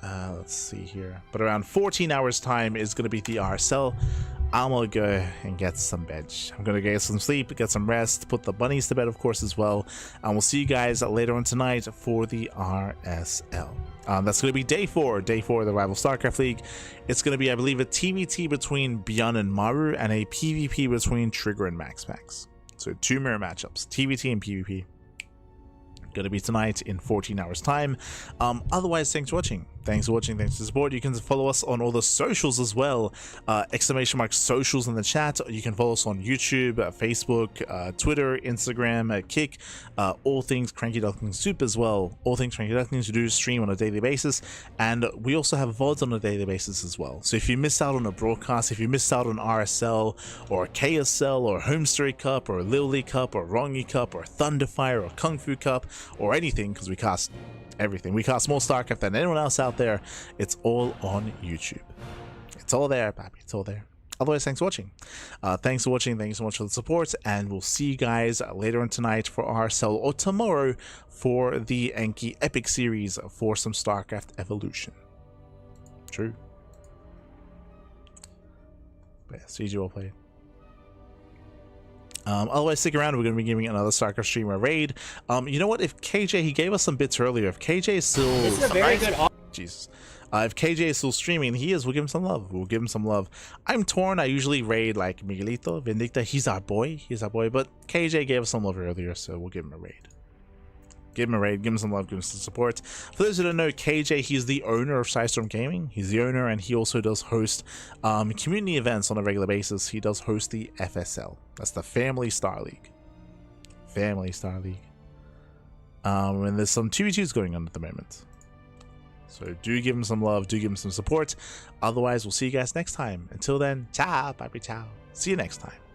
Let's see here, but around 14 hours time is going to be the RSL. I'm gonna go and get some bed. I'm gonna get some sleep, get some rest, put the bunnies to bed, of course, as well. And we'll see you guys later on tonight for the RSL. That's gonna be day 4 of the Rival StarCraft League. It's gonna be, I believe, a TVT between Bjorn and Maru, and a PvP between Trigger and Max Packs. So 2 mirror matchups, TVT and PvP. Gonna be tonight in 14 hours time. Otherwise, thanks for watching. Thanks for the support. You can follow us on all the socials as well. Exclamation mark socials in the chat. You can follow us on YouTube, Facebook, Twitter, Instagram, Kick, all things CranKy Ducklings Soup as well. All things CranKy Ducklings. We do stream on a daily basis, and we also have VODs on a daily basis as well. So if you missed out on a broadcast, if you missed out on RSL or KSL or Homestory Cup or Lily Cup or Rongi Cup or Thunderfire or Kung Fu Cup or anything, because we cast everything. We cast more StarCraft than anyone else out there. It's all on YouTube. It's all there, baby. It's all there. Otherwise, thanks for watching. Thanks for watching. Thank you so much for the support, and we'll see you guys later on tonight for RSL, or tomorrow for the Enki Epic Series for some StarCraft Evolution. True. But yeah, CG well played. Otherwise, stick around. We're going to be giving another StarCraft streamer a raid. You know what? If KJ, he gave us some bits earlier. If KJ is still... This is a very good... Jesus. If KJ is still streaming, we'll give him some love. We'll give him some love. I'm torn. I usually raid like Miguelito, Vindicta. He's our boy. But KJ gave us some love earlier, so we'll give him a raid. Give him a raid, give him some love, give him some support. For those who don't know, KJ, he's the owner of Sidestorm Gaming. He's the owner, and he also does host community events on a regular basis. He does host the FSL. That's the Family Star League. And there's some 2v2s going on at the moment. So do give him some love, do give him some support. Otherwise, we'll see you guys next time. Until then, ciao, bye, ciao. See you next time.